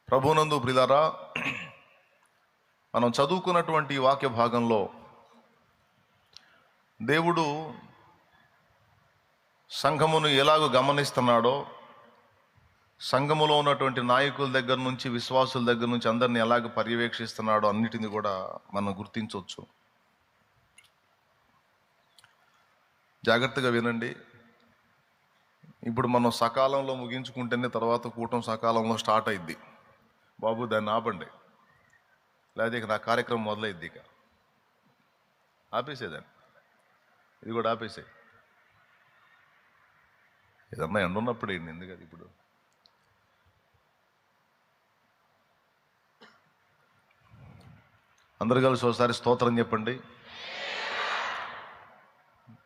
ప్రభునందు ప్రియులారా, మనం చదువుకున్నటువంటి వాక్య భాగంలో దేవుడు సంఘమును ఎలాగో గమనిస్తున్నాడో, సంఘములో ఉన్నటువంటి నాయకుల దగ్గర నుంచి, విశ్వాసుల దగ్గర నుంచి అందరిని ఎలాగ పర్యవేక్షిస్తున్నాడో అన్నిటిని కూడా మనం గుర్తించవచ్చు. జాగ్రత్తగా వినండి. ఇప్పుడు మనం సకాలంలో ముగించుకుంటేనే తర్వాత కూటం సకాలంలో స్టార్ట్ అయింది. బాబు దాన్ని ఆపండి, లేదా ఇక నా కార్యక్రమం మొదలైద్ది. ఇక ఆపేసేదాన్ని, ఇది కూడా ఆపేసే. ఏదన్నా ఎండ ఉన్నప్పుడు ఏంటి, ఎందుకది ఇప్పుడు అందరు కలిసి ఒకసారి స్తోత్రం చెప్పండి.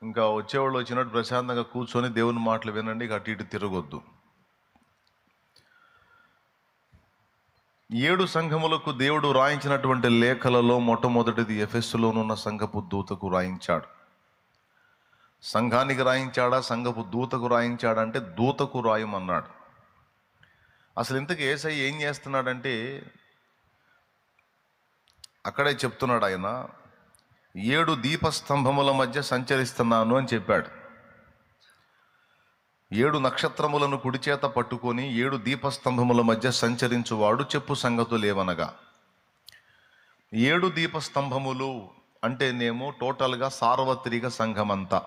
ఇంకా వచ్చేవాళ్ళు వచ్చినట్టు ప్రశాంతంగా కూర్చొని దేవుని మాటలు వినండి. ఇక అటు ఇటు తిరగొద్దు. 7 సంఘములకు దేవుడు రాయించినటువంటి లేఖలలో మొట్టమొదటిది ఎఫెసులోనున్న సంఘపు దూతకు రాయించాడు. సంఘానికి రాయించాడా, సంఘపు దూతకు రాయించాడంటే దూతకు రాయమన్నాడు. అసలు ఇంతకు యేసయ్య ఏం చేస్తున్నాడంటే అక్కడే చెప్తున్నాడు. ఆయన 7 దీపస్తంభముల మధ్య సంచరిస్తున్నాను అని చెప్పాడు. 7 నక్షత్రములను కుడి చేత పట్టుకొని 7 దీపస్తంభముల మధ్య సంచరించువాడు చెప్పు సంగతులేవనగా. 7 దీపస్తంభములు అంటేనేమో టోటల్గా సార్వత్రిక సంఘమంతా,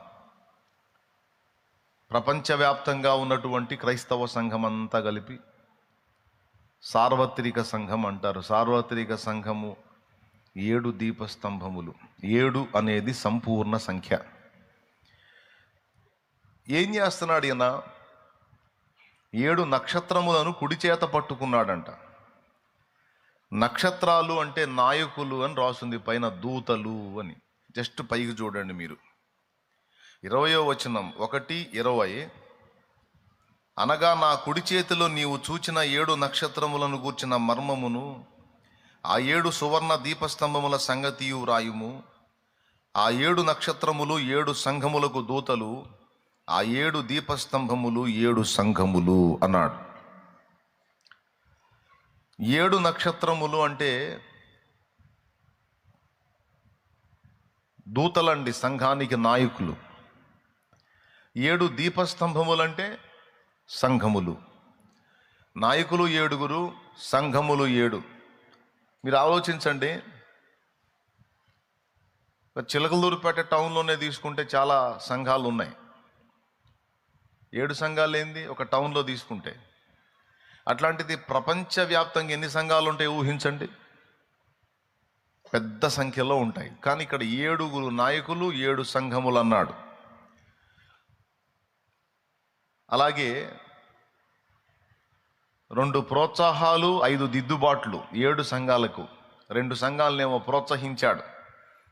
ప్రపంచవ్యాప్తంగా ఉన్నటువంటి క్రైస్తవ సంఘమంతా కలిపి సార్వత్రిక సంఘం అంటారు. సార్వత్రిక సంఘము 7 దీపస్తంభములు. 7 అనేది సంపూర్ణ సంఖ్య. ఏం చేస్తున్నాడు ఈయన? 7 నక్షత్రములను కుడి చేత పట్టుకున్నాడంట. నక్షత్రాలు అంటే నాయకులు అని రాస్తుంది పైన, దూతలు అని. జస్ట్ పైకి చూడండి మీరు. 20వ వచనం 1:20, అనగా నా కుడి చేతిలో నీవు చూచిన 7 నక్షత్రములను గూర్చిన మర్మమును, ఆ 7 సువర్ణ దీపస్తంభముల సంగతియు రాయుము. ఆ 7 నక్షత్రములు 7 సంఘములకు దూతలు, ఆ 7 దీపస్తంభములు 7 సంఘములు అన్నాడు. 7 నక్షత్రములు అంటే దూతలండి, సంఘానికి నాయకులు. 7 దీపస్తంభములు అంటే సంఘములు. నాయకులు 7, సంఘములు 7. మీరు ఆలోచించండి. చిలకలూరుపేట టౌన్లోనే తీసుకుంటే చాలా సంఘాలు ఉన్నాయి. 7 సంఘాలు ఏంది ఒక టౌన్లో తీసుకుంటే? అట్లాంటిది ప్రపంచవ్యాప్తంగా ఎన్ని సంఘాలు ఉంటాయి ఊహించండి. పెద్ద సంఖ్యలో ఉంటాయి. కానీ ఇక్కడ 7 నాయకులు 7 సంఘములు అన్నాడు. అలాగే 2 ప్రోత్సాహాలు 5 దిద్దుబాట్లు 7 సంఘాలకు. 2 సంఘాలనేమో ప్రోత్సహించాడు.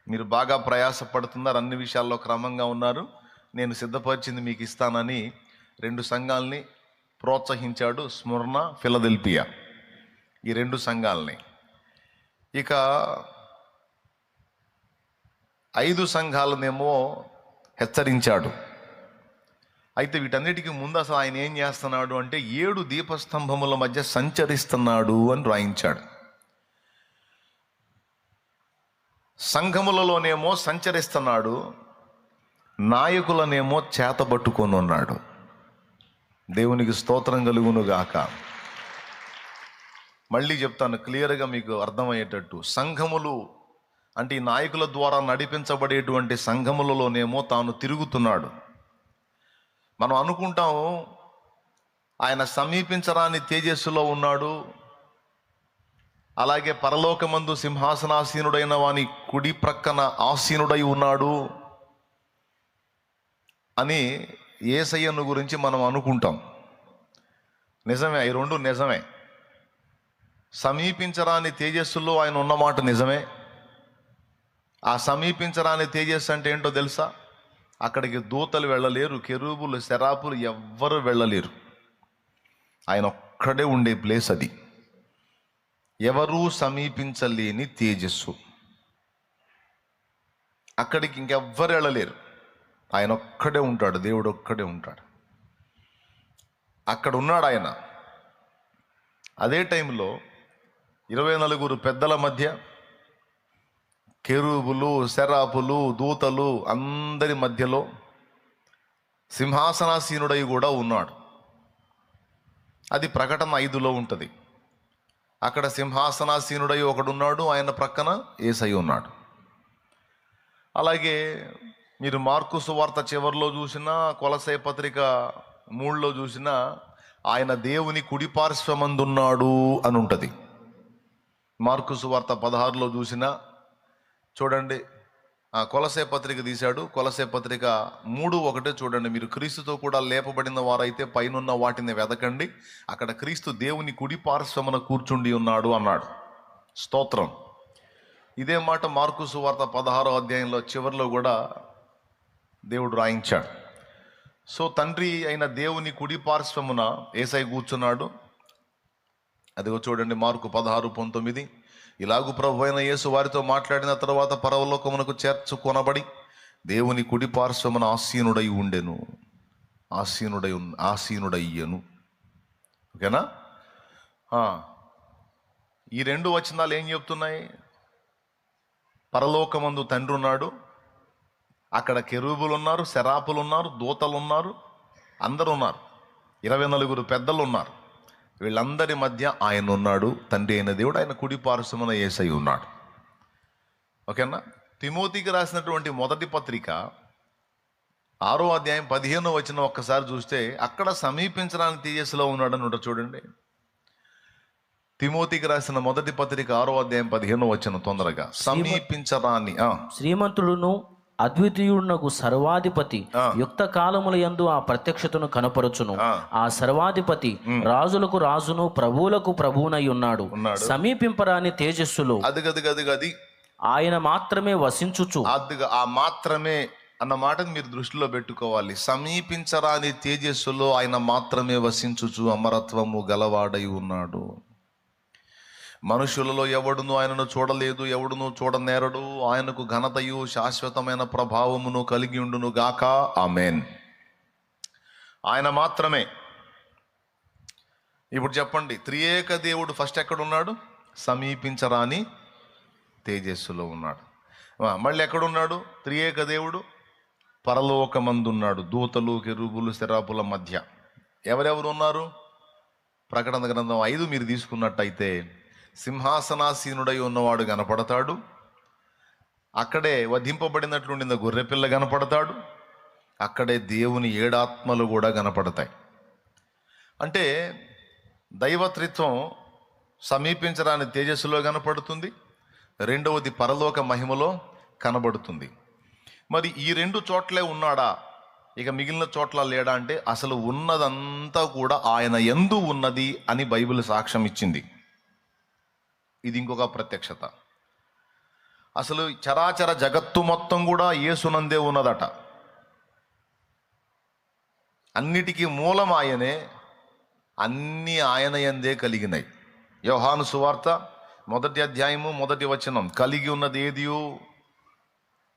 మీరు బాగా ప్రయాసపడుతున్నారు, అన్ని విషయాల్లో క్రమంగా ఉన్నారు, నేను సిద్ధపరిచింది మీకు ఇస్తానని 2 సంఘాలని ప్రోత్సహించాడు. స్ముర్ణ, ఫిలదెల్ఫియా, ఈ 2 సంఘాలని. ఇక 5 సంఘాలనేమో హెచ్చరించాడు. అయితే వీటన్నిటికీ ముందు అసలు ఆయన ఏం చేస్తున్నాడు అంటే 7 దీపస్తంభముల మధ్య సంచరిస్తున్నాడు అని రాయించాడు. సంఘములలోనేమో సంచరిస్తున్నాడు, నాయకులనేమో చేతబట్టుకొని ఉన్నాడు. దేవునికి స్తోత్రం కలుగునుగాక. మళ్ళీ చెప్తాను క్లియర్గా మీకు అర్థమయ్యేటట్టు. సంఘములు అంటే ఈ నాయకుల ద్వారా నడిపించబడేటువంటి సంఘములలోనేమో తాను తిరుగుతున్నాడు. మనం అనుకుంటాము ఆయన సమీపించరాని తేజస్సులో ఉన్నాడు, అలాగే పరలోకమందు సింహాసనాసీనుడైన వాని కుడి ప్రక్కన ఆసీనుడై ఉన్నాడు అని యేసయ్యను గురించి మనం అనుకుంటాం. నిజమే, ఈ 2 నిజమే. సమీపించరాని తేజస్సులో ఆయన ఉన్నమాట నిజమే. ఆ సమీపించరాని తేజస్సు అంటే ఏంటో తెలుసా? అక్కడికి దూతలు వెళ్ళలేరు, కెరూబులు, శరాపులు ఎవ్వరు వెళ్ళలేరు. ఆయన ఒక్కడే ఉండే ప్లేస్ అది. ఎవరూ సమీపించలేని తేజస్సు. అక్కడికి ఇంకెవ్వరు వెళ్ళలేరు. ఆయన ఒక్కడే ఉంటాడు, దేవుడు ఒక్కడే ఉంటాడు. అక్కడ ఉన్నాడు ఆయన. అదే టైంలో 24 పెద్దల మధ్య కెరూబులు, శరాపులు, దూతలు అందరి మధ్యలో సింహాసనాసీనుడై కూడా ఉన్నాడు. అది ప్రకటన 5లో ఉంటుంది. అక్కడ సింహాసనాసీనుడై ఒకడున్నాడు, ఆయన ప్రక్కన యేసయ్య ఉన్నాడు. అలాగే మీరు మార్కు సువార్త చివరిలో చూసినా, కొలసై పత్రిక 3లో చూసినా ఆయన దేవుని కుడిపార్శ్వమందున్నాడు అని ఉంటుంది. మార్కు సువార్త 16లో చూసినా చూడండి, కొలసై పత్రిక తీశాడు, కొలసై పత్రిక 3:1 చూడండి. మీరు క్రీస్తుతో కూడా లేపబడిన వారైతే పైనున్న వాటిని వెదకండి, అక్కడ క్రీస్తు దేవుని కుడి పార్శ్వమున కూర్చుండి ఉన్నాడు అన్నాడు. స్తోత్రం. ఇదే మాట మార్కు సువార్త 16వ అధ్యాయంలో చివరిలో కూడా దేవుడు రాయించాడు. సో తండ్రి అయిన దేవుని కుడి పార్శ్వమున యేసయ్య కూర్చున్నాడు. అదిగో చూడండి, మార్కు 16:19. ఇలాగు ప్రభు అయిన యేసు వారితో మాట్లాడిన తర్వాత పరలోకమునకు చేర్చుకొనబడి దేవుని కుడి పార్శ్వమున ఆసీనుడై ఉండెను, ఆసీనుడయ్యను. ఓకేనా? ఈ 2 వచనాలు ఏం చెప్తున్నాయి? పరలోకమందు తండ్రి ఉన్నాడు, అక్కడ కెరూబులు ఉన్నారు, శరాపులు ఉన్నారు, దూతలు ఉన్నారు, అందరూ ఉన్నారు, 24 పెద్దలు ఉన్నారు. వీళ్ళందరి మధ్య ఆయన ఉన్నాడు, తండ్రి అయిన దేవుడు. ఆయన కుడి పార్శ్వమున యేసయ్య ఉన్నాడు. ఓకేనా? తిమోతికి రాసినటువంటి మొదటి పత్రిక 6వ అధ్యాయం 15వ వచనం ఒక్కసారి చూస్తే అక్కడ సమీపించడానికి తేజస్సులో ఉన్నాడని ఉంటుంది. చూడండి, తిమోతికి రాసిన మొదటి పత్రిక 6వ అధ్యాయం 15వ వచనం తొందరగా. సమీపించరాని శ్రీమంతుడును అద్వితీయుడునకు సర్వాధిపతి యుక్త కాలముల యందు ఆ ప్రత్యక్షతను కనపరుచును. ఆ సర్వాధిపతి రాజులకు రాజును ప్రభువులకు ప్రభువునై ఉన్నాడు. సమీపింపరాని తేజస్సులో అది ఆయన మాత్రమే వసించుచు. ఆ మాత్రమే అన్న మాటను మీరు దృష్టిలో పెట్టుకోవాలి. సమీపించరాని తేజస్సులో ఆయన మాత్రమే వసించుచు అమరత్వము గలవాడై ఉన్నాడు. మనుషులలో ఎవడును ఆయనను చూడలేదు, ఎవడును చూడనేరడు. ఆయనకు ఘనతయు శాశ్వతమైన ప్రభావమును కలిగి ఉండును గాక. ఆమేన్. ఆయన మాత్రమే. ఇప్పుడు చెప్పండి, త్రియేక దేవుడు ఫస్ట్ ఎక్కడున్నాడు? సమీపించరాని తేజస్సులో ఉన్నాడు. మళ్ళీ ఎక్కడున్నాడు త్రియేక దేవుడు? పరలోకమందున్నాడు, దూతలు, కెరూబులు, శరాపుల మధ్య. ఎవరెవరు ఉన్నారు? ప్రకటన గ్రంథం 5 మీరు తీసుకున్నట్టయితే సింహాసనాసీనుడై ఉన్నవాడు కనపడతాడు, అక్కడే వధింపబడినట్లుండిన గొర్రెపిల్ల కనపడతాడు, అక్కడే దేవుని 7 ఆత్మలు కూడా కనపడతాయి. అంటే దైవత్రిత్వం సమీపించరాని తేజస్సులో కనపడుతుంది, రెండవది పరలోక మహిమలో కనబడుతుంది. మరి ఈ 2 చోట్లే ఉన్నాడా, ఇక మిగిలిన చోట్ల లేడా అంటే అసలు ఉన్నదంతా కూడా ఆయన యందు ఉన్నది అని బైబిల్ సాక్ష్యం ఇచ్చింది. ఇది ఇంకొక ప్రత్యక్షత. అసలు చరాచర జగత్తు మొత్తం కూడా యేసునందే ఉన్నదట. అన్నిటికీ మూలం ఆయనే, అన్నీ ఆయన యందే కలిగినాయి. యోహాను సువార్త 1వ అధ్యాయము 1వ వచనం, కలిగి ఉన్నది ఏదియో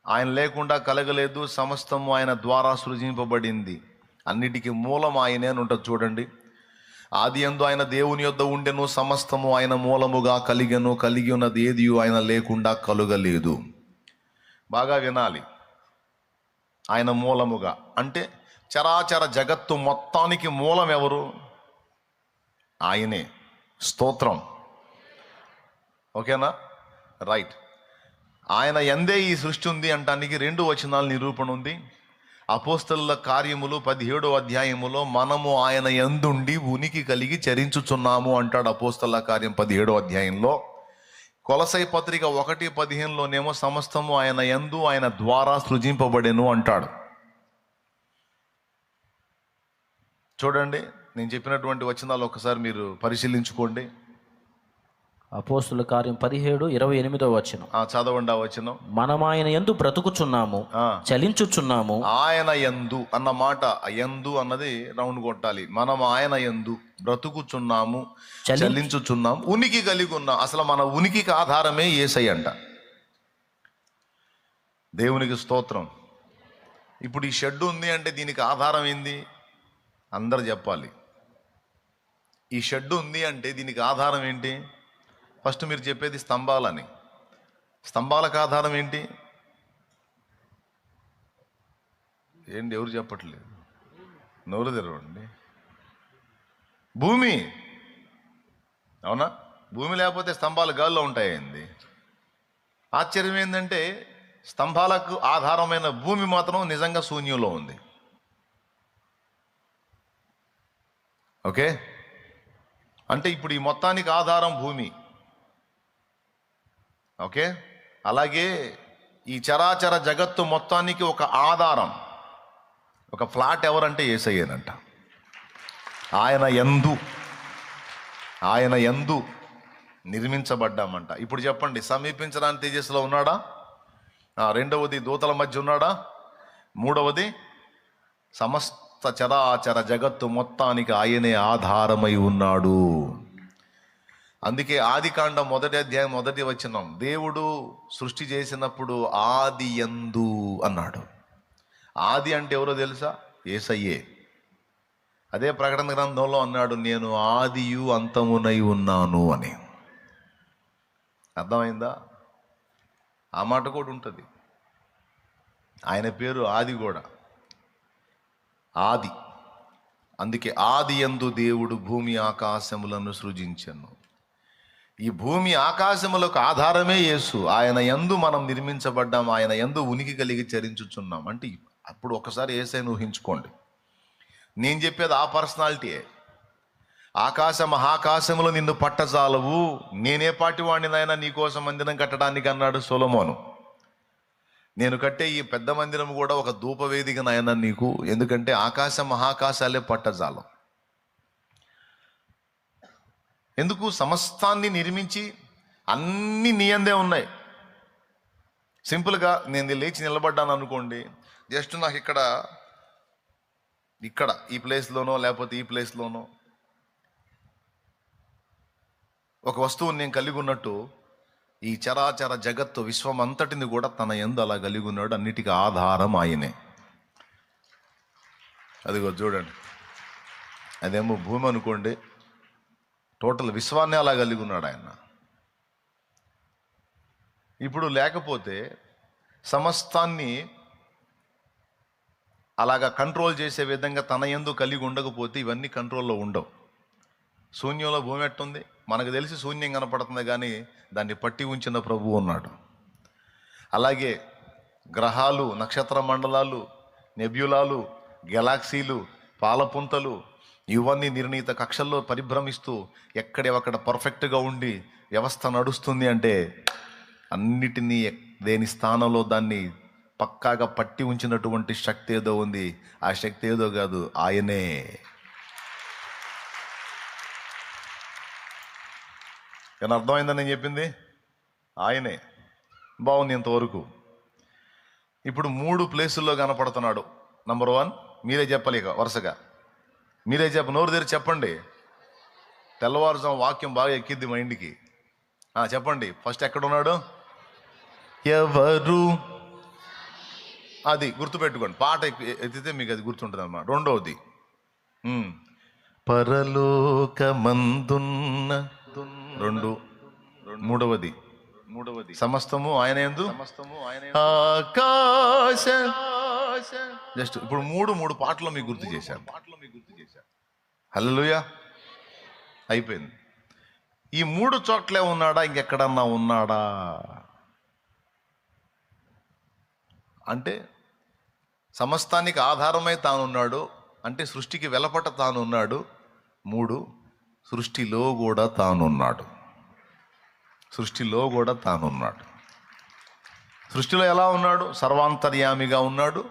ఆయన లేకుండా కలగలేదు, సమస్తము ఆయన ద్వారా సృజింపబడింది, అన్నిటికీ మూలం ఆయనే అని ఉంటుంది. చూడండి, ఆది యందు ఆయన దేవుని యొద్ద ఉండెను, సమస్తము ఆయన మూలముగా కలిగెను, కలిగి ఉన్నది ఏది ఆయన లేకుండా కలుగలేదు. బాగా వినాలి. ఆయన మూలముగా అంటే చరాచర జగత్తు మొత్తానికి మూలం ఎవరు? ఆయనే. స్తోత్రం. ఓకేనా? రైట్. ఆయన యందే ఈ సృష్టి ఉంది అంటానికి 2 వచనాల నిరూపణ ఉంది. అపోస్తలుల కార్యములు 17వ అధ్యాయములో మనము ఆయన యందుండి ఉనికి కలిగి చరించుచున్నాము అంటాడు. అపోస్తలుల కార్యం 17వ అధ్యాయంలో. కొలసై పత్రిక 1:15లోనేమో సమస్తము ఆయన యందు ఆయన ద్వారా సృజింపబడెను అంటాడు. చూడండి, నేను చెప్పినటువంటి వచనాలు ఒకసారి మీరు పరిశీలించుకోండి. అపోస్తుల కార్యం 17:28 వచనం చదవండి. ఆ వచనం, మనం ఆయన యందు బ్రతుకుచున్నాము, చలించుచున్నాము. ఆయన యందు అన్న మాట, యందు అన్నది రౌండ్ కొట్టాలి. మనం ఆయన యందు బ్రతుకుచున్నాము, చలించుచున్నాము, ఉనికి కలిగి ఉన్నాం. అసలు మన ఉనికికి ఆధారమే యేసయ్య అంట. దేవునికి స్తోత్రం. ఇప్పుడు ఈ షెడ్ ఉంది అంటే దీనికి ఆధారం ఏంది? అందరు చెప్పాలి. ఈ షెడ్ ఉంది అంటే దీనికి ఆధారం ఏంటి? ఫస్ట్ మీరు చెప్పేది స్తంభాలని. స్తంభాలకు ఆధారం ఏంటి? ఏంటి, ఎవరు చెప్పట్లేదు? నోరు తెరవండి. భూమి. అవునా? భూమి లేకపోతే స్తంభాలు గాల్లో ఉంటాయండి. ఆశ్చర్యం ఏంటంటే స్తంభాలకు ఆధారమైన భూమి మాత్రం నిజంగా శూన్యంలో ఉంది. ఓకే, అంటే ఇప్పుడు ఈ మొత్తానికి ఆధారం భూమి. ఓకే, అలాగే ఈ చరాచర జగత్తు మొత్తానికి ఒక ఆధారం, ఒక ఫ్లాట్ ఎవరంటే యేసయ్యేనంట. ఆయన యందు నిర్మించబడ్డామంట. ఇప్పుడు చెప్పండి, సమీపించడానికి తేజస్సులో ఉన్నాడా? రెండవది, దూతల మధ్య ఉన్నాడా? మూడవది, సమస్త చరాచర జగత్తు మొత్తానికి ఆయనే ఆధారమై ఉన్నాడు. అందుకే ఆదికాండం 1వ అధ్యాయం 1వ వచనం, దేవుడు సృష్టి చేసినప్పుడు ఆది యందు అన్నాడు. ఆది అంటే ఎవరో తెలుసా? యేసయ్యే. అదే ప్రకటన గ్రంథంలో అన్నాడు, నేను ఆదియు అంతమునై ఉన్నాను అని. అర్థమైందా? ఆ మాట కూడా ఉంటుంది. ఆయన పేరు ఆది కూడా, ఆది. అందుకే ఆది యందు దేవుడు భూమి ఆకాశములను సృజించెను. ఈ భూమి ఆకాశములకు ఆధారమే యేసు. ఆయన యందు మనం నిర్మించబడ్డాం, ఆయన యందు ఉనికి కలిగి చరించుచున్నాం. అంటే అప్పుడు ఒకసారి యేసయ్యను ఊహించుకోండి. నేను చెప్పేది ఆ పర్సనాలిటీయే. ఆకాశ మహాకాశములు నిన్ను పట్టజాలవు, నేనే పాటివాణ్ణి నాయన నీకోసం మందిరం కట్టడానికి అన్నాడు సొలొమోను. నేను కట్టే ఈ పెద్ద మందిరం కూడా ఒక ధూపవేదిక నాయన నీకు, ఎందుకంటే ఆకాశ మహాకాశాలే పట్టజాలం. ఎందుకు? సమస్తాన్ని నిర్మించి అన్ని నీ అందే ఉన్నాయి. సింపుల్గా నేను లేచి నిలబడ్డాను అనుకోండి, జస్ట్ నాకు ఇక్కడ ఈ ప్లేస్లోనో లేకపోతే ఈ ప్లేస్లోనో ఒక వస్తువుని నేను కలిగి ఉన్నట్టు, ఈ చరాచర జగత్తు విశ్వం అంతటిని కూడా తన యందు అలా కలిగి ఉన్నాడు. అన్నిటికీ ఆధారం ఆయనే. అదిగో చూడండి, అదేమో భూమి అనుకోండి, టోటల్ విశ్వాన్ని అలా కలిగి ఉన్నాడు ఆయన. ఇప్పుడు లేకపోతే సమస్తాన్ని అలాగా కంట్రోల్ చేసే విధంగా తన యందు కలిగి ఉండకపోతే ఇవన్నీ కంట్రోల్లో ఉండవు. శూన్యంలో భూమి ఎట్టుంది? మనకు తెలిసి శూన్యం కనపడుతుంది, కానీ దాన్ని పట్టి ఉంచిన ప్రభువు ఉన్నాడు. అలాగే గ్రహాలు, నక్షత్ర మండలాలు, నెబ్యులాలు, గెలాక్సీలు, పాలపుంతలు, ఇవన్నీ నిర్ణీత కక్షల్లో పరిభ్రమిస్తూ ఎక్కడెక్కడ పర్ఫెక్ట్గా ఉండి వ్యవస్థ నడుస్తుంది అంటే అన్నిటినీ దేని స్థానంలో దాన్ని పక్కాగా పట్టి ఉంచినటువంటి శక్తి ఏదో ఉంది. ఆ శక్తి ఏదో కాదు, ఆయనే. కానీ అర్థమైందని నేను చెప్పింది? ఆయనే. బాగుంది ఇంతవరకు. ఇప్పుడు 3 ప్లేసుల్లో కనపడుతున్నాడు. నంబర్ 1, మీరే చెప్పాలి, ఇక వరుసగా మీరే నోరు తెరిచి చెప్పండి. తెల్లవారుజాము వాక్యం బాగా ఎక్కిద్ది మైండ్కి. చెప్పండి, ఫస్ట్ ఎక్కడున్నాడు? ఎవరు? అది గుర్తుపెట్టుకోండి, పాట ఎత్తితే మీకు అది గుర్తుంటుంది అన్నమాట. రెండవది, పరలోకమందున్న. మూడవది సమస్తము ఆయన యందు. ఆకాశ. జస్ట్ ఇప్పుడు మూడు పాటలు మీకు గుర్తు చేశాను. హల్లెలూయా. అయిపోయింది. ఈ 3 చోట్లే ఉన్నాడా? ఇంకెక్కడన్నా ఉన్నాడా అంటే సమస్తానికి ఆధారమై తానున్నాడు, అంటే సృష్టికి వెలపట తానున్నాడు. 3, సృష్టిలో కూడా తానున్నాడు. సృష్టిలో ఎలా ఉన్నాడు? సర్వాంతర్యామిగా ఉన్నాడు.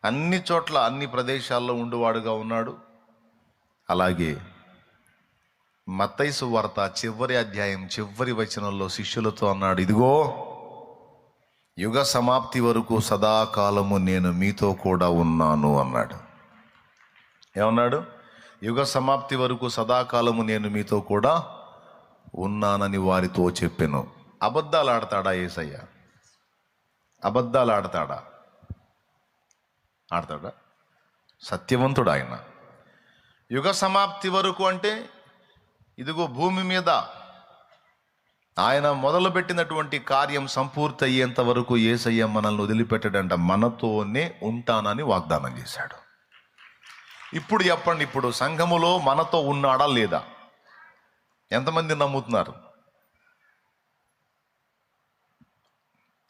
అన్ని చోట్ల అన్ని ప్రదేశాల్లో ఉండువాడుగా ఉన్నాడు. అలాగే మత్తయి సువార్త చివరి అధ్యాయం చివరి వచనంలో శిష్యులతో అన్నాడు, ఇదిగో యుగ సమాప్తి వరకు సదాకాలము నేను మీతో కూడా ఉన్నాను అన్నాడు. ఏమన్నాడు? యుగ సమాప్తి వరకు సదాకాలము నేను మీతో కూడా ఉన్నానని వారితో చెప్పెను. అబద్ధాలు ఆడతాడా యేసయ్య? అబద్ధాలు ఆడతాడా? సత్యవంతుడు ఆయన. యుగ సమాప్తి వరకు అంటే ఇదిగో భూమి మీద ఆయన మొదలుపెట్టినటువంటి కార్యం సంపూర్తి అయ్యేంత వరకు యేసయ్య మనల్ని వదిలిపెట్టడంట, మనతోనే ఉంటానని వాగ్దానం చేశాడు. ఇప్పుడు చెప్పండి, ఇప్పుడు సంఘములో మనతో ఉన్నాడా లేదా? ఎంతమంది నమ్ముతున్నారు?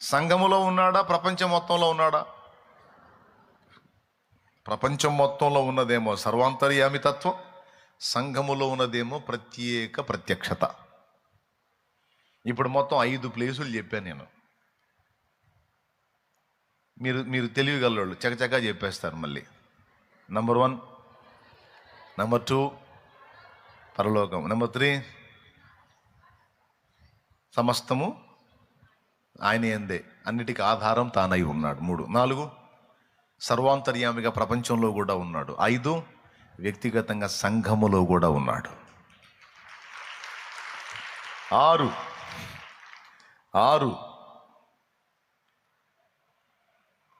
సంఘములో ఉన్నాడా? ప్రపంచం మొత్తంలో ఉన్నాడా? ప్రపంచం మొత్తంలో ఉన్నదేమో సర్వాంతర్యామితత్వం, సంఘములో ఉన్నదేమో ప్రత్యేక ప్రత్యక్షత. ఇప్పుడు మొత్తం 5 ప్లేసులు చెప్పాను నేను. మీరు తెలివిగలవాళ్ళు చకచకా చెప్పేస్తారు మళ్ళీ. నంబర్ 1, నంబర్ 2 పరలోకం, నంబర్ 3 సమస్తము ఆయన యందే, అన్నిటికీ ఆధారం తానై ఉన్నాడు. 3, 4 సర్వాంతర్యామిగా ప్రపంచంలో కూడా ఉన్నాడు. 5 వ్యక్తిగతంగా సంఘములో కూడా ఉన్నాడు. 6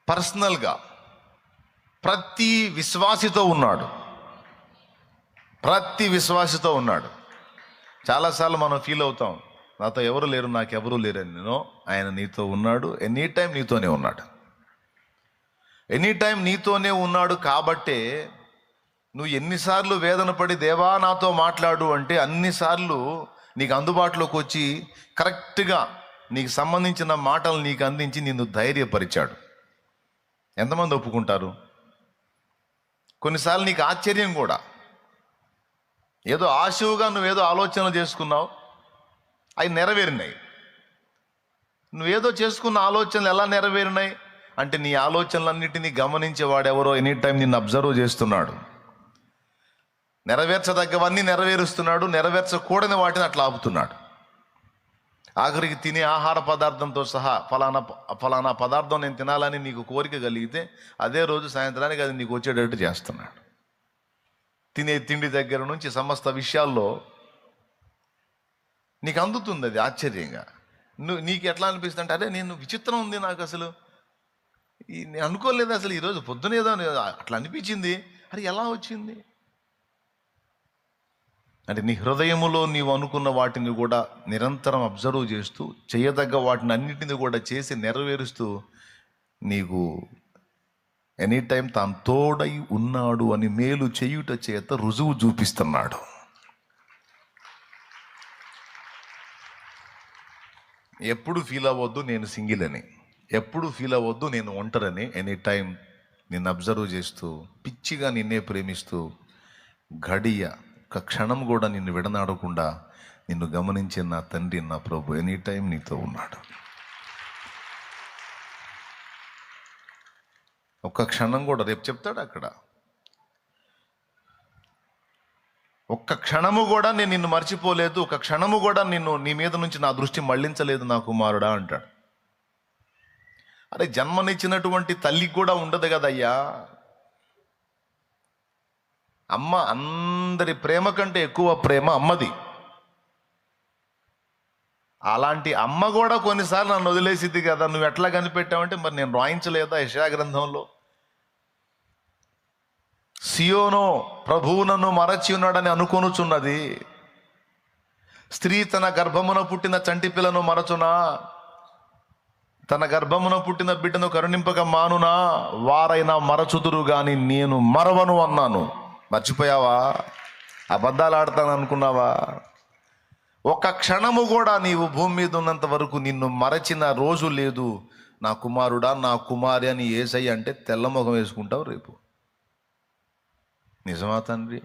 పర్సనల్గా ప్రతి విశ్వాసితో ఉన్నాడు. ప్రతి విశ్వాసితో ఉన్నాడు. చాలాసార్లు మనం ఫీల్ అవుతాం, నాతో ఎవరు లేరు, నాకెవరూ లేరని. నేను ఆయన నీతో ఉన్నాడు, ఎనీ టైం నీతోనే ఉన్నాడు. ఎనీ టైం నీతోనే ఉన్నాడు కాబట్టే నువ్వు ఎన్నిసార్లు వేదన పడి దేవా నాతో మాట్లాడు అంటే అన్నిసార్లు నీకు అందుబాటులోకి వచ్చి కరెక్ట్గా నీకు సంబంధించిన మాటలు నీకు అందించి నిన్ను ధైర్యపరిచాడు. ఎంతమంది ఒప్పుకుంటారు? కొన్నిసార్లు నీకు ఆశ్చర్యం కూడా, ఏదో ఆశువుగా నువ్వేదో ఆలోచనలు చేసుకున్నావు, అవి నెరవేరినాయి. నువ్వేదో చేసుకున్న ఆలోచనలు ఎలా నెరవేరినాయి అంటే నీ ఆలోచనలన్నిటినీ గమనించేవాడెవరో ఎనీ టైం నిన్ను అబ్జర్వ్ చేస్తున్నాడు. నెరవేర్చదగ్గవన్నీ నెరవేరుస్తున్నాడు, నెరవేర్చకూడని వాటిని అట్లా ఆపుతున్నాడు. ఆఖరికి తినే ఆహార పదార్థంతో సహా ఫలానా పదార్థం నేను తినాలని నీకు కోరిక కలిగితే అదే రోజు సాయంత్రానికి అది నీకు వచ్చేటట్టు చేస్తున్నాడు. తినే తిండి దగ్గర నుంచి సమస్త విషయాల్లో నీకు అందుతుంది అది ఆశ్చర్యంగా. నీకు ఎట్లా అనిపిస్తుంది అంటే, అరే నేను విచిత్రం ఉంది, నాకు అసలు నేను అనుకోలేదు, అసలు ఈరోజు పొద్దునేదో అట్లా అనిపించింది, అది ఎలా వచ్చింది అంటే నీ హృదయములో నీవు అనుకున్న వాటిని కూడా నిరంతరం అబ్జర్వ్ చేస్తూ చేయదగ్గ వాటిని అన్నిటిని కూడా చేసి నెరవేరుస్తూ నీకు ఎనీ టైం తాను తోడై ఉన్నాడు అని మేలు చేయుట చేత రుజువు చూపిస్తున్నాడు. ఎప్పుడు ఫీల్ అవ్వద్దు నేను సింగిల్ అని, ఎప్పుడు ఫీల్ అవ్వద్దు నేను ఒంటరని. ఎనీ టైం నిన్ను అబ్జర్వ్ చేస్తూ పిచ్చిగా నిన్నే ప్రేమిస్తూ ఘడియ ఒక క్షణం కూడా నిన్ను విడనాడకుండా నిన్ను గమనించే నా తండ్రి నా ప్రభు ఎనీ టైం నీతో ఉన్నాడు. ఒక్క క్షణం కూడా, రేపు చెప్తాడు అక్కడ, ఒక్క క్షణము కూడా నేను నిన్ను మర్చిపోలేదు, ఒక క్షణము కూడా నీ మీద నుంచి నా దృష్టి మళ్లించలేదు నా కుమారుడా అంటాడు. అరే జన్మనిచ్చినటువంటి తల్లికి కూడా ఉండదు కదయ్యా. అమ్మ అందరి ప్రేమ కంటే ఎక్కువ ప్రేమ అమ్మది. అలాంటి అమ్మ కూడా కొన్నిసార్లు నన్ను వదిలేసిద్ది కదా, నువ్వు ఎట్లా కనిపెట్టావంటే మరి నేను రాయించలేదా యెషయా గ్రంథంలో, సియోనో ప్రభువు నన్ను మరచి ఉన్నాడని అనుకొనుచున్నది, స్త్రీ తన గర్భమున పుట్టిన చంటి పిల్లను మరచునా, తన గర్భమున పుట్టిన బిడ్డను కరుణింపక మానునా, వారైనా మరచుదురు గాని నేను మరవను అన్నాను. మర్చిపోయావా? అబద్ధాలు ఆడతాను అనుకున్నావా? ఒక్క క్షణము కూడా నీవు భూమి మీద ఉన్నంత వరకు నిన్ను మరచిన రోజు లేదు. నా కుమారుడా నా కుమారి అని యేసయ్య అంటే తెల్లముఖం వేసుకుంటావు రేపు. నిజమా తండ్రి?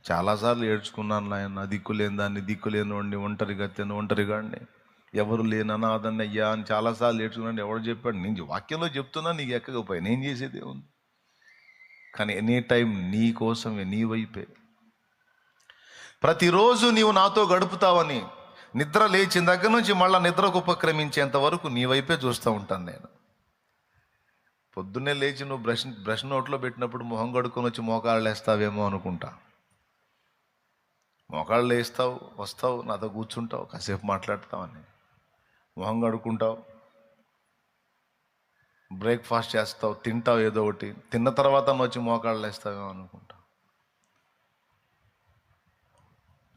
చాలాసార్లు ఏడ్చుకున్నాను నాయన, దిక్కులేని దాన్ని, దిక్కులేని వాడిని, ఒంటరిగాడిని, ఎవరు లేని అనాథని అయ్యా అని చాలాసార్లు ఏడ్చుకున్నాను. ఎవరు చెప్పాడు? నేను వాక్యంలో చెప్తున్నా, నీకు ఎక్కకపోయి నేను చేసేది ఉంది. కానీ ఎనీ టైం నీ కోసమే, నీ వైపే. ప్రతిరోజు నీవు నాతో గడుపుతావని, నిద్ర లేచిన దగ్గర నుంచి మళ్ళీ నిద్రకు ఉపక్రమించేంత వరకు నీ వైపే చూస్తూ ఉంటాను నేను. పొద్దున్నే లేచి నువ్వు బ్రష్ నోట్లో పెట్టినప్పుడు మొహం కడుక్కొని వచ్చి మోకాళ్ళు వేస్తావేమో అనుకుంటా. మోకాళ్ళు వేస్తావు, వస్తావు, నాతో కూర్చుంటావు, కాసేపు మాట్లాడతావని, మొహం కడుక్కుంటావు, బ్రేక్ఫాస్ట్ చేస్తావు, తింటావు ఏదో ఒకటి, తిన్న తర్వాత వచ్చి మోకాళ్ళు వేస్తావేమో అనుకుంటా.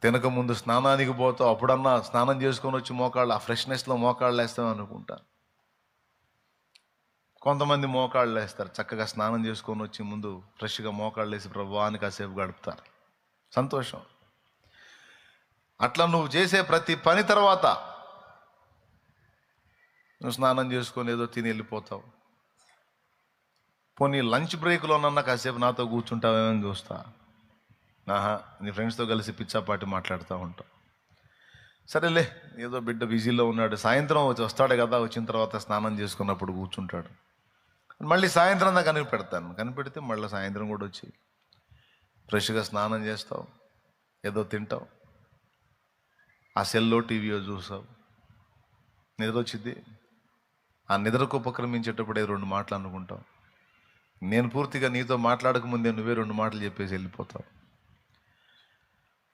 తినక ముందు స్నానానికి పోతావు, అప్పుడన్నా స్నానం చేసుకొని వచ్చి మోకాళ్ళు ఆ ఫ్రెష్నెస్లో మోకాళ్ళు వేస్తాం అనుకుంటా. కొంతమంది మోకాళ్ళు వేస్తారు, చక్కగా స్నానం చేసుకొని వచ్చి ముందు ఫ్రెష్గా మోకాళ్ళు వేసి ప్రభువాని కాసేపు గడుపుతారు, సంతోషం. అట్లా నువ్వు చేసే ప్రతి పని తర్వాత నువ్వు స్నానం చేసుకొని ఏదో తిని వెళ్ళిపోతావు. పోనీ లంచ్ బ్రేక్లోనన్నా కాసేపు నాతో కూర్చుంటావేమని చూస్తా. ఆహా, నీ ఫ్రెండ్స్తో కలిసి పిచ్చాపాటి మాట్లాడుతూ ఉంటావు. సరేలే, ఏదో బిడ్డ బిజీలో ఉన్నాడు, సాయంత్రం వస్తాడు కదా, వచ్చిన తర్వాత స్నానం చేసుకున్నప్పుడు కూర్చుంటాడు. మళ్ళీ సాయంత్రం దాకా కనిపెడితే మళ్ళీ సాయంత్రం కూడా వచ్చి ఫ్రెష్గా స్నానం చేస్తావు, ఏదో తింటావు, ఆ సెల్లో టీవీయో చూసావు, నిద్ర వచ్చింది. ఆ నిద్రకు ఉపక్రమించేటప్పుడే 2 మాటలు అనుకుంటావు. నేను పూర్తిగా నీతో మాట్లాడకముందే నువ్వే 2 మాటలు చెప్పేసి వెళ్ళిపోతావు.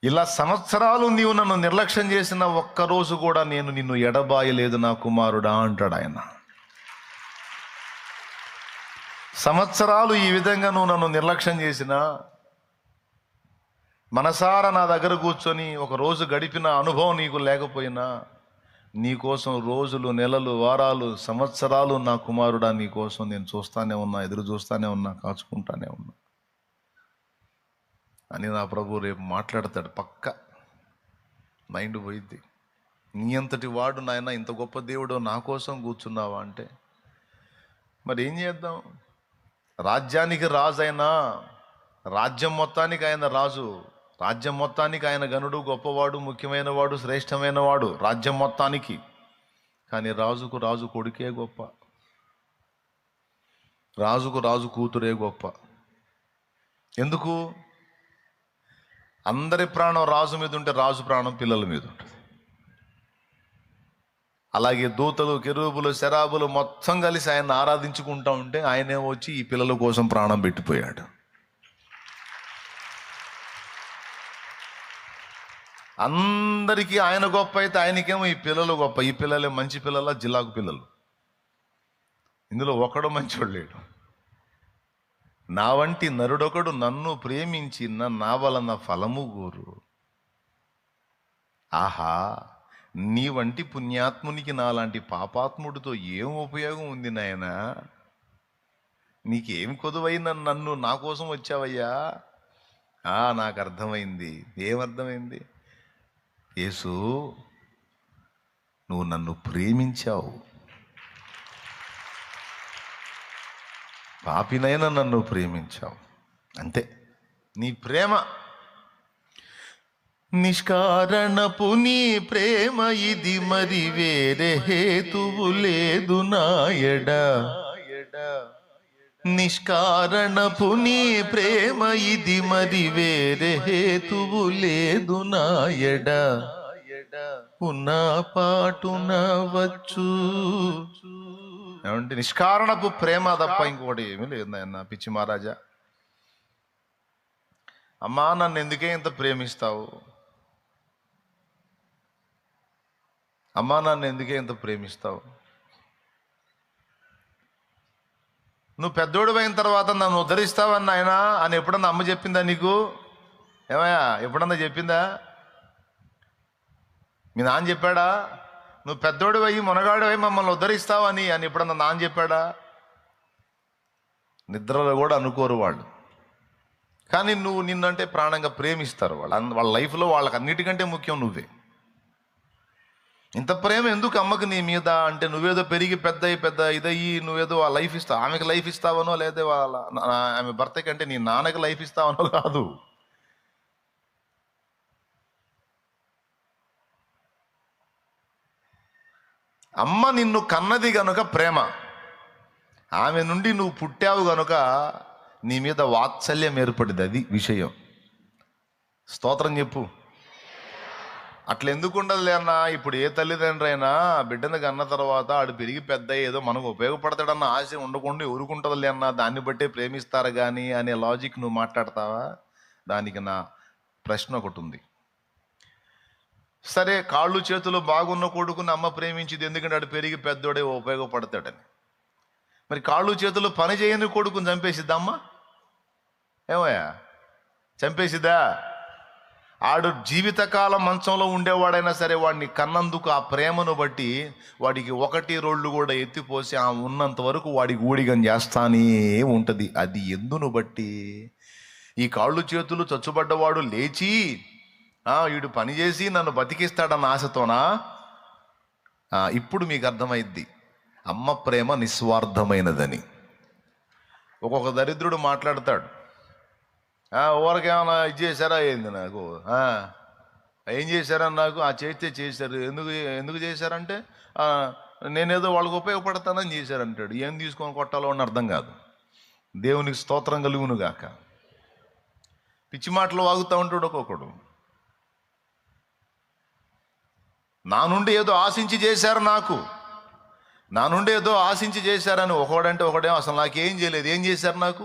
ఇలా సంవత్సరాలు నీవు నన్ను నిర్లక్ష్యం చేసిన ఒక్కరోజు కూడా నేను నిన్ను ఎడబాయలేదు నా కుమారుడా అంటాడు ఆయన. సంవత్సరాలు ఈ విధంగా నువ్వు నన్ను నిర్లక్ష్యం చేసినా, మనసారా నా దగ్గర కూర్చొని ఒక రోజు గడిపిన అనుభవం నీకు లేకపోయినా, నీకోసం రోజులు, నెలలు, వారాలు, సంవత్సరాలు నా కుమారుడా నీకోసం నేను చూస్తానే ఉన్నా, ఎదురు చూస్తానే ఉన్నా, కాచుకుంటానే ఉన్నా అని నా ప్రభు రేపు మాట్లాడతాడు. పక్క మైండ్ పోయిద్ది. నీ అంతటి వాడు నాయన, ఇంత గొప్ప దేవుడు నా కోసం కూర్చున్నావా అంటే మరి ఏం చేద్దాం? రాజ్యానికి రాజు అయినా, రాజ్యం మొత్తానికి ఆయన రాజు, రాజ్యం మొత్తానికి ఆయన గనుడు, గొప్పవాడు, ముఖ్యమైన వాడు, శ్రేష్టమైన వాడు రాజ్యం మొత్తానికి. కానీ రాజుకు రాజు కొడుకే గొప్ప, రాజుకు రాజు కూతురే గొప్ప. ఎందుకు? అందరి ప్రాణం రాజు మీద ఉంటే రాజు ప్రాణం పిల్లల మీద ఉంటుంది. అలాగే దూతలు, కెరూబులు, శరాబులు మొత్తం కలిసి ఆయన ఆరాధించుకుంటా ఉంటే ఆయనే వచ్చి ఈ పిల్లల కోసం ప్రాణం పెట్టిపోయాడు. అందరికీ ఆయన గొప్ప అయితే ఆయనకేమో ఈ పిల్లలు గొప్ప. ఈ పిల్లలే మంచి పిల్లల, జిల్లాకు పిల్లలు. ఇందులో ఒకడు మంచోడు లేడు. నా వంటి నరుడొకడు నన్ను ప్రేమించి నా వలన ఫలము గోరు. ఆహా, నీ వంటి పుణ్యాత్మునికి నాలాంటి పాపాత్ముడితో ఏం ఉపయోగం ఉంది నాయనా? నీకేం కొదువైన నన్ను నా కోసం వచ్చావయ్యా? నాకు అర్థమైంది. ఏమర్థమైంది? యేసు, నువ్వు నన్ను ప్రేమించావు, పాపినైనా నన్ను ప్రేమించావు, అంతే. నీ ప్రేమ నిష్కారణపు, నీ ప్రేమ ఇది, మరి వేరే హేతువు లేదు నాయడ. నిష్కారణపు నీ ప్రేమ ఇది, మరి వేరే హేతువు లేదు నాయడ. ఉన్న పాటున వచ్చు. ఏమంటే నిష్కారణపు ప్రేమ తప్ప ఇంకోటి ఏమీ లేదు నాయన. పిచ్చి మహారాజా, అమ్మా నన్ను ఎందుకే ఇంత ప్రేమిస్తావు? అమ్మా నన్ను ఎందుకే ఇంత ప్రేమిస్తావు? నువ్వు పెద్దోడు అయిన తర్వాత నన్ను ఉద్ధరిస్తావని నాయనా అని ఎప్పుడన్నా అమ్మ చెప్పిందా నీకు? ఏమయ్యా, ఎప్పుడన్నా చెప్పిందా? మీ నాన్న చెప్పాడా? నువ్వు పెద్దోడు అయ్యి మునగాడు అయ్యి మమ్మల్ని ఉద్ధరిస్తావని అని ఎప్పుడన్నా నాన్న చెప్పాడా? నిద్రలో కూడా అనుకోరు వాళ్ళు. కానీ నువ్వు నిన్నంటే ప్రాణంగా ప్రేమిస్తారు వాళ్ళు. వాళ్ళ లైఫ్లో వాళ్ళకి అన్నిటికంటే ముఖ్యం నువ్వే. ఇంత ప్రేమ ఎందుకు అమ్మకి నీ మీద అంటే, నువ్వేదో పెరిగి పెద్ద ఇదయ్యి నువ్వేదో ఆ లైఫ్ ఇస్తావు, ఆమెకి లైఫ్ ఇస్తావనో, లేదా ఆమె భర్తకి అంటే నీ నాన్నకి లైఫ్ ఇస్తావనో కాదు. అమ్మ నిన్ను కన్నది గనుక ప్రేమ, ఆమె నుండి నువ్వు పుట్టావు గనుక నీ మీద వాత్సల్యం ఏర్పడింది. అది విషయం. స్తోత్రం చెప్పు. అట్లా ఎందుకు ఉండదులే అన్న. ఇప్పుడు ఏ తల్లిదండ్రి అయినా బిడ్డను కన్న తర్వాత ఆడు పెరిగి పెద్ద ఏదో మనకు ఉపయోగపడతాడన్న ఆశ ఉండకుండా ఊరుకుంటుందిలే అన్న, దాన్ని బట్టే ప్రేమిస్తారు కానీ అనే లాజిక్ నువ్వు మాట్లాడతావా? దానికి నా ప్రశ్న ఒకటి ఉంది. సరే, కాళ్ళు చేతులు బాగున్న కొడుకుని అమ్మ ప్రేమించింది ఎందుకంటే ఆడు పెరిగి పెద్దోడే ఉపయోగపడతాడని. మరి కాళ్ళు చేతులు పని చేయని కొడుకుని చంపేసిద్దా అమ్మ? ఏమయ్యా, చంపేసిద్దా? ఆడు జీవితకాలం మంచంలో ఉండేవాడైనా సరే వాడిని కన్నందుకు ఆ ప్రేమను బట్టి వాడికి 1-2 కూడా ఎత్తిపోసి ఆ ఉన్నంత వరకు వాడికి ఊడిగం చేస్తానే ఉంటుంది. అది ఎందును బట్టి? ఈ కాళ్ళు చేతులు చచ్చుబడ్డవాడు లేచి వీడు పని చేసి నన్ను బతికిస్తాడన్న ఆశతోనా? ఇప్పుడు మీకు అర్థమైద్ది అమ్మ ప్రేమ నిస్వార్థమైనదని. ఒక్కొక్క దరిద్రుడు మాట్లాడతాడు, ఊరకేమన్నా ఇది చేశారా ఏంది నాకు, ఏం చేశారని నాకు చేస్తే చేశారు, ఎందుకు చేశారంటే నేనేదో వాళ్ళకి ఉపయోగపడతానని చేశారంటాడు. ఏం తీసుకొని కొట్టాలో అని అర్థం కాదు. దేవునికి స్తోత్రం కలుగును గాక. పిచ్చి మాటలు వాగుతూ ఉంటాడు ఒక్కొక్కడు. నా నుండి ఏదో ఆశించి చేశారు, నా నుండి ఏదో ఆశించి చేశారని ఒకడంటే ఒకడేమో అసలు నాకేం చేయలేదు. ఏం చేశారు? నాకు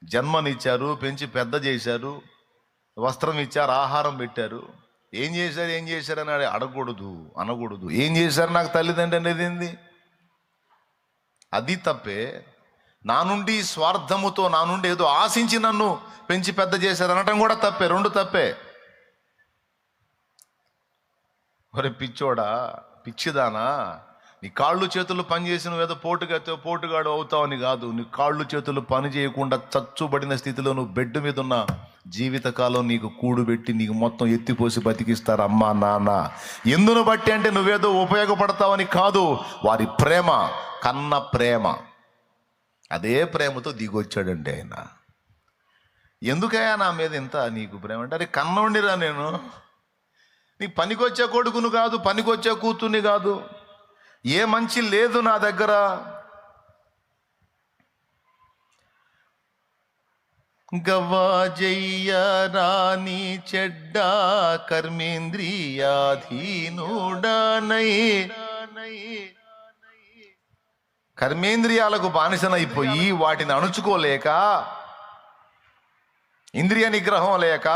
జన్మనిచ్చారు, పెంచి పెద్ద చేశారు, వస్త్రం ఇచ్చారు, ఆహారం పెట్టారు. ఏం చేశారని అనకూడదు. ఏం చేశారు నాకు తల్లిదండ్రి అనేది ఏంది? అది తప్పే. నా నుండి స్వార్థముతో, నా నుండి ఏదో ఆశించి నన్ను పెంచి పెద్ద చేశారు అనటం కూడా తప్పే. 2 తప్పే. ఒరే పిచ్చోడా, పిచ్చిదానా, నీ కాళ్ళు చేతులు పనిచేసి నువ్వేదో పోటుగాడు అవుతావని కాదు. నీ కాళ్ళు చేతులు పని చేయకుండా చచ్చుబడిన స్థితిలో నువ్వు బెడ్ మీద ఉన్న జీవితకాలం నీకు కూడుబెట్టి నీకు మొత్తం ఎత్తిపోసి బతికిస్తారు అమ్మా నాన్న. ఎందును బట్టి అంటే నువ్వేదో ఉపయోగపడతావని కాదు, వారి ప్రేమ, కన్న ప్రేమ. అదే ప్రేమతో దిగొచ్చాడండి ఆయన. ఎందుకయ్యా నా మీద ఇంత నీకు ప్రేమ అంటే, అరే కన్నోండిరా నేను, నీ పనికొచ్చే కొడుకును కాదు, పనికొచ్చే కూతుర్ని కాదు, ఏ మంచి లేదు నా దగ్గర. గవాజయ్య రాని చెడ్డ కర్మేంద్రియాధీనుడనై, కర్మేంద్రియాలకు బానిసనైపోయి వాటిని అణుచుకోలేక, ఇంద్రియ నిగ్రహం లేక,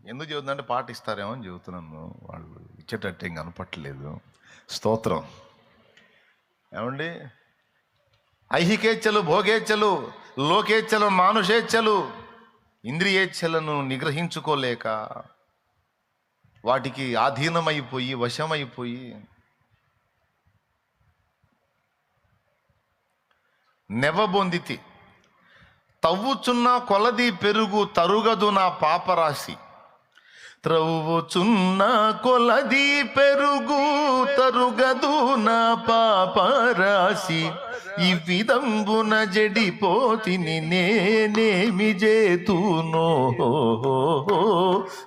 ఎందుకు చెబుతుందంటే పాట ఇస్తారేమో అని చెబుతున్నాను. వాళ్ళు ఇచ్చేటట్టు ఏం కనపట్టలేదు. స్తోత్రం. ఏమండి, ఐహికేచ్ఛలు, భోగేచ్ఛలు, లోకేచ్ఛలు, మానుషేచ్ఛలు, ఇంద్రియేచ్ఛలను నిగ్రహించుకోలేక వాటికి ఆధీనమైపోయి వశమైపోయి నెవబొందితి. తవ్వుచున్న కొలది పెరుగు తరుగదు నా పాపరాశి. త్రవ్వుచున్న కొలది పెరుగు తరుగదు నా పాపరాశి. ఈ విధంబున జడిపోతిని నేనేమి చేతునో.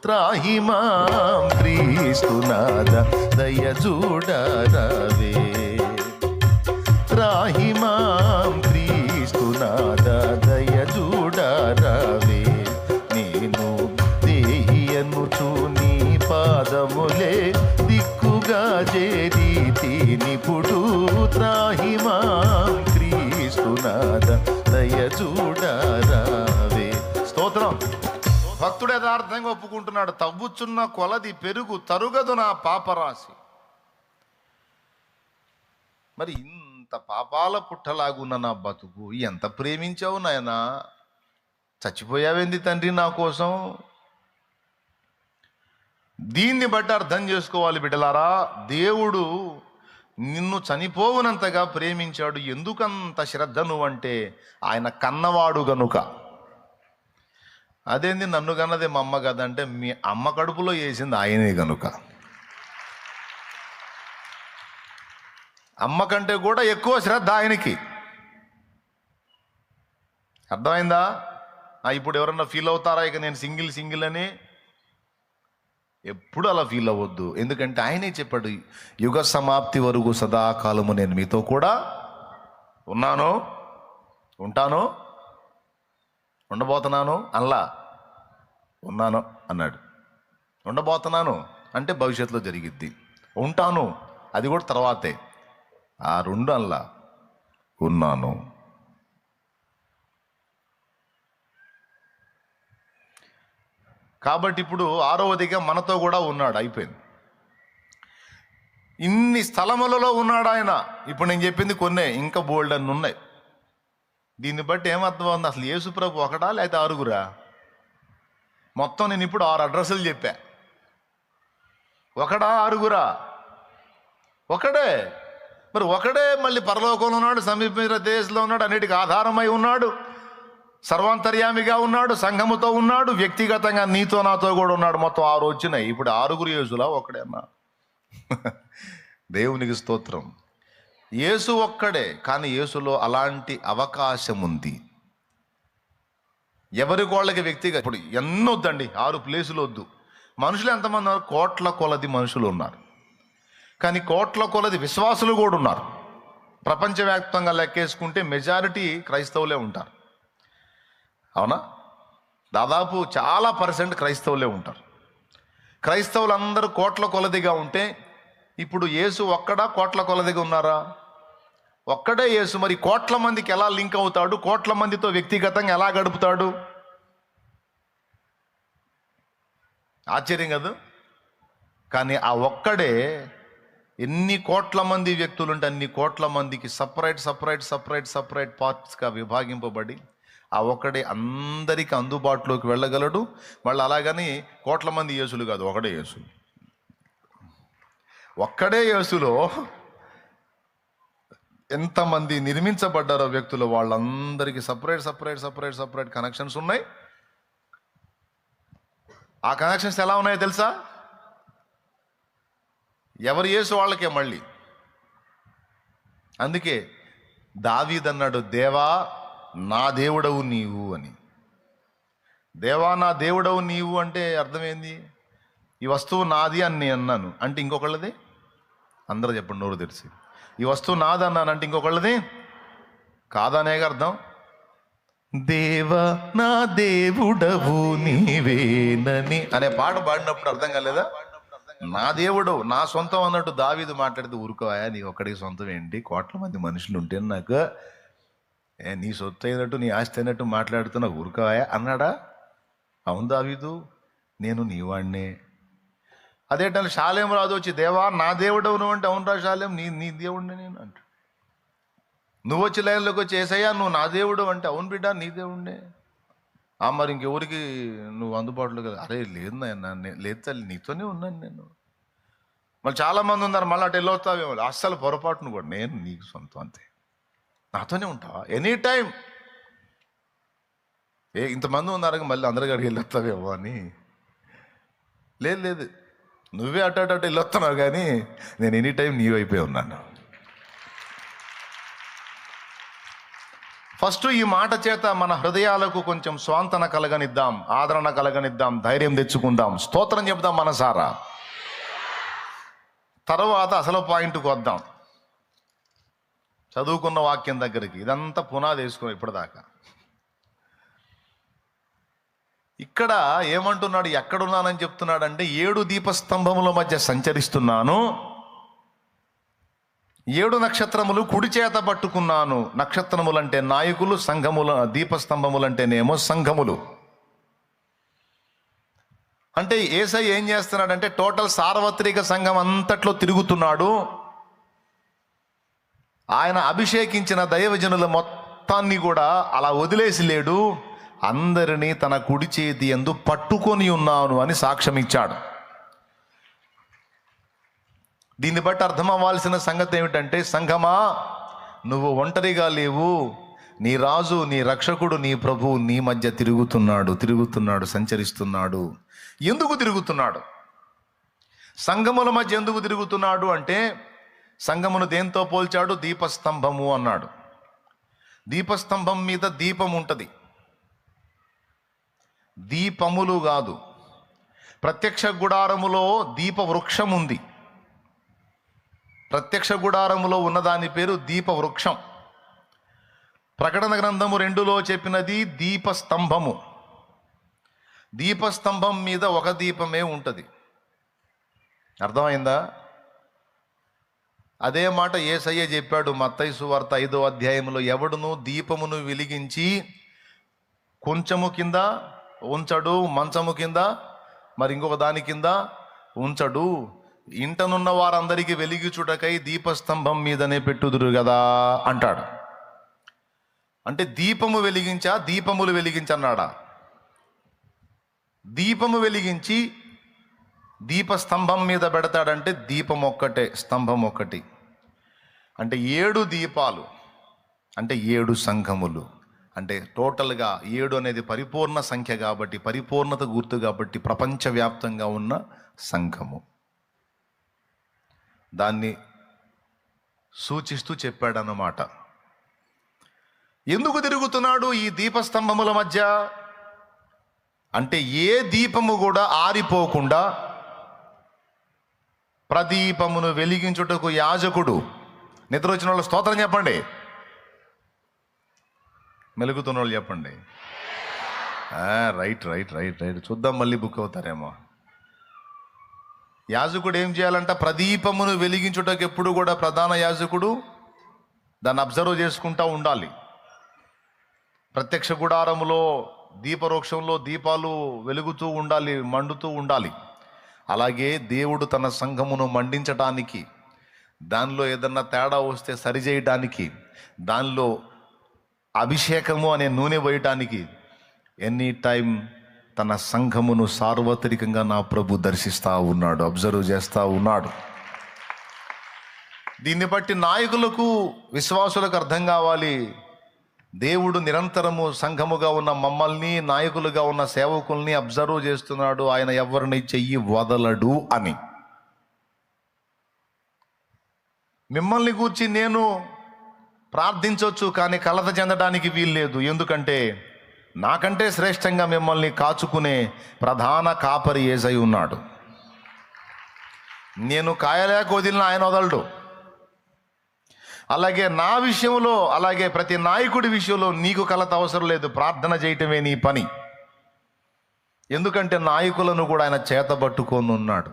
త్రాహిమాం క్రీస్తునాథ దయచూడరవే. త్రాహిమాం క్రీస్తునాథ దయచూడరవే. నేను దేహియనుచు నీ పాదములే దిక్కుగా చేరీతి నిపుడు. త్రాహిమాం క్రీస్తునాథ దయచూడరవే. స్తోత్రం. భక్తుడు యథార్థంగా ఒప్పుకుంటున్నాడు, తవ్వుచున్న కొలది పెరుగు తరుగదు నా పాపరాశి. మరి ఇంత పాపాల పుట్టలాగున్న నా బతుకు ఎంత ప్రేమించావు నాయనా, చచ్చిపోయావేంది తండ్రి నా కోసం. దీన్ని బట్టి అర్థం చేసుకోవాలి బిడ్డలారా, దేవుడు నిన్ను చనిపోవునంతగా ప్రేమించాడు. ఎందుకంత శ్రద్ధ నువ్వంటే ఆయన కన్నవాడు గనుక. అదేంది నన్ను కన్నదే మా అమ్మ కదంటే, మీ అమ్మ కడుపులో వేసింది ఆయనే గనుక. అమ్మ కంటే కూడా ఎక్కువ శ్రద్ధ ఆయనకి. అర్థమైందా? ఇప్పుడు ఎవరన్నా ఫీల్ అవుతారా ఇక నేను సింగిల్ అని? ఎప్పుడు అలా ఫీల్ అవ్వద్దు. ఎందుకంటే ఆయనే చెప్పాడు, యుగ సమాప్తి వరకు సదాకాలము నేను మీతో కూడా ఉన్నాను, ఉంటాను, ఉండబోతున్నాను. అల్లా ఉన్నాను అన్నాడు. ఉండబోతున్నాను అంటే భవిష్యత్తులో జరిగిద్ది. ఉంటాను అది కూడా తర్వాతే. ఆ 2 అల్లా ఉన్నాను. కాబట్టి ఇప్పుడు 6వదిగా మనతో కూడా ఉన్నాడు. అయిపోయింది. ఇన్ని స్థలములలో ఉన్నాడు ఆయన. ఇప్పుడు నేను చెప్పింది కొన్నే, ఇంకా బోల్డ్ అన్ని ఉన్నాయి. దీన్ని బట్టి ఏమర్థం ఉంది? అసలు యేసుప్రభు ఒకడా లేకపోతే 6గురా? మొత్తం నేను ఇప్పుడు 6 అడ్రస్లు చెప్పా. ఒకడా ఆరుగురా? ఒకడే. మరి ఒకడే మళ్ళీ పరలోకంలో ఉన్నాడు, సమీప దేశంలో ఉన్నాడు, అన్నిటికీ ఆధారమై ఉన్నాడు, సర్వాంతర్యామిగా ఉన్నాడు, సంఘముతో ఉన్నాడు, వ్యక్తిగతంగా నీతో నాతో కూడా ఉన్నాడు. మొత్తం 6 వచ్చినాయి. ఇప్పుడు 6 యేసులా? ఒకడే అన్నా. దేవునికి స్తోత్రం. యేసు ఒక్కడే, కానీ యేసులో అలాంటి అవకాశం ఉంది. ఎవరి వాళ్ళకి వ్యక్తిగా ఇప్పుడు ఎన్నో వద్దండి, 6 ప్లేసులు వద్దు. మనుషులు ఎంతమంది ఉన్నారు? కోట్ల కొలది మనుషులు ఉన్నారు. కానీ కోట్ల కొలది విశ్వాసులు కూడా ఉన్నారు. ప్రపంచవ్యాప్తంగా లెక్కేసుకుంటే మెజారిటీ క్రైస్తవులే ఉంటారు. అవునా? దాదాపు చాలా % క్రైస్తవులే ఉంటారు. క్రైస్తవులందరూ కోట్ల కొలదిగా ఉంటే ఇప్పుడు యేసు ఒక్కడా కోట్ల కొలదిగా ఉన్నారా? ఒక్కడే యేసు. మరి కోట్ల మందికి ఎలా లింక్ అవుతాడు? కోట్ల మందితో వ్యక్తిగతంగా ఎలా గడుపుతాడు? ఆశ్చర్యం కదా. కానీ ఆ ఒక్కడే ఎన్ని కోట్ల మంది వ్యక్తులుంటే అన్ని కోట్ల మందికి సపరేట్ పార్ట్స్గా విభాగింపబడి ఆ ఒక్కడే అందరికీ అందుబాటులోకి వెళ్ళగలడు. మళ్ళీ అలాగని కోట్ల మంది యేసులు కాదు, ఒకడే యేసు. ఒక్కడే యేసులో ఎంతమంది నిర్మించబడ్డారో వ్యక్తులు, వాళ్ళందరికీ సపరేట్ కనెక్షన్స్ ఉన్నాయి. ఆ కనెక్షన్స్ ఎలా ఉన్నాయో తెలుసా? ఎవరు యేసు వాళ్ళకే మళ్ళీ. అందుకే దావీదు అన్నాడు, దేవా నా దేవుడవు నీవు అని. దేవా నా దేవుడవు నీవు అంటే అర్థమైంది, ఈ వస్తువు నాది అని నేను అన్నాను అంటే ఇంకొకళ్ళది. అందరూ చెప్పండి నోరు తెరిచి. ఈ వస్తువు నాది అన్నాను అంటే ఇంకొకళ్ళది కాదనేగా అర్థం. దేవా నా దేవుడవు నీవేనని అనే పాట పాడినప్పుడు అర్థం కాలేదా? నా దేవుడు నా సొంతం అన్నట్టు దావీదు మాట్లాడితే, ఊరుకోయా నీ ఒక్కడికి సొంతం ఏంటి, కోట్ల మంది మనుషులు ఉంటే నాకు నీ సొత్తు అయినట్టు నీ ఆస్తి అయినట్టు మాట్లాడుతున్నా, ఊరుకోయా అన్నాడా? అవును దావీదు, నేను నీ వాడినే. అదేంటే షాలేం రాజు వచ్చి దేవా నా దేవుడవు నువ్వు అంటే, అవునరా షాలేం నీ దేవుడిని నేను అంట. నువ్వు వచ్చి లైన్లోకి వచ్చి ఏసయ్యా నువ్వు నా దేవుడు అంటే, అవును బిడ్డ నీ దేవుడినే. మరి ఇంకెవరికి నువ్వు అందుబాటులో కదా? అరే లేదు నాయన, లేదు తల్లి నీతోనే ఉన్నాను నేను. మళ్ళీ చాలామంది ఉన్నారు, మళ్ళీ అటు వెళ్ళొస్తావేమో. అస్సలు పొరపాటును కూడా, నేను నీకు సొంతం అంతే, నాతోనే ఉంటావా ఎనీ టైం. ఇంతమంది ఉన్నారు మళ్ళీ అందరి కాడికి వెళ్ళొస్తావేమో అని. లేదు నువ్వే అటు వెళ్ళొస్తున్నావు, కానీ నేను ఎనీ టైం నీ వైపే ఉన్నాను. ఫస్ట్ ఈ మాట చేత మన హృదయాలకు కొంచెం స్వాంతన కలగనిద్దాం, ఆదరణ కలగనిద్దాం, ధైర్యం తెచ్చుకుందాం, స్తోత్రం చెప్దాం మనసారా. తర్వాత అసలు పాయింట్కి వద్దాం, చదువుకున్న వాక్యం దగ్గరికి. ఇదంతా పునాది వేసుకో ఇప్పటిదాకా. ఇక్కడ ఏమంటున్నాడు, ఎక్కడున్నానని చెప్తున్నాడంటే 7 దీపస్తంభముల మధ్య సంచరిస్తున్నాను, 7 నక్షత్రములు కుడి చేత పట్టుకున్నాను. నక్షత్రములంటే నాయకులు, సంఘముల దీపస్తంభములంటేనేమో సంఘములు. అంటే యేసయ్య ఏం చేస్తున్నాడంటే టోటల్ సార్వత్రిక సంఘం అంతట్లో తిరుగుతున్నాడు. ఆయన అభిషేకించిన దైవజనుల మొత్తాన్ని కూడా అలా వదిలేసి లేడు, అందరినీ తన కుడి చేతి యందు పట్టుకొని ఉన్నాను అని సాక్ష్యం ఇచ్చాడు. దీన్ని బట్టి అర్థం అవ్వాల్సిన సంగతి ఏమిటంటే, సంఘమా నువ్వు ఒంటరిగా లేవు, నీ రాజు, నీ రక్షకుడు, నీ ప్రభువు నీ మధ్య తిరుగుతున్నాడు, సంచరిస్తున్నాడు. ఎందుకు తిరుగుతున్నాడు? సంఘముల మధ్య ఎందుకు తిరుగుతున్నాడు అంటే, సంఘమును దేంతో పోల్చాడు? దీపస్తంభము అన్నాడు. దీపస్తంభం మీద దీపం ఉంటుంది, దీపములు కాదు. ప్రత్యక్ష గుడారములో దీప వృక్షం ఉంది. ప్రత్యక్ష గుడారములో ఉన్నదాని పేరు దీప వృక్షం. ప్రకటన గ్రంథము 2లో చెప్పినది దీపస్తంభము. దీపస్తంభం మీద ఒక దీపమే ఉంటుంది. అర్థమైందా? అదే మాట యేసయ్య చెప్పాడు మత్తయి సువార్త 5వ అధ్యాయంలో, ఎవడును దీపమును వెలిగించి కొంచెము కింద ఉంచడు, మంచము కింద మరి ఇంకొక దాని కింద ఉంచడు, ఇంటనున్న వారందరికీ వెలిగించుటకై దీపస్తంభం మీదనే పెట్టుదురు కదా అంటాడు. అంటే దీపము వెలిగించా, దీపములు వెలిగించన్నాడా? దీపము వెలిగించి దీపస్తంభం మీద పెడతాడంటే దీపం ఒక్కటే, స్తంభం ఒక్కటి. అంటే 7 దీపాలు అంటే 7 సంఘములు. అంటే టోటల్గా 7 అనేది పరిపూర్ణ సంఖ్య కాబట్టి, పరిపూర్ణత గుర్తు కాబట్టి, ప్రపంచవ్యాప్తంగా ఉన్న సంఘము. దాన్ని సూచిస్తూ చెప్పాడన్నమాట. ఎందుకు తిరుగుతున్నాడు ఈ దీపస్తంభముల మధ్య అంటే, ఏ దీపము కూడా ఆరిపోకుండా ప్రదీపమును వెలిగించుటకు యాజకుడు. నిద్ర వచ్చిన వాళ్ళు స్తోత్రం చెప్పండి, మెలుగుతున్న వాళ్ళు చెప్పండి. రైట్ రైట్ రైట్ రైట్ చూద్దాం, మళ్ళీ బుక్ అవుతారేమో. యాజకుడు ఏం చేయాలంట? ప్రదీపమును వెలిగించుటకు ఎప్పుడు కూడా ప్రధాన యాజకుడు దాన్ని అబ్జర్వ్ చేసుకుంటూ ఉండాలి. ప్రత్యక్ష గుడారములో దీపవృక్షంలో దీపాలు వెలుగుతూ ఉండాలి, మండుతూ ఉండాలి. అలాగే దేవుడు తన సంఘమును మండించటానికి, దానిలో ఏదన్నా తేడా వస్తే సరిచేయటానికి, దానిలో అభిషేకము అనే నూనె వేయటానికి ఎనీ టైం తన సంఘమును సార్వత్రికంగా నా ప్రభు దర్శిస్తూ ఉన్నాడు, అబ్జర్వ్ చేస్తూ ఉన్నాడు. దీన్ని బట్టి నాయకులకు, విశ్వాసులకు అర్థం కావాలి, దేవుడు నిరంతరము సంఘముగా ఉన్న మమ్మల్ని, నాయకులుగా ఉన్న సేవకుల్ని అబ్జర్వ్ చేస్తున్నాడు, ఆయన ఎవరిని చెయ్యి వదలడు అని. మిమ్మల్ని గూర్చి నేను ప్రార్థించవచ్చు, కానీ కలత చెందడానికి వీల్లేదు. ఎందుకంటే నాకంటే శ్రేష్టంగా మిమ్మల్ని కాచుకునే ప్రధాన కాపరి యేసయ్య ఉన్నాడు. నేను కాయలేక వదిలిన ఆయన వదలడు. అలాగే నా విషయంలో, అలాగే ప్రతి నాయకుడి విషయంలో నీకు కలత అవసరం లేదు, ప్రార్థన చేయటమే నీ పని. ఎందుకంటే నాయకులను కూడా ఆయన చేతబట్టుకొని ఉన్నాడు.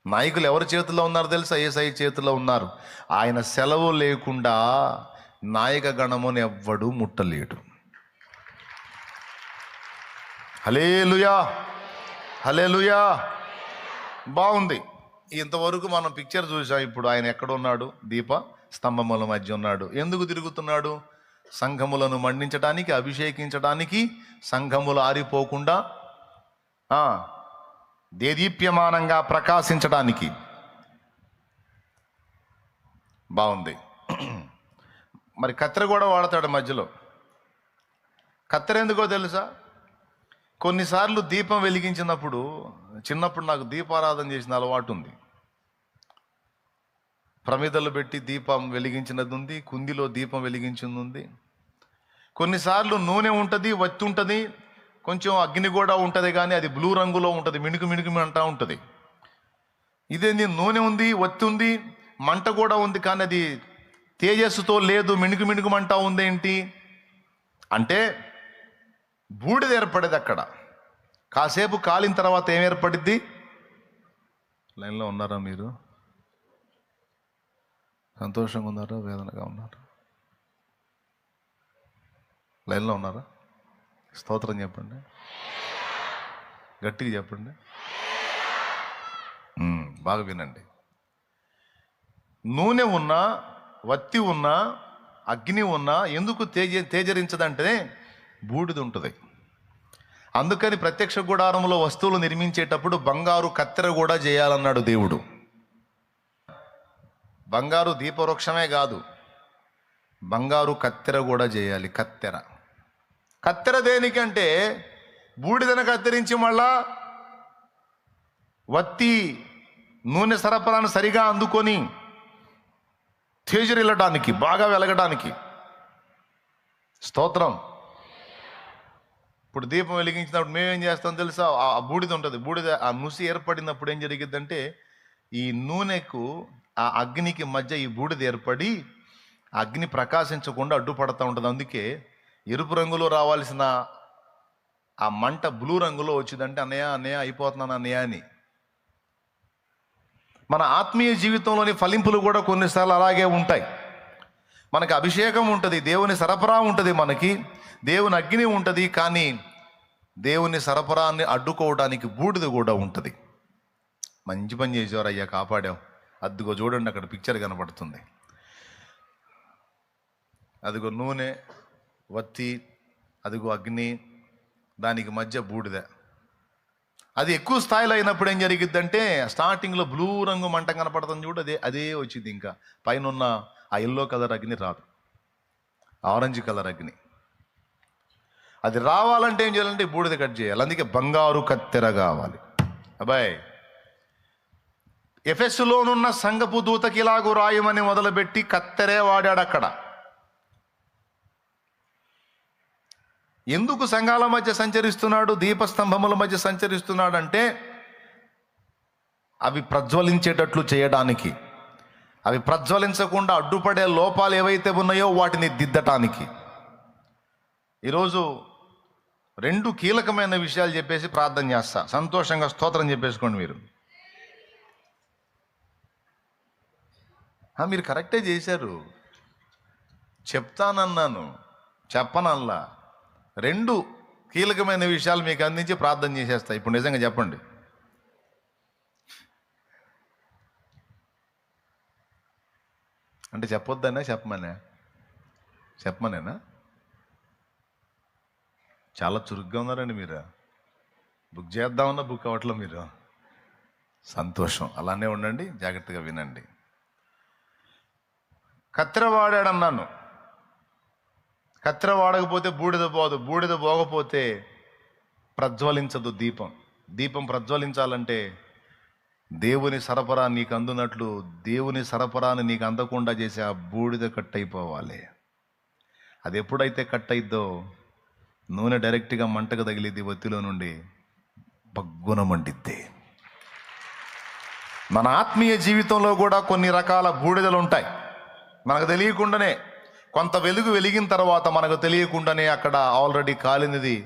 నాయకులు ఎవరి చేతిలో ఉన్నారు తెలుసా? యేసయ్య చేతిలో ఉన్నారు. ఆయన సెలవు లేకుండా నాయక గణమును ఎవ్వడు ముట్టలేడు. హల్లెలూయా, హల్లెలూయా. బాగుంది. ఇంతవరకు మనం పిక్చర్ చూసాం. ఇప్పుడు ఆయన ఎక్కడ ఉన్నాడు? దీప స్తంభముల మధ్య ఉన్నాడు. ఎందుకు తిరుగుతున్నాడు? సంఘములను మండించడానికి, అభిషేకించడానికి, సంఘములు ఆరిపోకుండా దేదీప్యమానంగా ప్రకాశించడానికి. బాగుంది. మరి కత్తెర కూడా వాడతాడు మధ్యలో. కత్తెర ఎందుకో తెలుసా? కొన్నిసార్లు దీపం వెలిగించినప్పుడు, చిన్నప్పుడు నాకు దీపారాధన చేసిన అలవాటు ఉంది. ప్రమిదలు పెట్టి దీపం వెలిగించినది ఉంది, కుందిలో దీపం వెలిగించింది ఉంది. కొన్నిసార్లు నూనె ఉంటుంది, వత్తి ఉంటుంది, కొంచెం అగ్ని కూడా ఉంటుంది, కానీ అది బ్లూ రంగులో ఉంటుంది, మిణుకు మిణుకు అంటూ ఉంటుంది. ఇదేంది? నూనె ఉంది, వత్తి ఉంది, మంట కూడా ఉంది, కానీ అది తేజస్సుతో లేదు, మిణుకు మిణుకుమంటా ఉందేంటి అంటే బూడిద ఏర్పడేది అక్కడ. కాసేపు కాలిన తర్వాత ఏం ఏర్పడిద్ది? లైన్లో ఉన్నారా మీరు? సంతోషంగా ఉన్నారా, వేదనగా ఉన్నారా? లైన్లో ఉన్నారా? స్తోత్రం చెప్పండి, గట్టిగా చెప్పండి, బాగా వినండి. నూనె ఉన్నా, వత్తి ఉన్నా, అగ్ని ఉన్నా ఎందుకు తేజరించదంటే బూడిద ఉంటుంది. అందుకని ప్రత్యక్ష గుడారంలో వస్తువులు నిర్మించేటప్పుడు బంగారు కత్తెర కూడా చేయాలన్నాడు దేవుడు. బంగారు దీపవృక్షమే కాదు, బంగారు కత్తెర కూడా చేయాలి. కత్తెర, కత్తెర దేనికంటే బూడిదను కత్తిరించి మళ్ళా వత్తి నూనె సరఫరాను సరిగా అందుకొని తేజరిల్లడానికి, బాగా వెలగడానికి. స్తోత్రం. ఇప్పుడు దీపం వెలిగించినప్పుడు మేమేం చేస్తాం తెలుసా? ఆ బూడిద ఉంటుంది, బూడిద ఆ నుసి ఏర్పడినప్పుడు ఏం జరిగిద్దంటే ఈ నూనెకు ఆ అగ్నికి మధ్య ఈ బూడిద ఏర్పడి అగ్ని ప్రకాశించకుండా అడ్డుపడతా ఉంటుంది. అందుకే ఎరుపు రంగులో రావాల్సిన ఆ మంట బ్లూ రంగులో వచ్చిందంటే అన్నయ్య అన్నయ్య అయిపోతున్నాను అన్నయ్య అని. మన ఆత్మీయ జీవితంలోని ఫలింపులు కూడా కొన్నిసార్లు అలాగే ఉంటాయి. మనకు అభిషేకం ఉంటుంది, దేవుని సరఫరా ఉంటుంది, మనకి దేవుని అగ్ని ఉంటుంది, కానీ దేవుని సరఫరాన్ని అడ్డుకోవడానికి బూడిద కూడా ఉంటుంది. మంచి పని చేసేవారు అయ్యా, కాపాడాం. అదిగో చూడండి, అక్కడ పిక్చర్ కనపడుతుంది. అదిగో నూనె, వత్తి, అదిగో అగ్ని, దానికి మధ్య బూడిద. అది ఎక్కువ స్థాయిలో అయినప్పుడు ఏం జరిగిద్దంటే స్టార్టింగ్లో బ్లూ రంగు మంట కనపడుతుంది చూడు, అదే వచ్చింది. ఇంకా పైన ఉన్న ఆ ఎల్లో కలర్ అగ్ని రాదు, ఆరెంజ్ కలర్ అగ్ని. అది రావాలంటే ఏం చేయాలంటే బూడిద కట్ చేయాలి. అందుకే బంగారు కత్తెర కావాలి. అబ్బాయి, ఎఫెస్సులోనున్న సంఘపు దూతకి ఇలాగూ రాయమని మొదలుపెట్టి కత్తెరే వాడాడు అక్కడ. ఎందుకు సంఘాల మధ్య సంచరిస్తున్నాడు, దీపస్తంభముల మధ్య సంచరిస్తున్నాడు అంటే అవి ప్రజ్వలించేటట్లు చేయడానికి, అవి ప్రజ్వలించకుండా అడ్డుపడే లోపాలు ఏవైతే ఉన్నాయో వాటిని దిద్దటానికి. ఈరోజు 2 కీలకమైన విషయాలు చెప్పేసి ప్రార్థన చేస్తా. సంతోషంగా స్తోత్రం చెప్పేసుకోండి. మీరు కరెక్టే చేశారు, చెప్తానన్నాను, చెప్పనల్లా. 2 కీలకమైన విషయాలు మీకు అందించి ప్రార్థన చేసేస్తా. ఇప్పుడు నిజంగా చెప్పండి. అంటే చెప్పొద్దనే చెప్పమనేనా? చాలా చురుగ్గా ఉన్నారండి మీరు. బుక్ చేద్దామన్నా బుక్ అవ్వట్లే మీరు. సంతోషం, అలానే ఉండండి, జాగ్రత్తగా వినండి. కత్తెర వాడాడన్నాను. కత్తెర వాడకపోతే బూడిద పోదు, బూడిద పోకపోతే ప్రజ్వలించదు దీపం. దీపం ప్రజ్వలించాలంటే దేవుని సరఫరా నీకు అందునట్లు దేవుని సరఫరాని నీకు అందకుండా చేసి ఆ బూడిద కట్ అయిపోవాలి. అది ఎప్పుడైతే కట్ అయిద్దో నూనె డైరెక్ట్గా మంటకు తగిలిద్ది, ఒత్తిలో నుండి బగ్గున మండిద్ది. మన ఆత్మీయ జీవితంలో కూడా కొన్ని రకాల బూడిదలు ఉంటాయి. మనకు తెలియకుండానే కొంత వెలుగు వెలిగిన తర్వాత మనకు తెలియకుండానే అక్కడ ఆల్రెడీ కాలినది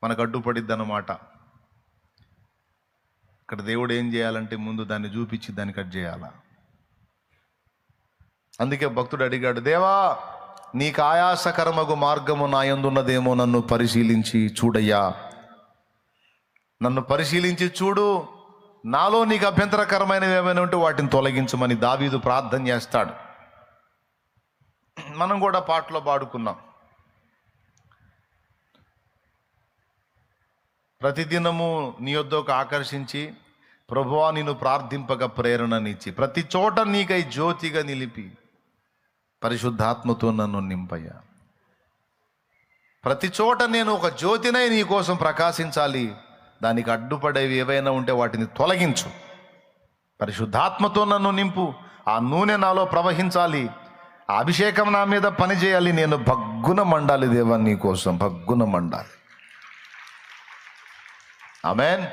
మనకు అడ్డుపడిద్ది అన్నమాట. ఇక్కడ దేవుడు ఏం చేయాలంటే ముందు దాన్ని చూపించి దాన్ని కట్ చేయాలా. అందుకే భక్తుడు అడిగాడు, దేవా నీకు ఆయాసకరమగు మార్గము నా యందున్నదేమో నన్ను పరిశీలించి చూడయ్యా, నన్ను పరిశీలించి చూడు, నాలో నీకు అభ్యంతరకరమైనవి ఏమైనా ఉంటే వాటిని తొలగించమని దావీదు ప్రార్థన చేస్తాడు. మనం కూడా పాటలో పాడుకున్నాం. ప్రతిదినము నీ యొద్దకు ఆకర్షించి ప్రభువా నిన్ను ప్రార్థింపక ప్రేరణనిచ్చి ప్రతి చోట నీకై జ్యోతిగా నిలిపి పరిశుద్ధాత్మతో నన్ను నింపయ్యా. ప్రతి చోట నేను ఒక జ్యోతినై నీ కోసం ప్రకాశించాలి, దానికి అడ్డుపడేవి ఏవైనా ఉంటే వాటిని తొలగించు, పరిశుద్ధాత్మతో నన్ను నింపు, ఆ నూనె నాలో ప్రవహించాలి, ఆ అభిషేకం నా మీద పనిచేయాలి, నేను భగ్గున మండాలి దేవా నీ కోసం, భగ్గున మండాలి. ఆమేన్.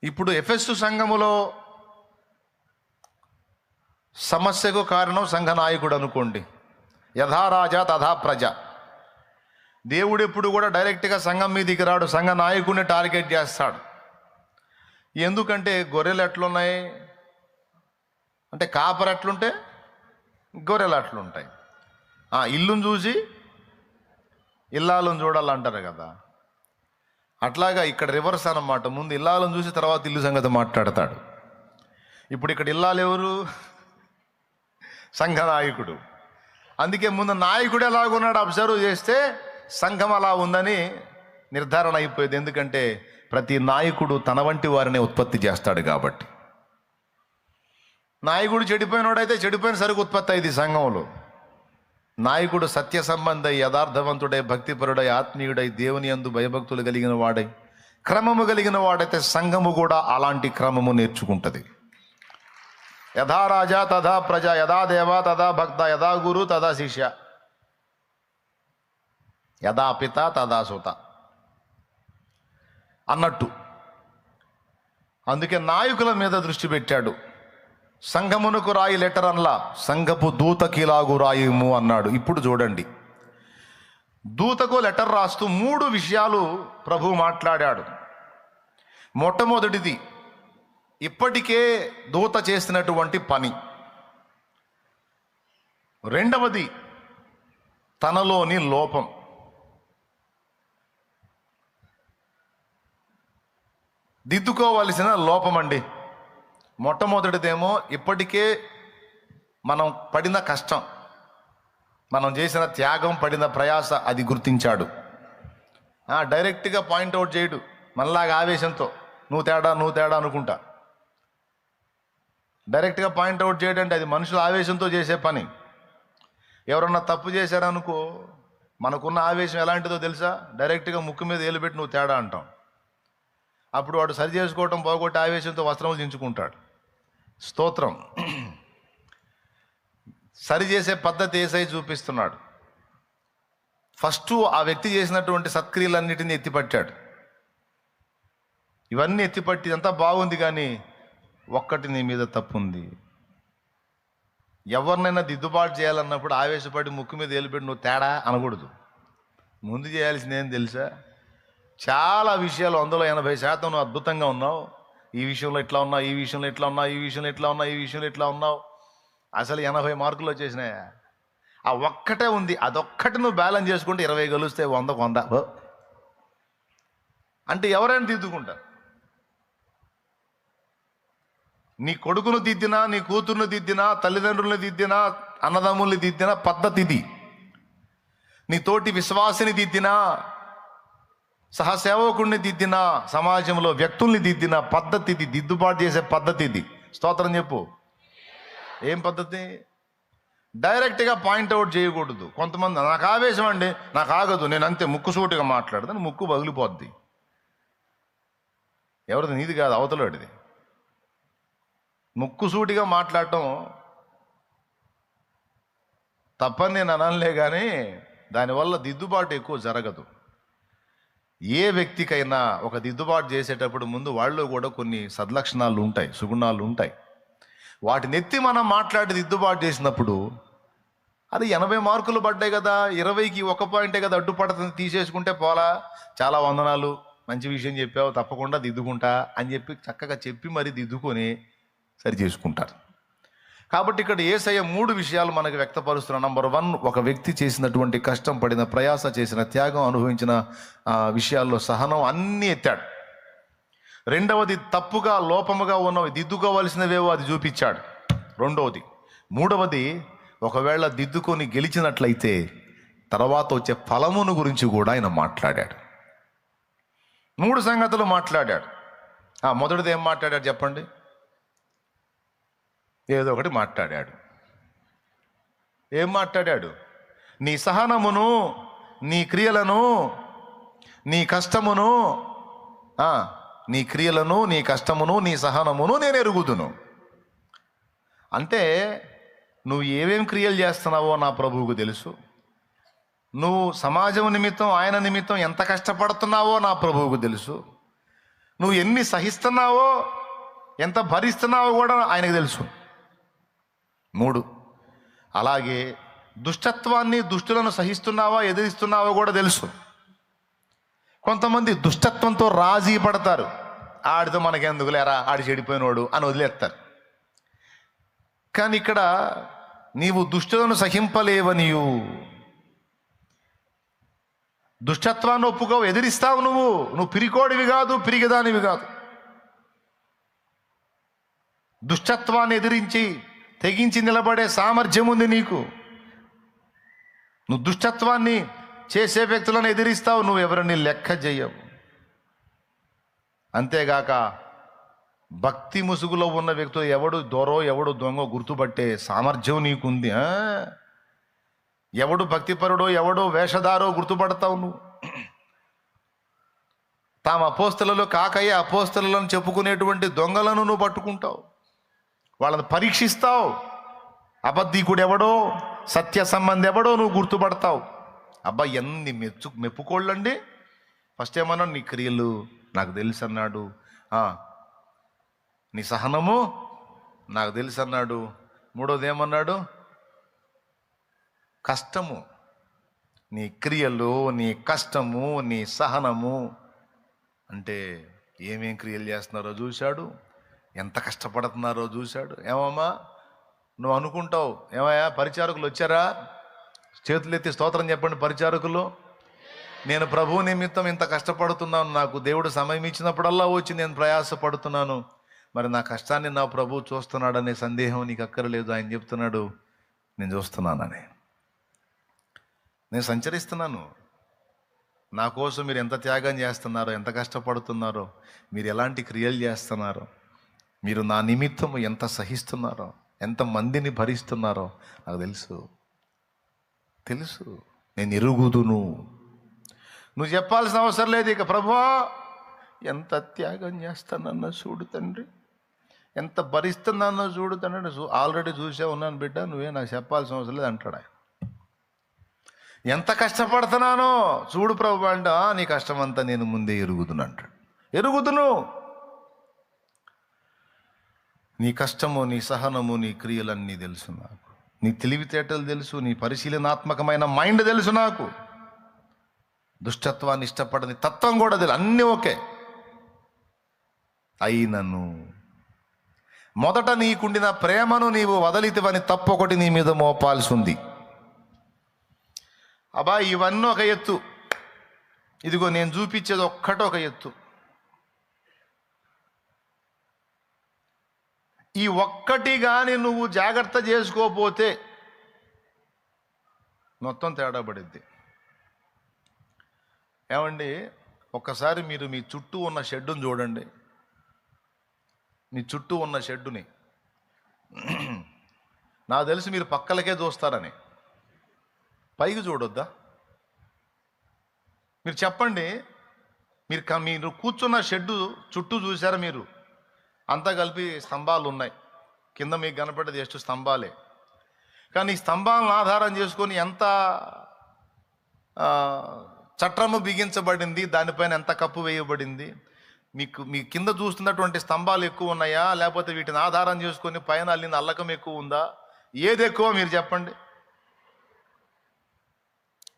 ఇప్పుడు ఎఫెసు సంఘములో సమస్యకు కారణం సంఘ నాయకుడు అనుకోండి. యథా రాజా తథా ప్రజ. దేవుడు ఎప్పుడు కూడా డైరెక్ట్గా సంఘం మీదికి రాడు, సంఘ నాయకుడిని టార్గెట్ చేస్తాడు. ఎందుకంటే గొర్రెలు ఎట్లున్నాయి అంటే కాపరు ఎట్లుంటే గొర్రెలు అట్లుంటాయి. ఇల్లును చూసి ఇల్లాలను చూడాలంటారు కదా, అట్లాగా ఇక్కడ రివర్స్ అన్నమాట. ముందు ఇల్లాలను చూసి తర్వాత ఇల్లు సంగతి మాట్లాడతాడు. ఇప్పుడు ఇక్కడ ఇల్లాలు ఎవరు? సంఘ నాయకుడు. అందుకే ముందు నాయకుడు ఎలాగున్నాడు అబ్జర్వ్ చేస్తే సంఘం అలా ఉందని నిర్ధారణ అయిపోయేది. ఎందుకంటే ప్రతి నాయకుడు తన వంటి వారిని ఉత్పత్తి చేస్తాడు కాబట్టి. నాయకుడు చెడిపోయినోడైతే చెడిపోయిన సరుకు ఉత్పత్తి అయింది సంఘంలో. నాయకుడు సత్య సంబంధై, యథార్థవంతుడై, భక్తిపరుడై, ఆత్మీయుడై, దేవుని యందు భయభక్తులు కలిగిన వాడై, క్రమము కలిగిన వాడైతే సంఘము కూడా అలాంటి క్రమము నేర్చుకుంటుంది. యథా రాజా తథా ప్రజ, యథా దేవ తథా భక్త, యథా గురు తథా శిష్య, యథా పిత తథా సుత అన్నట్టు. అందుకే నాయకుల మీద దృష్టి పెట్టాడు. సంఘమునకు రాయి లెటర్ అనలా, సంఘపు దూతకిలాగు రాయము అన్నాడు. ఇప్పుడు చూడండి, దూతకు లెటర్ రాస్తూ 3 విషయాలు ప్రభువు మాట్లాడాడు. మొట్టమొదటిది ఇప్పటికే దూత చేసినటువంటి పని. రెండవది తనలోని లోపం. దిద్దుకోవలసిన లోపం అండి. మొట్టమొదటిదేమో ఇప్పటికే మనం పడిన కష్టం, మనం చేసిన త్యాగం, పడిన ప్రయాస అది గుర్తించాడు. డైరెక్ట్గా పాయింట్అవుట్ చేయడు, మనలాగా ఆవేశంతో నువ్వు తేడా అనుకుంటా. డైరెక్ట్గా పాయింట్అవుట్ చేయడం అంటే అది మనుషుల ఆవేశంతో చేసే పని. ఎవరన్నా తప్పు చేశారనుకో, మనకున్న ఆవేశం ఎలాంటిదో తెలుసా? డైరెక్ట్గా ముక్కు మీద ఏలు పెట్టి నువ్వు తేడా అంటాం. అప్పుడు వాడు సరి చేసుకోవటం పోగొట్టి ఆవేశంతో వస్త్రములు దించుకుంటాడు. స్తోత్రం. సరి చేసే పద్ధతి ఏసై చూపిస్తున్నాడు. ఫస్ట్ ఆ వ్యక్తి చేసినటువంటి సత్క్రియలన్నిటిని ఎత్తిపట్టాడు. ఇవన్నీ ఎత్తిపట్టి అంతా బాగుంది, కానీ ఒక్కటి నీ మీద తప్పు ఉంది. ఎవరినైనా దిద్దుబాటు చేయాలన్నప్పుడు ఆవేశపడి ముక్కు మీద ఏలుపెట్టి నువ్వు తేడా అనకూడదు. ముందు చేయాల్సింది ఏం తెలుసా? చాలా విషయాలు, అందులో 80% నువ్వు అద్భుతంగా ఉన్నావు, ఈ విషయంలో ఇట్లా ఉన్నావు, ఈ విషయంలో ఇట్లా ఉన్నావు, ఈ విషయంలో ఇట్లా ఉన్నావు, ఈ విషయంలో ఇట్లా ఉన్నావు. అసలు 80 మార్కులు వచ్చేసినాయా? ఆ ఒక్కటే ఉంది, అదొక్కటి నువ్వు బ్యాలెన్స్ చేసుకుంటే 20 గెలుస్తే 100కు 100 అంటే ఎవరైనా దిద్దుకుంటారు. నీ కొడుకును దిద్దినా, నీ కూతురును దిద్దినా, తల్లిదండ్రులను దిద్దినా, అన్నదమ్ముల్ని దిద్దినా పద్ధతి ఇది. నీ తోటి విశ్వాసిని దిద్దినా, సహసేవకుడిని దిద్దినా, సమాజంలో వ్యక్తుల్ని దిద్దిన పద్ధతి ఇది. దిద్దుబాటు చేసే పద్ధతి ఇది. స్తోత్రం చెప్పు. ఏం పద్ధతి? డైరెక్ట్గా పాయింట్అవుట్ చేయకూడదు. కొంతమంది నాకు ఆవేశం అండి, నాకు ఆగదు, నేను అంతే ముక్కుసూటిగా మాట్లాడదని ముక్కు పగిలిపోద్ది. ఎవరిది? నీది కాదు, అవతలవాడిది. ముక్కుసూటిగా మాట్లాడటం తప్పని నేను అనలే, కానీ దానివల్ల దిద్దుబాటు ఎక్కువ జరగదు. ఏ వ్యక్తికైనా ఒక దిద్దుబాటు చేసేటప్పుడు ముందు వాళ్ళు కూడా కొన్ని సద్లక్షణాలు ఉంటాయి, సుగుణాలు ఉంటాయి. వాటిని ఎత్తి మనం మాట్లాడి దిద్దుబాటు చేసినప్పుడు అది 80 మార్కులు పడ్డాయి కదా, 20కి 1 పాయింటే కదా అడ్డుపడుతుంది, తీసేసుకుంటే పోలా, చాలా వందనాలు, మంచి విషయం చెప్పావు, తప్పకుండా దిద్దుకుంటా అని చెప్పి చక్కగా చెప్పి మరి దిద్దుకొని సరి చేసుకుంటారు. కాబట్టి ఇక్కడ యేసయ్య 3 విషయాలు మనకు వ్యక్తపరుస్తున్నారు. నంబర్ 1, ఒక వ్యక్తి చేసినటువంటి కష్టం, పడిన ప్రయాస, చేసిన త్యాగం, అనుభవించిన విషయాల్లో సహనం అన్నీ ఎత్తాడు. రెండవది, తప్పుగా లోపముగా ఉన్నవి దిద్దుకోవలసినవేవో అది చూపించాడు. రెండవది. మూడవది, ఒకవేళ దిద్దుకొని గెలిచినట్లయితే తర్వాత వచ్చే ఫలమును గురించి కూడా ఆయన మాట్లాడాడు. 3 సంగతులు మాట్లాడాడు. మొదటిది ఏం మాట్లాడాడు చెప్పండి? ఏదో ఒకటి మాట్లాడాడు. ఏం మాట్లాడాడు? నీ సహనమును, నీ క్రియలను, నీ కష్టమును, నీ క్రియలను, నీ కష్టమును, నీ సహనమును నేను ఎరుగుదును. అంటే నువ్వు ఏమేం క్రియలు చేస్తున్నావో నా ప్రభువుకు తెలుసు. నువ్వు సమాజం నిమిత్తం, ఆయన నిమిత్తం ఎంత కష్టపడుతున్నావో నా ప్రభువుకు తెలుసు. నువ్వు ఎన్ని సహిస్తున్నావో, ఎంత భరిస్తున్నావో కూడా ఆయనకు తెలుసు. 3, అలాగే దుష్టత్వాన్ని, దుష్టులను సహిస్తున్నావా, ఎదిరిస్తున్నావో కూడా తెలుసు. కొంతమంది దుష్టత్వంతో రాజీ పడతారు. ఆడితో మనకెందుకు లేరా, ఆడి చెడిపోయినోడు అని వదిలేస్తారు. కానీ ఇక్కడ నీవు దుష్టులను సహింపలేవనియు, దుష్టత్వాన్ని ఒప్పుకోవు, ఎదిరిస్తావు. నువ్వు పిరికోడివి కాదు, పిరిగిదానివి కాదు. దుష్టత్వాన్ని ఎదిరించి తెగించి నిలబడే సామర్థ్యం ఉంది నీకు. నువ్వు దుష్టత్వాన్ని చేసే వ్యక్తులను ఎదిరిస్తావు, నువ్వు ఎవరిని లెక్క చేయవు. అంతేగాక భక్తి ముసుగులో ఉన్న వ్యక్తులు ఎవడు దొరో ఎవడు దొంగో గుర్తుపట్టే సామర్థ్యం నీకుంది. ఎవడు భక్తిపరుడో ఎవడో వేషధారో గుర్తుపడతావు నువ్వు. తాము అపోస్తలలో కాకయ్య అపోస్తలను చెప్పుకునేటువంటి దొంగలను నువ్వు పట్టుకుంటావు, వాళ్ళని పరీక్షిస్తావు. అబద్ధీకుడు ఎవడో, సత్య సంబంధి ఎవడో నువ్వు గుర్తుపడతావు. అబ్బా ఎన్ని మెప్పుకోళ్ళండి. ఫస్ట్ ఏమన్నా నీ క్రియలు నాకు తెలుసు అన్నాడు, నీ సహనము నాకు తెలుసు అన్నాడు. మూడోది ఏమన్నాడు? కష్టము. నీ క్రియలు, నీ కష్టము, నీ సహనము అంటే ఏమేం క్రియలు చేస్తున్నారో చూశాడు, ఎంత కష్టపడుతున్నారో చూశాడు. ఏమమ్మా నువ్వు అనుకుంటావు, ఏమయ్యా పరిచారకులు వచ్చారా? చేతులు ఎత్తి స్తోత్రం చెప్పండి. పరిచారకులు, నేను ప్రభువు నిమిత్తం ఇంత కష్టపడుతున్నాను, నాకు దేవుడు సమయం ఇచ్చినప్పుడల్లా వచ్చి నేను ప్రయాసపడుతున్నాను, మరి నా కష్టాన్ని నా ప్రభువు చూస్తున్నాడనే సందేహం నీకు అక్కర్లేదు. ఆయన చెప్తున్నాడు, నేను చూస్తున్నానని. నేను సంచరిస్తున్నాను, నా కోసం మీరు ఎంత త్యాగం చేస్తున్నారో, ఎంత కష్టపడుతున్నారో, మీరు ఎలాంటి క్రియలు చేస్తున్నారో, మీరు నా నిమిత్తము ఎంత సహిస్తున్నారో, ఎంత మందిని భరిస్తున్నారో నాకు తెలుసు. నేను ఎరుగుదును. నువ్వు చెప్పాల్సిన అవసరం లేదు ఇక. ప్రభువా, ఎంత త్యాగం చేస్తానన్నా చూడు తండ్రి, ఎంత భరిస్తున్నానో చూడు తండ్రి. ఆల్రెడీ చూసే ఉన్నాను బిడ్డ, నువ్వే నాకు చెప్పాల్సిన అవసరం లేదు అంటాడు ఆయన. ఎంత కష్టపడుతున్నానో చూడు ప్రభు అంట. నీ కష్టం అంతా నేను ముందే ఎరుగుదును అంటాడు. ఎరుగుదును. నీ కష్టము, నీ సహనము, నీ క్రియలన్నీ తెలుసు నాకు. నీ తెలివితేటలు తెలుసు, నీ పరిశీలనాత్మకమైన మైండ్ తెలుసు నాకు. దుష్టత్వాన్ని ఇష్టపడని తత్వం కూడా తెలుసు. అన్నీ ఓకే. అయినను మొదట నీకుండిన ప్రేమను నీవు వదలితివని తప్పు ఒకటి నీ మీద మోపాల్సి ఉంది. అబ్బా, ఇవన్నీ ఒక ఎత్తు. ఇదిగో నేను చూపించేది ఒక్కటి ఒక ఎత్తు. ఈ ఒక్కటి కానీ నువ్వు జాగ్రత్త చేసుకోపోతే మొత్తం తేడా పడిద్ది. ఏమండి, ఒక్కసారి మీరు మీ చుట్టూ ఉన్న షెడ్డుని చూడండి. మీ చుట్టూ ఉన్న షెడ్డుని. నాకు తెలిసి మీరు పక్కలకే చూస్తారని, పైకి చూడొద్దా? మీరు చెప్పండి. మీరు కూర్చున్న షెడ్డు చుట్టూ చూసారా మీరు? అంతా కలిపి స్తంభాలు ఉన్నాయి. కింద మీకు కనపడేది ಎಷ್ಟು స్తంభాలే. కానీ ఈ స్తంభాలను ఆధారం చేసుకొని ఎంత చట్రము బిగించబడింది, దానిపైన ఎంత కప్పు వేయబడింది, మీ కింద చూస్తున్నటువంటి స్తంభాలు ఎక్కువ ఉన్నాయా, లేకపోతే వీటిని ఆధారం చేసుకొని పైన అల్లిన అల్లకం ఎక్కువ ఉందా? ఏది ఎక్కువ మీరు చెప్పండి.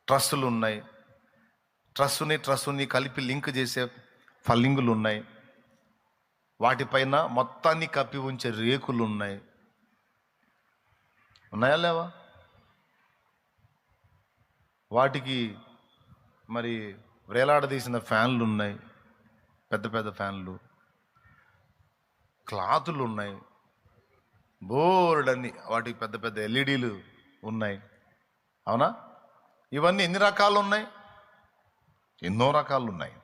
ట్రస్సులు ఉన్నాయి. ట్రస్సుని కలిపి లింక్ చేసే ఫల్లింగులు ఉన్నాయి. వాటిపైన మొత్తాన్ని కప్పి ఉంచే రేకులు ఉన్నాయి. ఉన్నాయా లేవా? వాటికి మరి వేలాడదీసిన ఫ్యాన్లు ఉన్నాయి, పెద్ద పెద్ద ఫ్యాన్లు. క్లాతులు ఉన్నాయి, బోర్డన్ని. వాటికి పెద్ద పెద్ద ఎల్ఈడీలు ఉన్నాయి. అవునా? ఇవన్నీ ఎన్ని రకాలు ఉన్నాయి? ఎన్నో రకాలు ఉన్నాయి.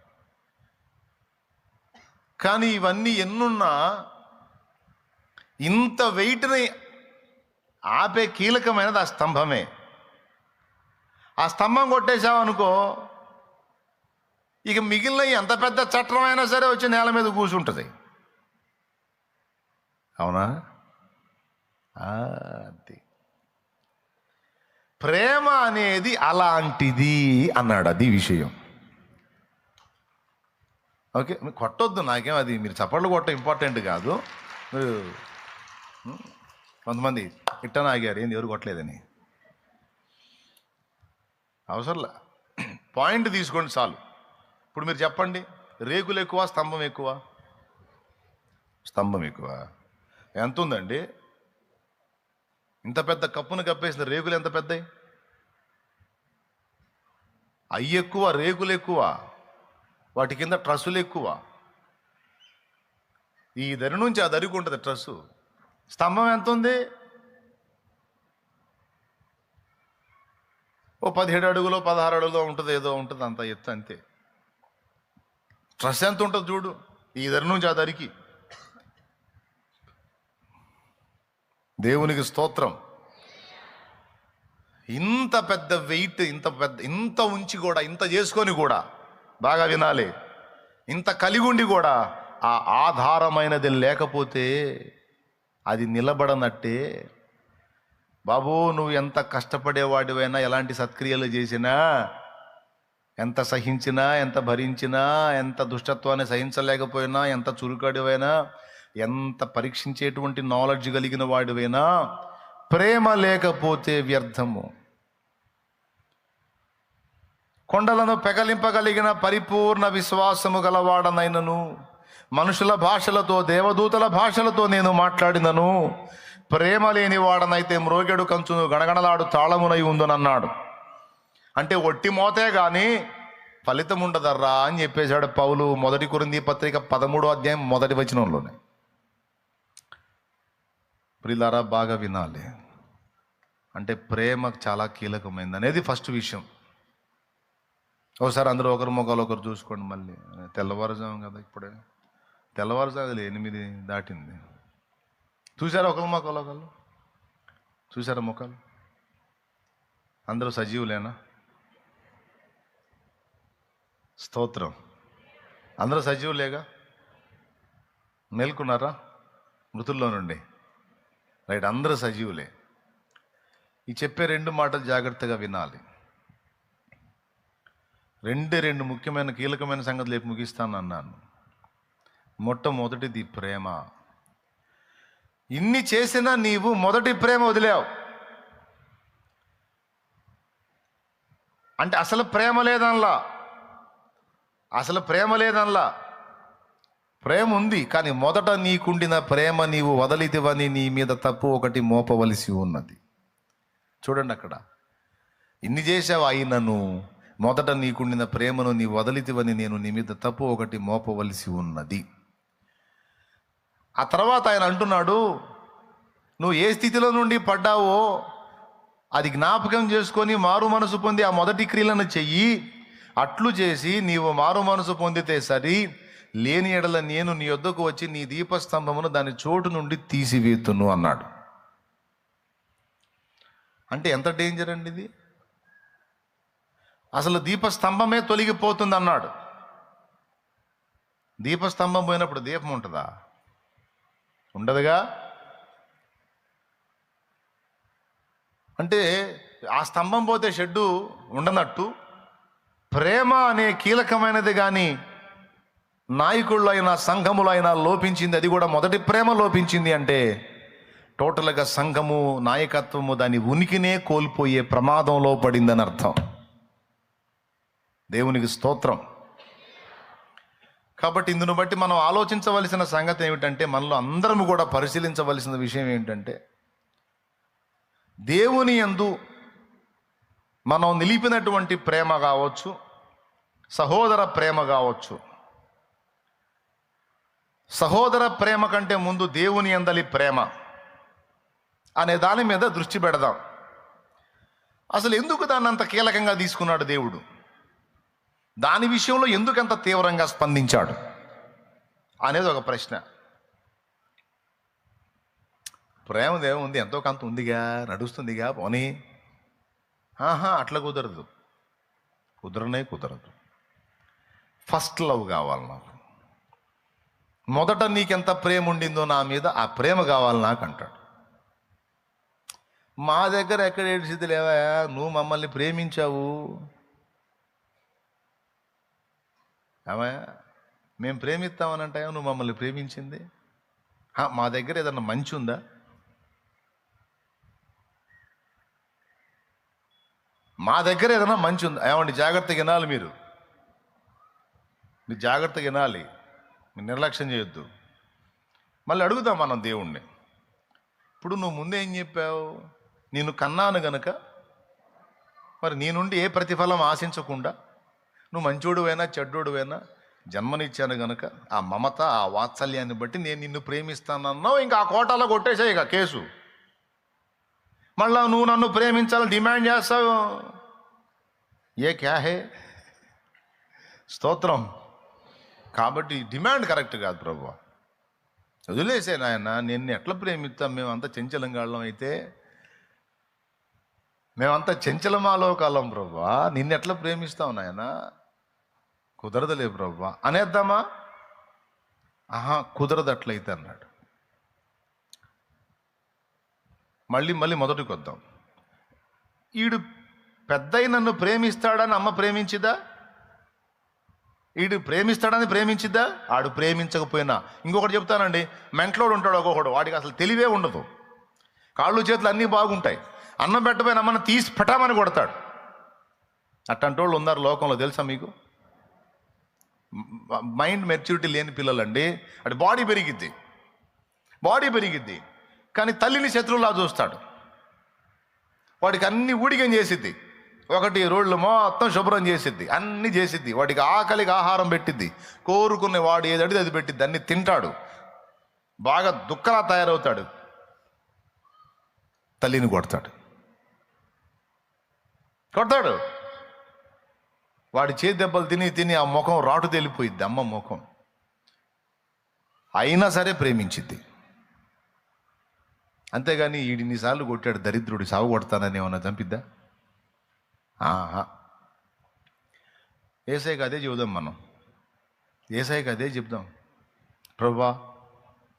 కానీ ఇవన్నీ ఎన్నున్నా ఇంత వెయిట్ని ఆపే కీలకమైనది ఆ స్తంభమే. ఆ స్తంభం కొట్టేశామనుకో, ఇక మిగిలిన ఎంత పెద్ద చట్రం అయినా సరే వచ్చి నేల మీద కూర్చుంటుంది. అవునా? అది ప్రేమ అనేది అలాంటిది అన్నాడు. అది విషయం. ఓకే, మీరు కొట్టొద్దు, నాకేం అది మీరు చప్పట్లు కొట్టడం ఇంపార్టెంట్ కాదు. మీరు కొంతమంది ఇట్టన ఆగారు, ఏంది ఎవరు కొట్టలేదని. అవసరంలా, పాయింట్ తీసుకోండి చాలు. ఇప్పుడు మీరు చెప్పండి, రేకులు ఎక్కువ స్తంభం ఎక్కువ? స్తంభం ఎక్కువ. ఎంత ఉందండి? ఇంత పెద్ద కప్పును కప్పేసిన రేకులు ఎంత పెద్దవి? అవి ఎక్కువ, రేకులు ఎక్కువ, వాటి కింద ట్రస్సులు ఎక్కువ. ఈ దరి నుంచి ఆ దరికి ఉంటుంది ట్రస్సు. స్తంభం ఎంత ఉంది? ఓ 17 అడుగులో 16 అడుగులో ఉంటుంది, ఏదో ఉంటుంది, అంత ఎత్తు అంతే. ట్రస్ ఎంత ఉంటుంది చూడు, ఈ దరి నుంచి ఆ దరికి. దేవునికి స్తోత్రం. ఇంత పెద్ద వెయిట్, ఇంత ఉంచి కూడా, ఇంత చేసుకొని కూడా, బాగా వినాలి, ఇంత కలిగి ఉండి కూడా ఆ ఆధారమైనది లేకపోతే అది నిలబడనట్టే. బాబు, నువ్వు ఎంత కష్టపడేవాడివైనా, ఎలాంటి సత్క్రియలు చేసినా, ఎంత సహించినా, ఎంత భరించినా, ఎంత దుష్టత్వాన్ని సహించలేకపోయినా, ఎంత చురుకడివైనా, ఎంత పరీక్షించేటువంటి నాలెడ్జ్ కలిగిన వాడివైనా, ప్రేమ లేకపోతే వ్యర్థము. కొండలను పెకలింపగలిగిన పరిపూర్ణ విశ్వాసము గలవాడనైనను, మనుషుల భాషలతో, దేవదూతల భాషలతో నేను మాట్లాడినను, ప్రేమ లేని వాడనైతే మ్రోగెడు కంచును గణగణలాడు తాళమునై ఉందనన్నాడు. అంటే ఒట్టి మోతే కానీ ఫలితం ఉండదర్రా అని చెప్పేశాడు పౌలు 1 కొరింథీ పత్రిక 13వ అధ్యాయం 1వ వచనంలోనే. ప్రియులారా, బాగా వినాలి. అంటే ప్రేమ చాలా కీలకమైంది అనేది ఫస్ట్ విషయం. ఒకసారి అందరూ ఒకరి ముఖాలు ఒకరు చూసుకోండి. మళ్ళీ తెల్లవారుజాము కదా, ఇప్పుడే తెల్లవారుజాము 8 దాటింది. చూసారా ఒకరి ముఖాలు ఒకళ్ళు? చూసారా ముఖాలు? అందరూ సజీవులేనా? స్తోత్రం. అందరూ సజీవులేగా? మేల్కొన్నారా మృతుల్లో నుండి? రైట్, అందరూ సజీవులే. ఈ చెప్పే 2 మాటలు జాగ్రత్తగా వినాలి. 2 ముఖ్యమైన కీలకమైన సంగతులు రేపు ముగిస్తాను అన్నాను. మొట్టమొదటిది ప్రేమ. ఇన్ని చేసినా నీవు మొదటి ప్రేమ వదిలావు. అంటే అసలు ప్రేమ లేదనలా, ప్రేమ ఉంది, కానీ మొదట నీకుండిన ప్రేమ నీవు వదలితివని నీ మీద తప్పు ఒకటి మోపవలసి ఉన్నది. చూడండి అక్కడ, ఇన్ని చేసావు అయినను మొదట నీకుండిన ప్రేమను నీ వదలితివని నేను నీ మీద తప్పు ఒకటి మోపవలసి ఉన్నది. ఆ తర్వాత ఆయన అంటున్నాడు, నువ్వు ఏ స్థితిలో నుండి పడ్డావో అది జ్ఞాపకం చేసుకొని మారు మనసు పొంది ఆ మొదటి క్రియలను చెయ్యి. అట్లు చేసి నీవు మారు మనసు పొందితే సరి, లేని ఎడల నేను నీ యొద్దకు వచ్చి నీ దీపస్తంభమును దాని చోటు నుండి తీసివేతును అన్నాడు. అంటే ఎంత డేంజర్ అండి ఇది! అసలు దీపస్తంభమే తొలగిపోతుంది అన్నాడు. దీపస్తంభం పోయినప్పుడు దీపం ఉంటుందా? ఉండదుగా. అంటే ఆ స్తంభం పోతే షెడ్డు ఉండనట్టు ప్రేమ అనే కీలకమైనది కానీ నాయకుల్లో అయినా సంఘములో అయినా లోపించింది. అది కూడా మొదటి ప్రేమ లోపించింది అంటే టోటల్గా సంఘము, నాయకత్వము దాని ఉనికినే కోల్పోయే ప్రమాదంలో పడిందని అర్థం. దేవునికి స్తోత్రం. కాబట్టి ఇందును బట్టి మనం ఆలోచించవలసిన సంగతి ఏమిటంటే, మనలో అందరం కూడా పరిశీలించవలసిన విషయం ఏంటంటే, దేవుని యందు మనం నిలిపినటువంటి ప్రేమ కావచ్చు, సహోదర ప్రేమ కావచ్చు. సహోదర ప్రేమ కంటే ముందు దేవుని యందలి ప్రేమ అనే దాని మీద దృష్టి పెడదాం. అసలు ఎందుకు దాన్ని అంత కీలకంగా తీసుకున్నాడు దేవుడు? దాని విషయంలో ఎందుకంత తీవ్రంగా స్పందించాడు అనేది ఒక ప్రశ్న. ప్రేమ దేవుంది, ఎంతో కొంత ఉందిగా, నడుస్తుందిగా, పోనీ. అట్లా కుదరదు. ఫస్ట్ లవ్ కావాలి నాకు. మొదట నీకెంత ప్రేమ ఉండిందో నా మీద, ఆ ప్రేమ కావాలి నాకు అంటాడు. మా దగ్గర ఎక్కడ ఏడ్చిది లేవా? నువ్వు మమ్మల్ని ప్రేమించావు ఏమయ్యా, మేము ప్రేమిస్తామనంటాయా? నువ్వు మమ్మల్ని ప్రేమించింది. మా దగ్గర ఏదన్నా మంచి ఉందా? మా దగ్గర ఏదైనా మంచి ఉందా? ఏమండి, జాగ్రత్తగా వినాలి. మీరు జాగ్రత్తగా వినాలి, మీరు నిర్లక్ష్యం చేయొద్దు. మళ్ళీ అడుగుదాం మనం దేవుణ్ణి. ఇప్పుడు నువ్వు ముందే ఏం చెప్పావు? నేను కన్నాను గనక మరి నీ నుండి ఏ ప్రతిఫలం ఆశించకుండా, నువ్వు మంచోడువైనా చెడ్డోడువైనా జన్మనిచ్చాను గనక ఆ మమత, ఆ వాత్సల్యాన్ని బట్టి నేను నిన్ను ప్రేమిస్తానన్నావు. ఇంకా ఆ కోటాలో కొట్టేసాయి ఇక కేసు. మళ్ళా నువ్వు నన్ను ప్రేమించాలని డిమాండ్ చేస్తావు. ఏ క్యా హే? స్తోత్రం. కాబట్టి డిమాండ్ కరెక్ట్ కాదు ప్రభు. వదిలేసే నాయన, నిన్ను ఎట్లా ప్రేమిస్తాం? మేమంతా చెంచలంగాళ్ళం అయితే, మేమంతా చెంచలమాలోకాలం ప్రభు. నిన్ను ఎట్లా ప్రేమిస్తావు నాయన? కుదరదులే ప్రభు అనేద్దామా? కుదరదు అట్లయితే అన్నాడు. మళ్ళీ మొదటికి వద్దాం. ఈడు పెద్దయి నన్ను ప్రేమిస్తాడని అమ్మ ప్రేమించిదా? ఈడు ప్రేమిస్తాడని ప్రేమించిద్దా? ఆడు ప్రేమించకపోయినా. ఇంకొకటి చెప్తానండి, మెంట్లోడు ఉంటాడు ఒక్కొక్కడు, వాడికి అసలు తెలివే ఉండదు. కాళ్ళు చేతులు అన్నీ బాగుంటాయి, అన్నం పెట్టపోయిన అమ్మని తీసి పెట్టామని కొడతాడు. అట్టంటి వాళ్ళు ఉన్నారు లోకంలో, తెలుసా మీకు? మైండ్ మెచ్యూరిటీ లేని పిల్లలండి. అది బాడీ పెరిగిద్ది కానీ తల్లిని శత్రువులా చూస్తాడు. వాడికి అన్ని ఊడిగం చేసిద్ది. ఒకటి రోడ్లు మొత్తం శుభ్రం చేసిద్ది, అన్నీ చేసిద్ది. వాడికి ఆకలికి ఆహారం పెట్టిద్ది, కోరుకునే వాడు ఏదడిది అది పెట్టిద్ది, అన్ని తింటాడు, బాగా దుఃఖలా తయారవుతాడు. తల్లిని కొడతాడు. వాడి చేతి దెబ్బలు తిని తిని ఆ ముఖం రాటు తెలిపోయిద్ది అమ్మ ముఖం. అయినా సరే ప్రేమించిద్ది. అంతేగాని ఈడిన్నిసార్లు కొట్టాడు దరిద్రుడి, సాగు కొడతానని ఏమన్నా చంపిద్దా? ఆహా. ఏసైకి అదే చెబుదాం మనం. ఏసైకి అదే చెప్దాం, ప్రభువా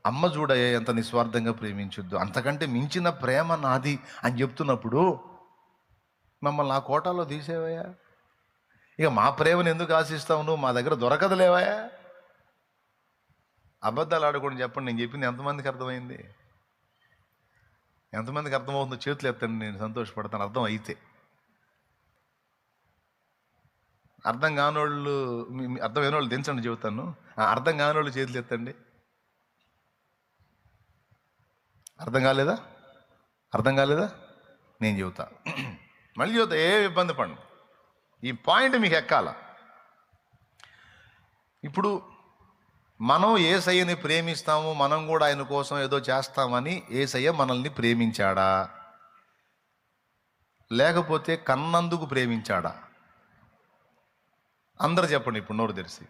అమ్మ చూడయ్యా ఎంత నిస్వార్థంగా ప్రేమించొద్దు, అంతకంటే మించిన ప్రేమ నాది అని చెప్తున్నప్పుడు మమ్మల్ని ఆ కోటాలో తీసేవయ్యా. ఇక మా ప్రేమను ఎందుకు ఆశిస్తావు నువ్వు? మా దగ్గర దొరకదులేవయ్యా. అబద్ధాలు ఆడకూడదు చెప్పండి. నేను చెప్పింది ఎంతమందికి అర్థమైంది? ఎంతమందికి అర్థమవుతుందో చేతులు ఎత్తండి, నేను సంతోషపడతాను అర్థం అయితే. అర్థం కానోళ్ళు, అర్థమైన వాళ్ళు దించండి చెబుతాను. అర్థం కానోళ్ళు చేతులు ఎత్తండి. అర్థం కాలేదా? అర్థం కాలేదా? నేను చెబుతా, మళ్ళీ చెబుతా, ఏ ఇబ్బంది పడను. ఈ పాయింట్ మీకు ఎక్కాల. ఇప్పుడు మనం యేసయ్యని ప్రేమిస్తాము, మనం కూడా ఆయన కోసం ఏదో చేస్తామని యేసయ్య మనల్ని ప్రేమించాడా, లేకపోతే కన్నందుకు ప్రేమించాడా? అందరు చెప్పండి ఇప్పుడు నోరు తెరిచి.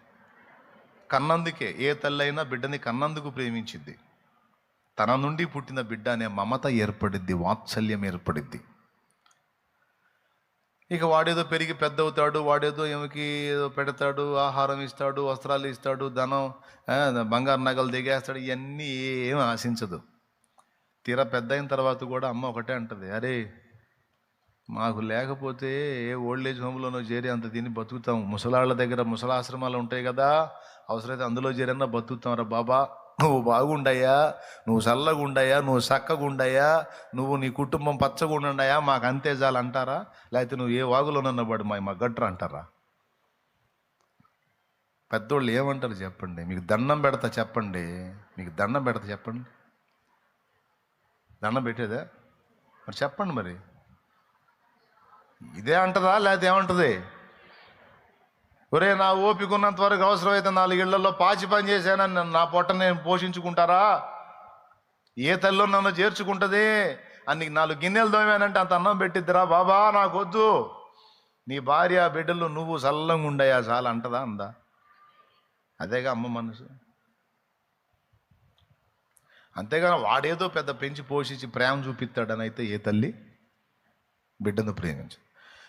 కన్నందుకే. ఏ తల్లైనా బిడ్డని కన్నందుకు ప్రేమించిద్ది. తన నుండి పుట్టిన బిడ్డ అనే మమత ఏర్పడిద్ది, వాత్సల్యం ఏర్పడిద్ది. ఇక వాడేదో పెరిగి పెద్ద అవుతాడు, వాడేదో ఏమికి ఏదో పెడతాడు, ఆహారం ఇస్తాడు, వస్త్రాలు ఇస్తాడు, ధనం, బంగారు నగలు దిగేస్తాడు, ఇవన్నీ ఏం ఆశించదు. తీరా పెద్ద అయిన తర్వాత కూడా అమ్మ ఒకటే అంటది, అరే మాకు లేకపోతే ఏ ఓల్డేజ్ హోమ్లోనో చేరి అంత తిని బతుకుతాం, ముసలాళ్ళ దగ్గర ముసలాశ్రమాలు ఉంటాయి కదా, అవసరమైతే అందులో చేరన్నా బతుకుతాం రా బాబా, నువ్వు బాగుండయా, నువ్వు చల్లగుండయా, నువ్వు చక్కగుండయా, నువ్వు నీ కుటుంబం పచ్చగుండయా, మాకు అంతే చాలు అంటారా? లేకపోతే నువ్వు ఏ వాగులోనన్నా పడు మా గట్ర అంటారా? పెద్దోళ్ళు ఏమంటారు చెప్పండి? మీకు దండం పెడతా చెప్పండి, మీకు దండం పెడతా చెప్పండి. దండం పెట్టేదా? మరి చెప్పండి. మరి ఇదే అంటదా లేకపోతే ఏమంటది? ఒరే నా ఓపిక ఉన్నంత వరకు అవసరమైతే 4 ఇళ్లలో పాచి పని చేశానని నా పొట్ట నేను పోషించుకుంటారా? ఏ తల్లిలో నన్ను చేర్చుకుంటుంది అని నీకు 4 గిన్నెలు దోమానంటే అంత అన్నం పెట్టిద్దిరా బాబా, నాకొద్దు, నీ భార్య బిడ్డలు నువ్వు చల్లంగా ఉండయా చాలా అంటదా? అందా? అదేగా అమ్మ మనసు. అంతేగాని వాడేదో పెద్ద పెంచి పోషించి ప్రేమ చూపిస్తాడని అయితే ఏ తల్లి బిడ్డను ప్రేమించు.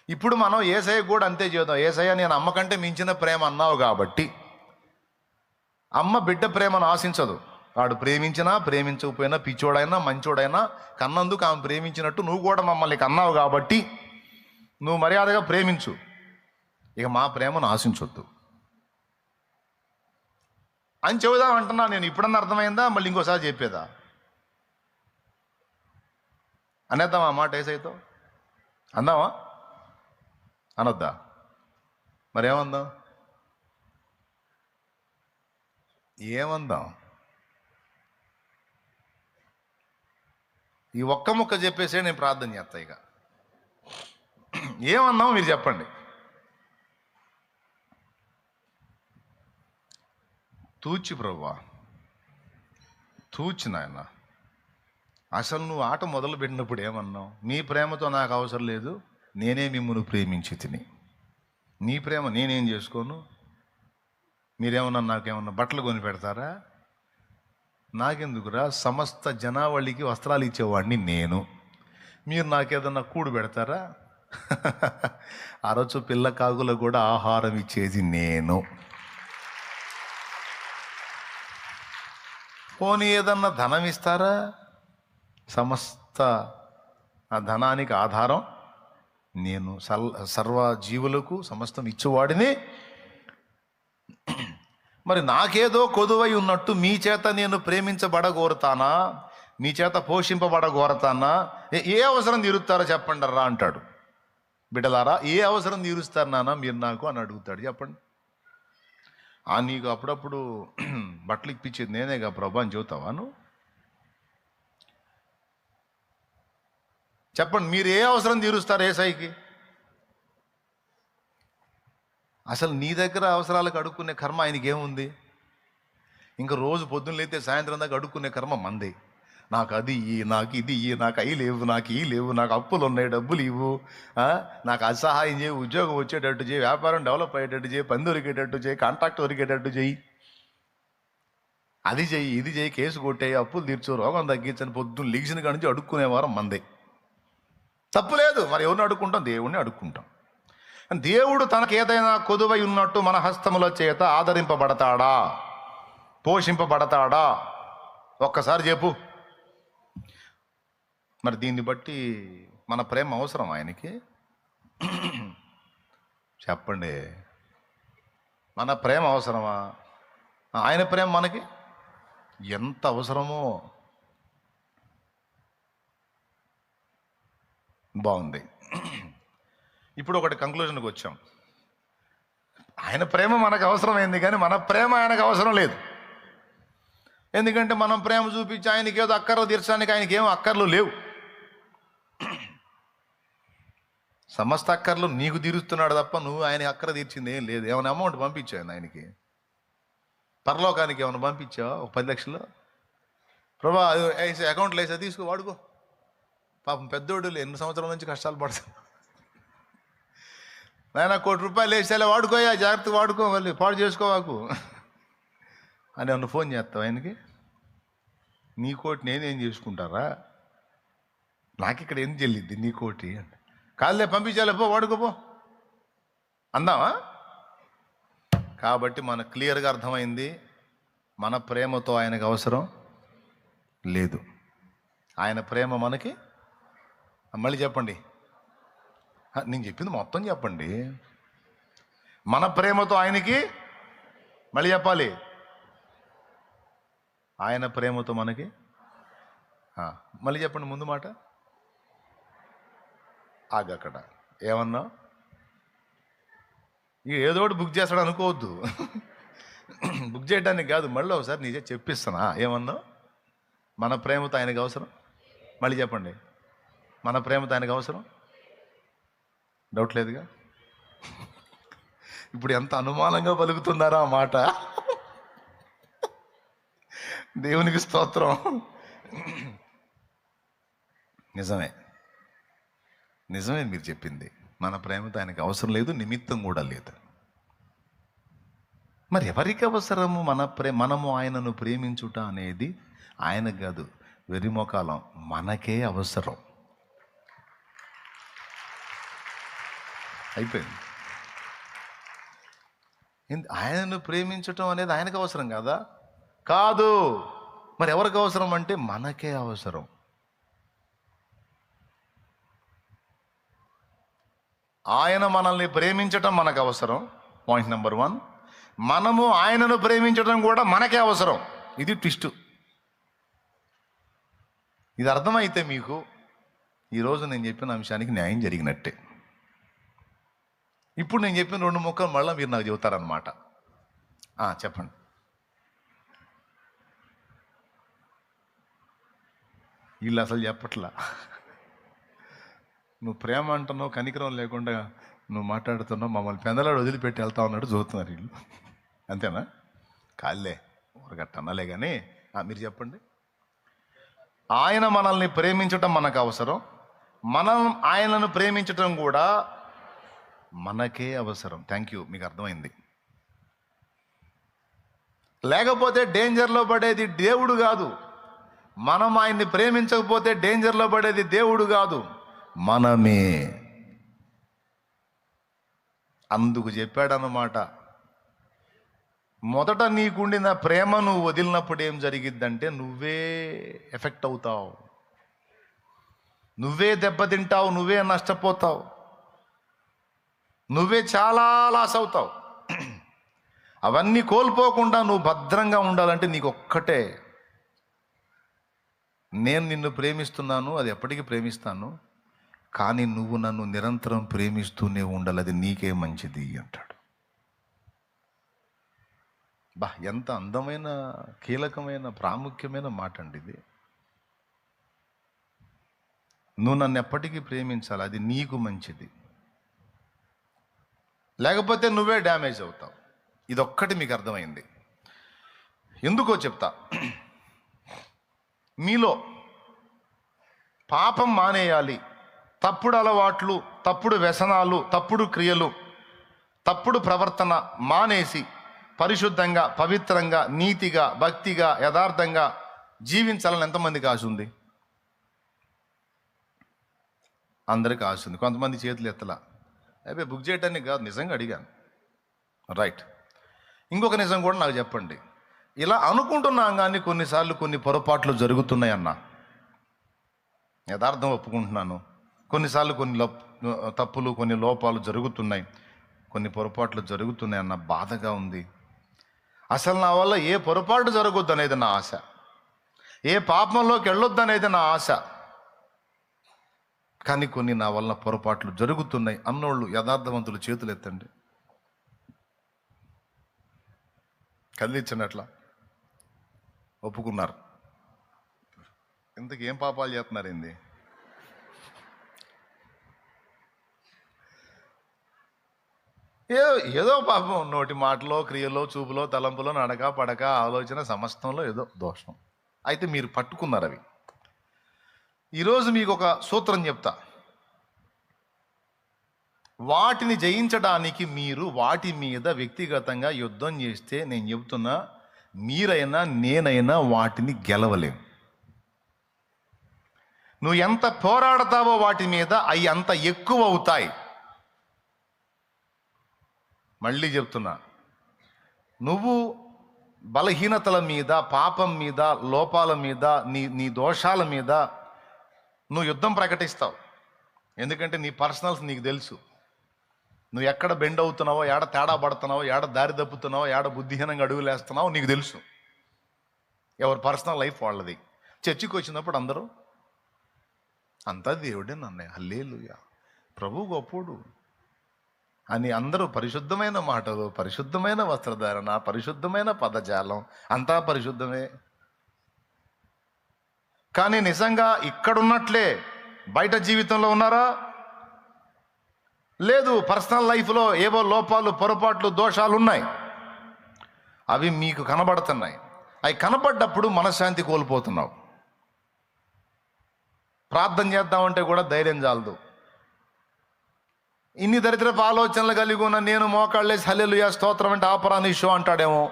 ఇప్పుడు మనం యేసయ్య కూడా అంతే చేద్దాం. యేసయ్య నేను అమ్మ కంటే మించిన ప్రేమ అన్నావు కాబట్టి, అమ్మ బిడ్డ ప్రేమను ఆశించదు. వాడు ప్రేమించినా ప్రేమించకపోయినా, పిచ్చోడైనా మంచోడైనా, కన్నందుకు ఆమె ప్రేమించినట్టు నువ్వు కూడా మమ్మల్ని కన్నావు కాబట్టి నువ్వు మర్యాదగా ప్రేమించు, ఇక మా ప్రేమను ఆశించొద్దు అని చెబుదాం అంటున్నా నేను. ఇప్పుడన్నా అర్థమైందా? మళ్ళీ ఇంకోసారి చెప్పేదా? అనేద్దాం ఆ మాట యేసయ్యతో? అందామా? అనొద్దా? మరేమందాం? ఏమందాం? ఈ ఒక్క ముక్క చెప్పేసే నేను ప్రార్థన చేస్తా. ఇక ఏమన్నాం మీరు చెప్పండి. తూచి ప్రభువా, తూచి నాయన, అసలు నువ్వు ఆట మొదలు పెట్టినప్పుడు ఏమన్నావు? మీ ప్రేమతో నాకు అవసరం లేదు, నేనే మిమ్మల్ని ప్రేమించి తిని, నీ ప్రేమ నేనేం చేసుకోను, మీరేమన్నా నాకేమన్నా బట్టలు కొని పెడతారా? నాకెందుకురా, సమస్త జనావళికి వస్త్రాలు ఇచ్చేవాడిని నేను, మీరు నాకేదన్నా కూడు పెడతారా? అరచు పిల్ల కాకులకు కూడా ఆహారం ఇచ్చేది నేను. పోనీ ఏదన్నా ధనం ఇస్తారా? సమస్త ఆ ధనానికి ఆధారం నేను, సర్వ జీవులకు సమస్తం ఇచ్చేవాడిని. మరి నాకేదో కొదువై ఉన్నట్టు మీ చేత నేను ప్రేమించబడగోరుతానా, మీ చేత పోషింపబడగోరతానా? ఏ అవసరం తీరుస్తారో చెప్పండి రా అంటాడు. బిడ్డలారా, ఏ అవసరం తీరుస్తారు నాన్న మీరు నాకు అని అడుగుతాడు. చెప్పండి. నీకు అప్పుడప్పుడు బట్టలు ఇప్పించేది నేనేగా ప్రభు అని చెబుతావా నువ్వు? చెప్పండి, మీరు ఏ అవసరం తీరుస్తారు యేసయ్యకి? అసలు నీ దగ్గర అవసరాలకు అడుక్కునే కర్మ ఆయనకి ఏముంది? ఇంకా రోజు పొద్దున్న లేతే సాయంత్రం దాకా అడుక్కునే కర్మ మంది. నాకు అది ఇయ్యి, నాకు ఇది ఇయ్యి, నాకు అవి లేవు, నాకు ఈ లేవు, నాకు అప్పులు ఉన్నాయి, డబ్బులు ఇవ్వు, నాకు అది సహాయం చేయి, ఉద్యోగం వచ్చేటట్టు చేయి, వ్యాపారం డెవలప్ అయ్యేటట్టు చేయి, పని దొరికేటట్టు చేయి, కాంట్రాక్ట్ దొరికేటట్టు చేయి, అది చెయ్యి, ఇది చేయి, కేసు కొట్టేయి, అప్పులు తీర్చు, రోగం తగ్గించని పొద్దున్న లీగిసిన కాడి నుంచి అడుక్కునేవారం మందే. తప్పు లేదు, మరి ఎవరిని అడుక్కుంటాం? దేవుణ్ణి అడుక్కుంటాం. దేవుడు తనకేదైనా కొదువై ఉన్నట్టు మన హస్తముల చేత ఆదరింపబడతాడా, పోషింపబడతాడా? ఒక్కసారి చెప్పు. మరి దీన్ని బట్టి మన ప్రేమ అవసరం ఆయనకి? చెప్పండి, మన ప్రేమ అవసరమా? ఆయన ప్రేమ మనకి ఎంత అవసరమో. బాగుంది. ఇప్పుడు ఒకటి కంక్లూజన్కి వచ్చాం. ఆయన ప్రేమ మనకు అవసరమైంది, కానీ మన ప్రేమ ఆయనకు అవసరం లేదు. ఎందుకంటే మనం ప్రేమ చూపించి ఆయనకి ఏదో అక్కర్లు తీర్చడానికి ఆయనకి ఏమో అక్కర్లు లేవు. సమస్త అక్కర్లు నీకు తీరుస్తున్నాడు తప్ప నువ్వు ఆయన అక్కర తీర్చింది ఏం లేదు. ఏమైనా అమౌంట్ పంపించావు ఆయనకి? పరలోకానికి ఏమైనా పంపించావా? ఒక 10 లక్షలు ప్రభా వేసే అకౌంట్లో వేసా, తీసుకో వాడుకో. పాపం పెద్దోడు ఎన్ని సంవత్సరాల నుంచి కష్టాలు పడతాను, నాయన 1 కోటి రూపాయలు వేసేలా వాడుకోయా, జాగ్రత్తగా వాడుకో, మళ్ళీ పాడు చేసుకోవాకు అని ఏమన్నా ఫోన్ చేస్తావు ఆయనకి? నీ కోటి నేనేం చేసుకుంటారా, నాకు ఇక్కడ ఏం చెల్లిద్ది నీ కోటి అంటే? కాళ్ళే పంపించాలి, పో వాడుకోపో అందామా? కాబట్టి మనకు క్లియర్గా అర్థమైంది, మన ప్రేమతో ఆయనకు అవసరం లేదు. ఆయన ప్రేమ మనకి, మళ్ళీ చెప్పండి, నేను చెప్పింది మొత్తం చెప్పండి. మన ప్రేమతో ఆయనకి, మళ్ళీ చెప్పాలి, ఆయన ప్రేమతో మనకి. మళ్ళీ చెప్పండి ముందు మాట. ఆగక్కడ ఏమన్నా ఇక ఏదో ఒకటి బుక్ చేస్తాడు అనుకోవద్దు. బుక్ చేయడానికి కాదు, మళ్ళీ ఒకసారి నిజే చెప్పిస్తానా. ఏమన్నా మన ప్రేమతో ఆయనకు అవసరం? మళ్ళీ చెప్పండి, మన ప్రేమతో ఆయనకు అవసరం? డౌట్ లేదుగా? ఇప్పుడు ఎంత అనుమానంగా పలుకుతున్నారా ఆ మాట. దేవునికి స్తోత్రం. నిజమే, నిజమే మీరు చెప్పింది. మన ప్రేమతో ఆయనకు అవసరం లేదు, నిమిత్తం కూడా లేదు. మరి ఎవరికి అవసరము మనము ఆయనను ప్రేమించుట అనేది? ఆయనకు కాదు, వెరిమొకాలం మనకే అవసరం. అయిపోయింది. ఆయనను ప్రేమించటం అనేది ఆయనకు అవసరం కాదా? కాదు. మరి ఎవరికి అవసరం అంటే మనకే అవసరం. ఆయన మనల్ని ప్రేమించటం మనకు అవసరం, పాయింట్ నెంబర్ 1. మనము ఆయనను ప్రేమించడం కూడా మనకే అవసరం. ఇది ట్విస్ట్. ఇది అర్థమైతే మీకు ఈరోజు నేను చెప్పిన అంశానికి న్యాయం జరిగినట్టే. ఇప్పుడు నేను చెప్పిన 2 ముక్కలు మళ్ళీ మీరు నాకు చెబుతారనమాట. చెప్పండి. వీళ్ళు అసలు చెప్పట్లా. నువ్వు ప్రేమ అంటున్నావు, కనికరం లేకుండా నువ్వు మాట్లాడుతున్నావు, మమ్మల్ని పెందలాడు వదిలిపెట్టి వెళ్తా ఉన్నట్టు చూస్తున్నారు వీళ్ళు. అంతేనా? కాళ్ళే ఊరగట్ట అన్నలే కానీ మీరు చెప్పండి. ఆయన మనల్ని ప్రేమించటం మనకు అవసరం, మనం ఆయనను ప్రేమించటం కూడా మనకే అవసరం. థ్యాంక్ యూ, మీకు అర్థమైంది. లేకపోతే డేంజర్లో పడేది దేవుడు కాదు. మనం ఆయన్ని ప్రేమించకపోతే డేంజర్లో పడేది దేవుడు కాదు, మనమే. అందుకు చెప్పాడన్నమాట, మొదట నీకుండిన ప్రేమ నువ్వు వదిలినప్పుడు ఏం జరిగిద్దంటే నువ్వే ఎఫెక్ట్ అవుతావు, నువ్వే దెబ్బతింటావు, నువ్వే నష్టపోతావు, నువ్వే చాలా లాస్ అవుతావు. అవన్నీ కోల్పోకుండా నువ్వు భద్రంగా ఉండాలంటే నీకు ఒక్కటే, నేను నిన్ను ప్రేమిస్తున్నాను, అది ఎప్పటికీ ప్రేమిస్తాను, కానీ నువ్వు నన్ను నిరంతరం ప్రేమిస్తూనే ఉండాలి, అది నీకే మంచిది అంటాడు. ఎంత అందమైన, కీలకమైన, ప్రాముఖ్యమైన మాట అండి ఇది. నువ్వు నన్ను ఎప్పటికీ ప్రేమించాలి, అది నీకు మంచిది, లేకపోతే నువ్వే డ్యామేజ్ అవుతావు. ఇదొక్కటి మీకు అర్థమైంది. ఎందుకో చెప్తా. మీలో పాపం మానేయాలి. తప్పుడు అలవాట్లు, తప్పుడు వ్యసనాలు, తప్పుడు క్రియలు, తప్పుడు ప్రవర్తన మానేసి పరిశుద్ధంగా, పవిత్రంగా, నీతిగా, భక్తిగా, యథార్థంగా జీవించాలని ఎంతమందికి ఆశ ఉంది? అందరికీ ఆశ ఉంది. కొంతమంది చేతులు ఎత్తలా. అదే బుక్ చేయడానికి కాదు, నిజంగా అడిగాను. రైట్. ఇంకొక నిజం కూడా నాకు చెప్పండి. ఇలా అనుకుంటున్నాం కానీ కొన్నిసార్లు కొన్ని పొరపాట్లు జరుగుతున్నాయి అన్న. యథార్థం ఒప్పుకుంటున్నాను. కొన్నిసార్లు కొన్ని తప్పులు, కొన్ని లోపాలు జరుగుతున్నాయి, కొన్ని పొరపాట్లు జరుగుతున్నాయి అన్న. బాధగా ఉంది. అసలు నా వల్ల ఏ పొరపాటు జరగొద్దు అనేది నా ఆశ, ఏ పాపంలోకి వెళ్ళొద్దు అనేది నా ఆశ. కానీ కొన్ని నా వల్ల పొరపాట్లు జరుగుతున్నాయి అన్నోళ్ళు, యథార్థవంతులు చేతులు ఎత్తండి. కదిలించినట్లా ఒప్పుకున్నారు. ఇంతకు ఏం పాపాలు చేస్తున్నారు ఏంది? ఏదో పాపం, నోటి మాటలో, క్రియలో, చూపులో, తలంపులో, నడక, పడక, ఆలోచన సమస్తంలో ఏదో దోషం అయితే మీరు పట్టుకున్నారు అవి. ఈరోజు మీకు ఒక సూత్రం చెప్తా. వాటిని జయించడానికి మీరు వాటి మీద వ్యక్తిగతంగా యుద్ధం చేస్తే, నేను చెబుతున్నా, మీరైనా నేనైనా వాటిని గెలవలేం. నువ్వు ఎంత పోరాడతావో వాటి మీద అవి అంత ఎక్కువ అవుతాయి. మళ్ళీ చెప్తున్నా, నువ్వు బలహీనతల మీద, పాపం మీద, లోపాల మీద, నీ దోషాల మీద నువ్వు యుద్ధం ప్రకటిస్తావు. ఎందుకంటే నీ పర్సనల్స్ నీకు తెలుసు. నువ్వు ఎక్కడ బెండ్ అవుతున్నావో, ఏడ తేడా పడుతున్నావో, ఏడ దారి తప్పుతున్నావో, ఏడ బుద్ధిహీనంగా అడుగులేస్తున్నావో నీకు తెలుసు. ఎవరి పర్సనల్ లైఫ్ వాళ్ళది. చర్చికి వచ్చినప్పుడు అందరూ అంతా దేవుడే నన్నే, హల్లెలూయా, ప్రభు గొప్పోడు అని అందరూ పరిశుద్ధమైన మాటలు, పరిశుద్ధమైన వస్త్రధారణ, పరిశుద్ధమైన పదజాలం, అంతా పరిశుద్ధమే. కానీ నిజంగా ఇక్కడున్నట్లే బయట జీవితంలో ఉన్నారా? లేదు. పర్సనల్ లైఫ్లో ఏవో లోపాలు, పొరపాట్లు, దోషాలు ఉన్నాయి. అవి మీకు కనబడుతున్నాయి. అవి కనబడ్డప్పుడు మనశ్శాంతి కోల్పోతున్నావు. ప్రార్థన చేద్దామంటే కూడా ధైర్యం చాలదు. ఇన్ని దరిద్రపు ఆలోచనలు కలిగి ఉన్న నేను మోకాళ్ళేసి హల్లెలూయా స్తోత్రం అంటే ఆపరాని షో అంటాడేమో.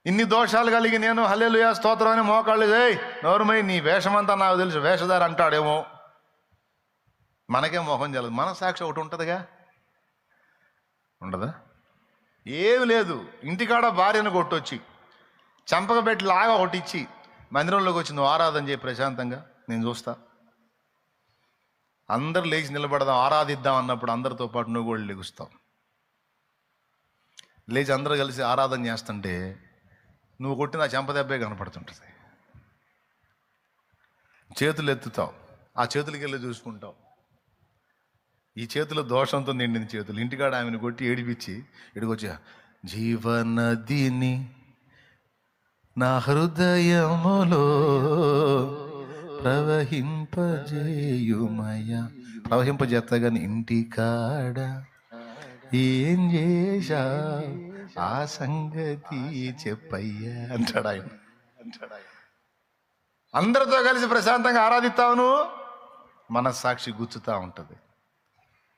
ఇన్ని దోషాలు కలిగి నేను హల్లెలూయా స్తోత్రం అని మోకాళ్ళు, నోరుమై నీ వేషమంతా నాకు తెలుసు, వేషధారి అంటాడేమో. మనకే మోహం చల్లదు. మన సాక్షి ఒకటి ఉంటుందిగా, ఉండదా? ఏమి లేదు. ఇంటికాడ భార్యను కొట్టొచ్చి చంపకబెట్టి లాగా ఒకటిచ్చి మందిరంలోకి వచ్చి నువ్వు ఆరాధన చేయి ప్రశాంతంగా, నేను చూస్తా. అందరు లేచి నిలబడదాం, ఆరాధిద్దాం అన్నప్పుడు అందరితో పాటు నువ్వు కూడా లెగుస్తావు. లేచి అందరూ కలిసి ఆరాధన చేస్తుంటే నువ్వు కొట్టిన చెంపదెబ్బే కనపడుతుంటుంది. చేతులు ఎత్తుతావు, ఆ చేతులకి వెళ్ళి చూసుకుంటావు. ఈ చేతులు దోషంతో నిండిన చేతులు. ఇంటికాడ ఆమెను కొట్టి ఏడిపించి ఇడికొచ్చి జీవనదిని నా హృదయములో ప్రవహింపజేస్తా కానీ ఇంటికాడ ఏం చేశా ఆ సంగతి చెప్పయ్యా అంటాడు ఆయన. అందరితో కలిసి ప్రశాంతంగా ఆరాధిస్తావును, మనస్సాక్షి గుచ్చుతూ ఉంటుంది.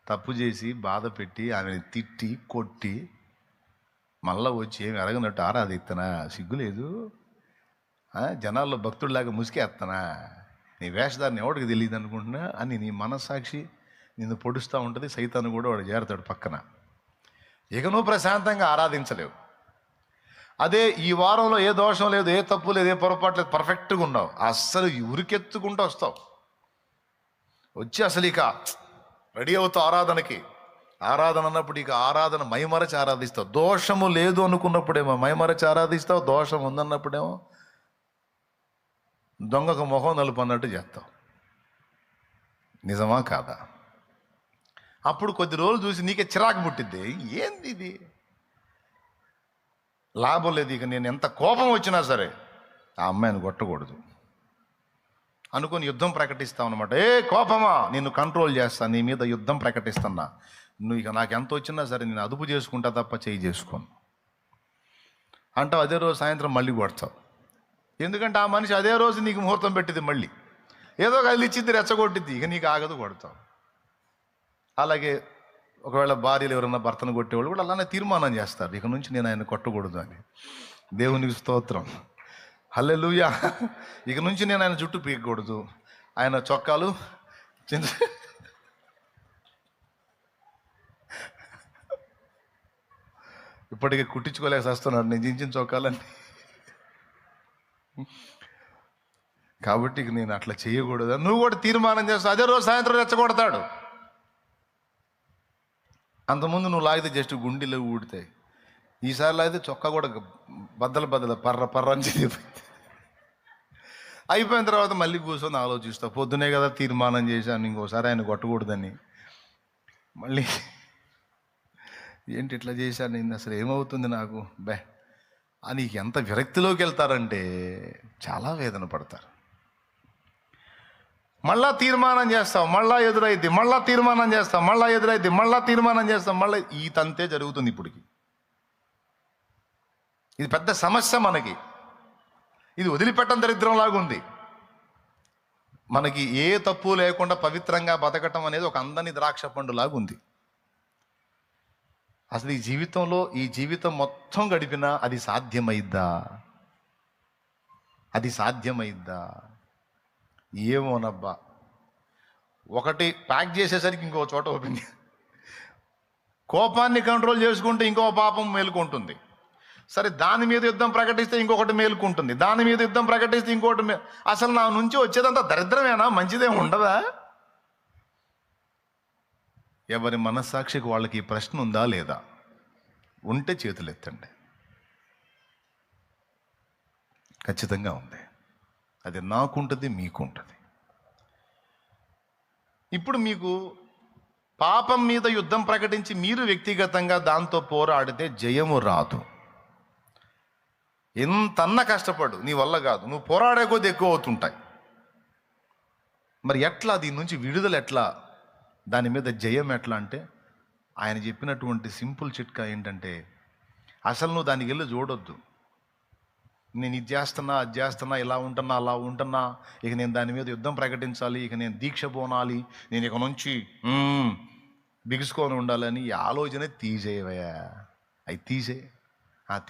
తప్పు చేసి బాధ పెట్టి ఆమెను తిట్టి కొట్టి మళ్ళా వచ్చి ఏమి ఎరగనట్టు ఆరాధిస్తానా? సిగ్గులేదు? జనాల్లో భక్తుడిలాగా ముసుకేస్తానా? నీ వేషధారిని ఎవడికి తెలియదు అనుకుంటున్నా అని నీ మనస్సాక్షి నిన్ను పొడుస్తూ ఉంటుంది. సైతాను కూడా వాడు చేరతాడు పక్కన. ఇక నువ్వు ప్రశాంతంగా ఆరాధించలేవు. అదే ఈ వారంలో ఏ దోషం లేదు, ఏ తప్పు లేదు, ఏ పొరపాటు లేదు, పర్ఫెక్ట్గా ఉన్నావు. అస్సలు ఉరికెత్తుకుంటూ వస్తావు. వచ్చి అసలు ఇక రెడీ అవుతావు ఆరాధనకి. ఆరాధన అన్నప్పుడు ఇక ఆరాధన మైమరచి ఆరాధిస్తావు. దోషము లేదు అనుకున్నప్పుడేమో మైమరచి ఆరాధిస్తావు, దోషం ఉందన్నప్పుడేమో దొంగకు మొహం నలుపు అన్నట్టు చేస్తావు. నిజమా కాదా? అప్పుడు కొద్ది రోజులు చూసి నీకే చిరాకు పుట్టిద్ది. ఏంది ఇది? లాభం లేదు. ఇక నేను ఎంత కోపం వచ్చినా సరే ఆ అమ్మాయిని కొట్టకూడదు అనుకొని యుద్ధం ప్రకటిస్తావు అనమాట. ఏ కోపమా, నిన్ను కంట్రోల్ చేస్తా, నీ మీద యుద్ధం ప్రకటిస్తున్నా. నువ్వు ఇక నాకు ఎంత వచ్చినా సరే నేను అదుపు చేసుకుంటా తప్ప చేయి చేసుకోను అంటావు. అదే రోజు సాయంత్రం మళ్ళీ కొడతావు. ఎందుకంటే ఆ మనిషి అదే రోజు నీకు ముహూర్తం పెట్టింది, మళ్ళీ ఏదో కదిలి ఇచ్చింది, రెచ్చగొట్టింది, ఇక నీకు ఆగదు, కొడతావు. అలాగే ఒకవేళ భార్యలు ఎవరన్నా భర్తను కొట్టేవాళ్ళు కూడా అలానే తీర్మానం చేస్తారు, ఇక నుంచి నేను ఆయన కొట్టకూడదు అని. దేవునికి స్తోత్రం, హల్లెలూయా. ఇక నుంచి నేను ఆయన జుట్టు పీకకూడదు, ఆయన చొక్కాలు చిన్న ఇప్పటికే కుట్టించుకోలేక వస్తున్నాడు నేను చించిన చొక్కాలని. కాబట్టి ఇక నేను అట్లా చేయకూడదు, నువ్వు కూడా తీర్మానం చేస్తావు. అదే రోజు సాయంత్రం రెచ్చగొడతాడు. అంతకుముందు నువ్వు లాగితే జస్ట్ గుండెలు ఊడితాయి, ఈసారి లాగితే చొక్కా కూడా బద్దలు పర్ర అని చెప్పి అయిపోయిన తర్వాత మళ్ళీ కూర్చొని ఆలోచిస్తావు. పొద్దునే కదా తీర్మానం చేశాను ఇంకోసారి ఆయన కొట్టకూడదని, మళ్ళీ ఏంటి ఇట్లా చేశాను, అసలు ఏమవుతుంది నాకు బే అని ఎంత విరక్తిలోకి వెళ్తారంటే చాలా వేదన పడతారు. మళ్ళా తీర్మానం చేస్తాం, మళ్ళా ఎదురైద్ది, మళ్ళా తీర్మానం చేస్తాం, మళ్ళా ఎదురైద్ది, మళ్ళా తీర్మానం చేస్తాం, మళ్ళీ ఈ తంతే జరుగుతుంది. ఇప్పటికి ఇది పెద్ద సమస్య మనకి. ఇది వదిలిపెట్టడం దరిద్రంలాగా ఉంది. మనకి ఏ తప్పు లేకుండా పవిత్రంగా బతకటం అనేది ఒక అందని ద్రాక్ష పండులాగా ఉంది. అసలు ఈ జీవితం మొత్తం గడిపినా అది సాధ్యమైద్దా? అది సాధ్యమైద్దా? ఏమోనబ్బా. ఒకటి ప్యాక్ చేసేసరికి ఇంకో చోట ఓపెన్, కోపాన్ని కంట్రోల్ చేసుకుంటే ఇంకో పాపం మేలుకుంటుంది. సరే, దాని మీద యుద్ధం ప్రకటిస్తే ఇంకొకటి మేలుకుంటుంది, దాని మీద యుద్ధం ప్రకటిస్తే ఇంకొకటి అసలు నా నుంచి వచ్చేదంతా దరిద్రమేనా? మంచిదేం ఉండదా? ఎవరి మనస్సాక్షికి వాళ్ళకి ఈ ప్రశ్న ఉందా లేదా? ఉంటే చేతులు ఎత్తండి. ఖచ్చితంగా ఉంది. అది నాకుంటుంది, మీకుంటుంది. ఇప్పుడు మీకు పాపం మీద యుద్ధం ప్రకటించి మీరు వ్యక్తిగతంగా దాంతో పోరాడితే జయము రాదు. ఎంతన్నా కష్టపడు, నీ వల్ల కాదు. నువ్వు పోరాడే కొద్ది ఎక్కువ అవుతుంటాయి. మరి ఎట్లా దీని నుంచి విడుదల ఎట్లా, దాని మీద జయం ఎట్లా అంటే, ఆయన చెప్పినటువంటి సింపుల్ చిట్కా ఏంటంటే, అసలు నువ్వు దానికి వెళ్ళి చూడొద్దు. నేను ఇది చేస్తున్నా, అది చేస్తున్నా, ఇలా ఉంటున్నా, అలా ఉంటున్నా, ఇక నేను దాని మీద యుద్ధం ప్రకటించాలి, ఇక నేను దీక్ష పోనాలి, నేను ఇక నుంచి బిగుసుకొని ఉండాలని ఈ ఆలోచన తీసేవయా. అవి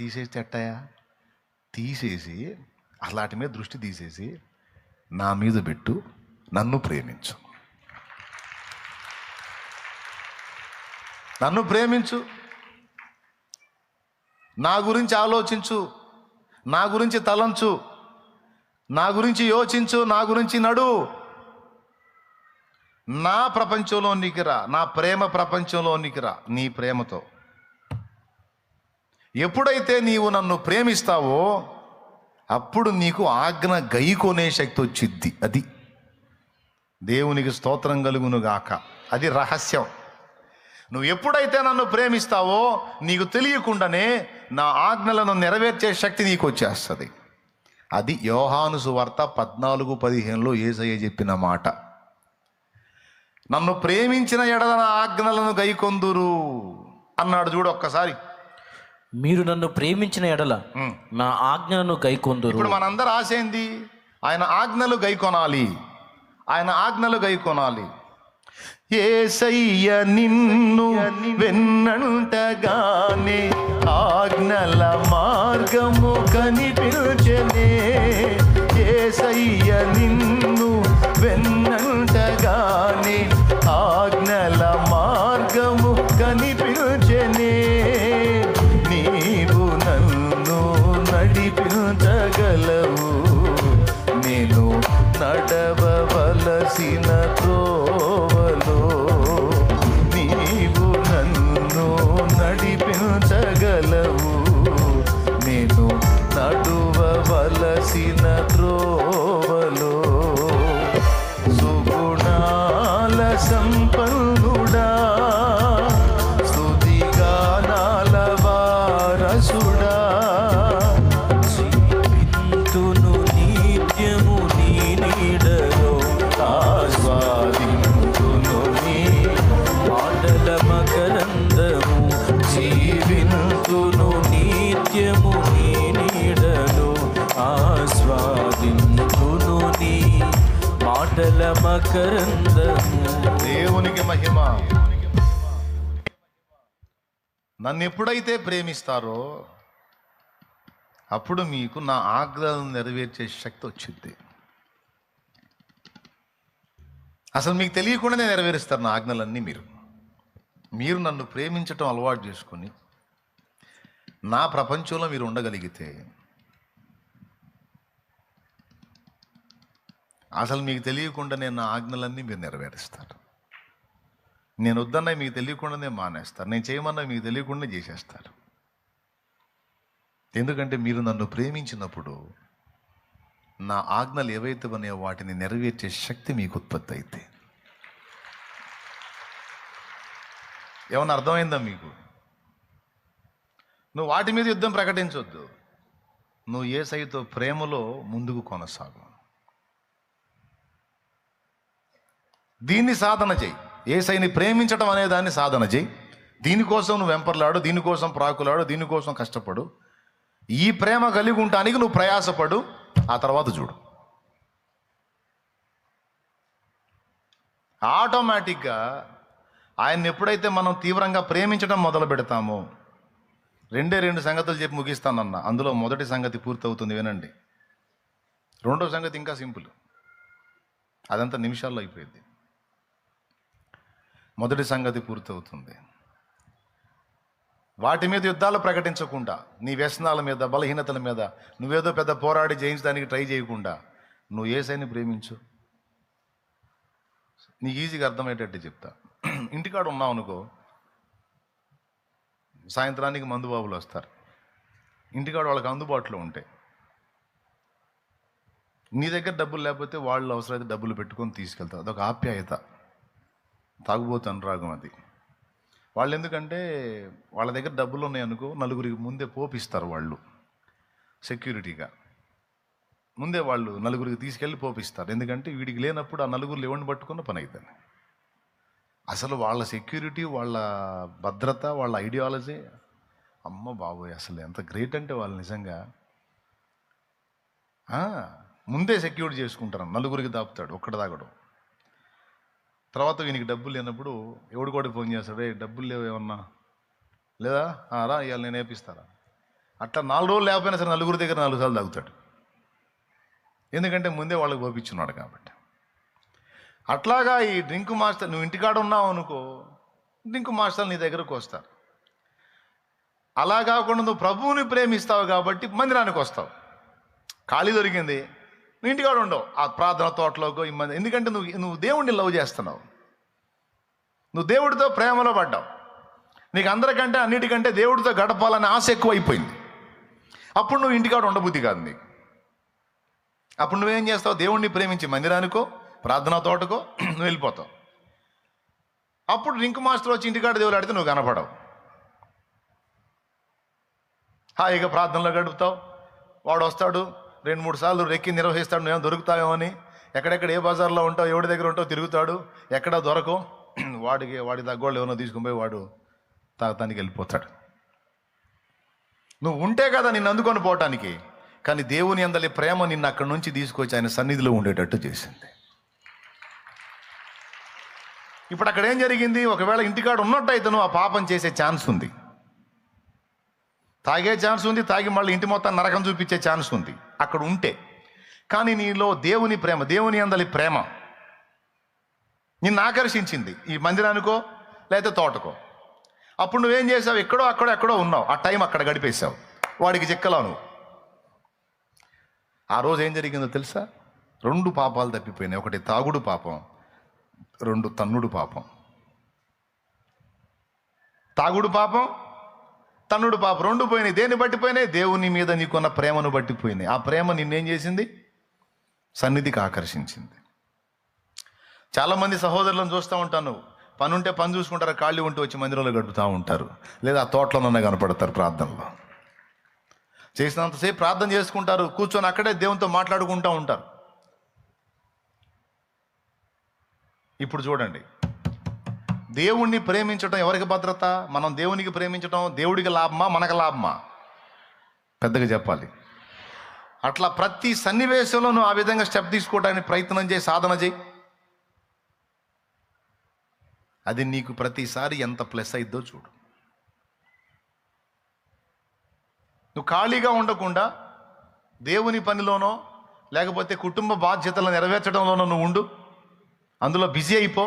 తీసేస్తే ఎట్టాయా? తీసేసి అలాంటి మీద దృష్టి తీసేసి నా మీద పెట్టు, నన్ను ప్రేమించు, నన్ను ప్రేమించు, నా గురించి ఆలోచించు, నా గురించి తలంచు, నా గురించి యోచించు, నా గురించి నడు. నా ప్రపంచంలోనికి రా, నా ప్రేమ ప్రపంచంలోనికి రా నీ ప్రేమతో. ఎప్పుడైతే నీవు నన్ను ప్రేమిస్తావో అప్పుడు నీకు ఆజ్ఞ గైకొనే శక్తి వచ్చిద్ది. అది దేవునికి స్తోత్రం కలుగును గాక. అది రహస్యం. నువ్వు ఎప్పుడైతే నన్ను ప్రేమిస్తావో నీకు తెలియకుండానే నా ఆజ్ఞలను నెరవేర్చే శక్తి నీకు వచ్చేస్తుంది. అది యోహాను సువార్త 14:15 యేసయ్య చెప్పిన మాట. నన్ను ప్రేమించిన ఎడల నా ఆజ్ఞలను గైకొందురు అన్నాడు. చూడు ఒక్కసారి. మీరు నన్ను ప్రేమించిన ఎడల నా ఆజ్ఞలను గైకొందురు. ఇప్పుడు మనందరి ఆశ ఏంది? ఆయన ఆజ్ఞలు గైకొనాలి, ఆయన ఆజ్ఞలు గైకొనాలి. యేసయ్య నిన్ను వెన్నంటగానే ఆజ్ఞల మార్గము కనిపించెనే. యేసయ్య నిన్ను వెన్నంటగానే ఆజ్ఞల మార్గము కనిపించెనే. నీవు నన్ను నడిపించగలవు, నేను నడవవలసిన త్రోవలో. నీవు నన్ను నడిపించగలవు, నేను నడువవలసిన త్రోవలో. సుగుణాల సంపన్నుడా, స్తుతిగానాల వారసుడా, జీవింతును నిత్యము నీ నీడలో, ఆస్వాదింతును నీ మాటల మకరందము. జీవింతును నిత్యము నీ నీడలో, ఆస్వాదింతును శీతల మకరందము. దేవునికి మహిమ. నన్ను ఎప్పుడైతే ప్రేమిస్తారో అప్పుడు మీకు నా ఆజ్ఞలను నెరవేర్చే శక్తి వచ్చింది. అసలు మీకు తెలియకుండానే నెరవేరుస్తారు నా ఆజ్ఞలన్నీ. మీరు నన్ను ప్రేమించటం అలవాటు చేసుకొని నా ప్రపంచంలో మీరు ఉండగలిగితే అసలు మీకు తెలియకుండానే నా ఆజ్ఞలన్నీ మీరు నెరవేరుస్తారు. నేను వద్దన్నా మీకు తెలియకుండానే మానేస్తారు. నేను చేయమన్నా మీకు తెలియకుండా చేసేస్తారు. ఎందుకంటే మీరు నన్ను ప్రేమించినప్పుడు నా ఆజ్ఞలు ఏవైతే ఉన్నాయో వాటిని నెరవేర్చే శక్తి మీకు ఉత్పత్తి అయితే. ఏమన్నా అర్థమైందా మీకు? నువ్వు వాటి మీద యుద్ధం ప్రకటించొద్దు. నువ్వు యేసయ్యతో ప్రేమలో ముందుకు కొనసాగు. దీన్ని సాధన చేయి. యేసయ్యని ప్రేమించడం అనే దాన్ని సాధన చేయి. దీనికోసం నువ్వు వెంపర్లాడు, దీనికోసం ప్రాకులాడు, దీనికోసం కష్టపడు. ఈ ప్రేమ కలిగి ఉండటానికి నువ్వు ప్రయాసపడు. ఆ తర్వాత చూడు, ఆటోమేటిక్గా ఆయన్ని ఎప్పుడైతే మనం తీవ్రంగా ప్రేమించడం మొదలు పెడతామో, రెండు సంగతులు చెప్పి ముగిస్తానన్నా. అందులో మొదటి సంగతి పూర్తవుతుంది, వినండి. రెండో సంగతి ఇంకా సింపుల్, అదంతా నిమిషాల్లో అయిపోయింది. మొదటి సంగతి పూర్తవుతుంది. వాటి మీద యుద్ధాలు ప్రకటించకుండా, నీ వ్యసనాల మీద, బలహీనతల మీద నువ్వేదో పెద్ద పోరాడి జయించడానికి ట్రై చేయకుండా నువ్వు యేసయ్యని ప్రేమించు. నీకు ఈజీగా అర్థమయ్యేటట్టు చెప్తా. ఇంటికాడ ఉన్నావు అనుకో, సాయంత్రానికి మందుబాబులు వస్తారు. ఇంటికాడ వాళ్ళకి అందుబాటులో ఉంటాయి. నీ దగ్గర డబ్బులు లేకపోతే వాళ్ళు అవసరమైతే డబ్బులు పెట్టుకొని తీసుకెళ్తారు. అదొక ఆప్యాయత. తాగుబోతు అనురాగం అది. వాళ్ళు ఎందుకంటే వాళ్ళ దగ్గర డబ్బులు ఉన్నాయి అనుకో, నలుగురికి ముందే పోపిస్తారు. వాళ్ళు సెక్యూరిటీగా ముందే వాళ్ళు నలుగురికి తీసుకెళ్ళి పోపిస్తారు. ఎందుకంటే వీడికి లేనప్పుడు ఆ నలుగురు ఎవరిని పట్టుకున్న పని అవుతుంది. అసలు వాళ్ళ సెక్యూరిటీ, వాళ్ళ భద్రత, వాళ్ళ ఐడియాలజీ, అమ్మ బాబోయ్, అసలు ఎంత గ్రేట్ అంటే వాళ్ళు నిజంగా ముందే సెక్యూరిటీ చేసుకుంటారు. నలుగురికి దాపుతాడు, ఒక్కడ దాగడు. తర్వాత వీనికి డబ్బులు లేనప్పుడు ఎవడు కూడా ఫోన్ చేస్తాడు, డబ్బులు లేవు ఏమన్నా లేదా, రా ఇవాళ నేను వేపిస్తారా. అట్లా 4 రోజులు లేకపోయినా సరే నలుగురి దగ్గర 4 సార్లు తాగుతాడు. ఎందుకంటే ముందే వాళ్ళకి పంపించున్నాడు కాబట్టి. అట్లాగా ఈ డ్రింక్ మాస్టర్, నువ్వు ఇంటికాడ ఉన్నావు అనుకో, డ్రింక్ మాస్టర్లు నీ దగ్గరకు వస్తారు. అలా కాకుండా నువ్వు ప్రభువుని ప్రేమిస్తావు కాబట్టి మందిరానికి వస్తావు. ఖాళీ దొరికింది, నువ్వు ఇంటికాడ ఉండవు, ఆ ప్రార్థన తోటలోకో ఇమ్మంది. ఎందుకంటే నువ్వు దేవుడిని లవ్ చేస్తున్నావు, నువ్వు దేవుడితో ప్రేమలో పడ్డావు. నీకు అందరికంటే అన్నిటికంటే దేవుడితో గడపాలనే ఆశ ఎక్కువైపోయింది. అప్పుడు నువ్వు ఇంటికాడ ఉండబుద్ధి కాదు నీకు. అప్పుడు నువ్వేం చేస్తావు? దేవుణ్ణి ప్రేమించి మందిరానికో ప్రార్థనా తోటకో నువ్వు వెళ్ళిపోతావు. అప్పుడు డ్రింక్ మాస్టర్ వచ్చి ఇంటికాడ దేవుడు ఆడితే నువ్వు కనపడవు. హాయిగా ప్రార్థనలో గడుపుతావు. వాడు వస్తాడు, 2-3 సార్లు రెక్కి నిర్వహిస్తాడు, నువ్వేమో దొరుకుతావేమో అని. ఎక్కడెక్కడ ఏ బజార్లో ఉంటావు, ఎవడి దగ్గర ఉంటావు తిరుగుతాడు, ఎక్కడా దొరకవు. వాడి దగ్గోళ్ళు ఏమో తీసుకుని పోయి వాడు తాగటానికి వెళ్ళిపోతాడు. నువ్వు ఉంటే కదా నిన్ను అందుకొని పోవటానికి. కానీ దేవుని అందలి ప్రేమ నిన్ను అక్కడి నుంచి తీసుకొచ్చి ఆయన సన్నిధిలో ఉండేటట్టు చేసింది. ఇప్పుడు అక్కడ ఏం జరిగింది? ఒకవేళ ఇంటికాడ ఉన్నట్టయితే నువ్వు ఆ పాపం చేసే ఛాన్స్ ఉంది, తాగే ఛాన్స్ ఉంది, తాగి మళ్ళీ ఇంటి మొత్తం నరకం చూపించే ఛాన్స్ ఉంది అక్కడ ఉంటే. కానీ నీలో దేవుని ప్రేమ, దేవుని అందలి ప్రేమ నిన్ను ఆకర్షించింది, ఈ మందిరానికో లేకపోతే తోటకో. అప్పుడు నువ్వేం చేసావు? ఎక్కడో ఉన్నావు, ఆ టైం అక్కడ గడిపేశావు, వాడికి చిక్కలావు నువ్వు. ఆ రోజు ఏం జరిగిందో తెలుసా? 2 పాపాలు తప్పిపోయినాయి. ఒకటి తాగుడు పాపం, 2 తన్నుడు పాపం. తాగుడు పాపం, తన్నుడు పాపం 2 పోయినాయి. దేన్ని బట్టి పోయినాయి? దేవుని మీద నీకున్న ప్రేమను బట్టి పోయినాయి. ఆ ప్రేమ నిన్నేం చేసింది? సన్నిధికి ఆకర్షించింది. చాలామంది సహోదరులను చూస్తూ ఉంటాను, పని ఉంటే పని చూసుకుంటారు, ఖాళీ ఉంటూ వచ్చి మందిరంలో గడుపుతూ ఉంటారు, లేదా ఆ తోటలోనే కనపడతారు ప్రార్థనలో. చేసినంతసేపు ప్రార్థన చేసుకుంటారు, కూర్చొని అక్కడే దేవునితో మాట్లాడుకుంటూ ఉంటారు. ఇప్పుడు చూడండి, దేవుణ్ణి ప్రేమించడం ఎవరికి భద్రత? మనం దేవునికి ప్రేమించడం దేవుడికి లాభమా మనకు లాభమా? పెద్దగా చెప్పాలి. అట్లా ప్రతి సన్నివేశంలో నువ్వు ఆ విధంగా స్టెప్ తీసుకోవడానికి ప్రయత్నం చేయి, సాధన చేయి. అది నీకు ప్రతిసారి ఎంత ప్లస్ అయిద్దో చూడు. నువ్వు ఖాళీగా ఉండకుండా దేవుని పనిలోనో లేకపోతే కుటుంబ బాధ్యతలను నెరవేర్చడంలోనో నువ్వు ఉండు, అందులో బిజీ అయిపో.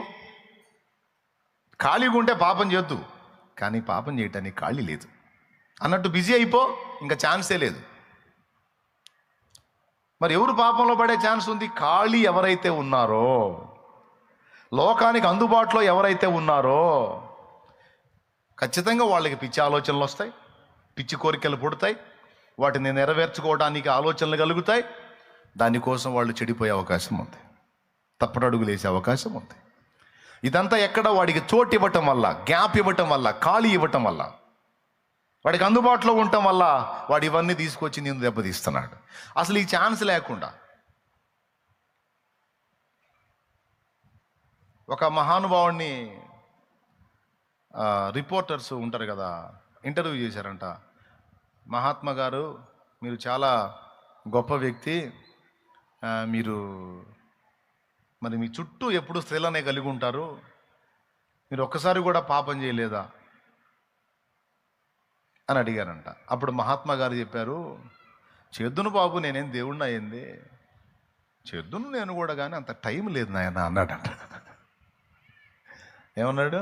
ఖాళీగా ఉంటే పాపం చేయొద్దు, కానీ పాపం చేయటానికి ఖాళీ లేదు అన్నట్టు బిజీ అయిపో, ఇంకా ఛాన్సే లేదు. మరి ఎవరు పాపంలో పడే ఛాన్స్ ఉంది? ఖాళీ ఎవరైతే ఉన్నారో, లోకానికి అందుబాటులో ఎవరైతే ఉన్నారో ఖచ్చితంగా వాళ్ళకి పిచ్చి ఆలోచనలు వస్తాయి, పిచ్చి కోరికలు పుడతాయి, వాటిని నెరవేర్చుకోవడానికి ఆలోచనలు కలుగుతాయి. దానికోసం వాళ్ళు చెడిపోయే అవకాశం ఉంది, తప్పటడుగులు వేసే అవకాశం ఉంది. ఇదంతా ఎక్కడ? వాడికి చోటు ఇవ్వటం వల్ల, గ్యాప్ ఇవ్వటం వల్ల, ఖాళీ ఇవ్వటం వల్ల, వాడికి అందుబాటులో ఉండటం వల్ల వాడు ఇవన్నీ తీసుకొచ్చి నేను దెబ్బతీస్తున్నాడు. అసలు ఈ ఛాన్స్ లేకుండా ఒక మహానుభావుడిని రిపోర్టర్స్ ఉంటారు కదా, ఇంటర్వ్యూ చేశారంట. మహాత్మా గారు, మీరు చాలా గొప్ప వ్యక్తి, మీరు మరి మీ చుట్టూ ఎప్పుడు స్త్రీలనే కలిగి ఉంటారు, మీరు ఒక్కసారి కూడా పాపం చేయలేదా అని అడిగారంట. అప్పుడు మహాత్మా గారు చెప్పారు, చేద్దును బాబు, నేనేం దేవుడిని అయ్యింది, చేద్దును నేను కూడా, కానీ అంత టైం లేదు నాయన అన్నాడంట. ఏమన్నాడు?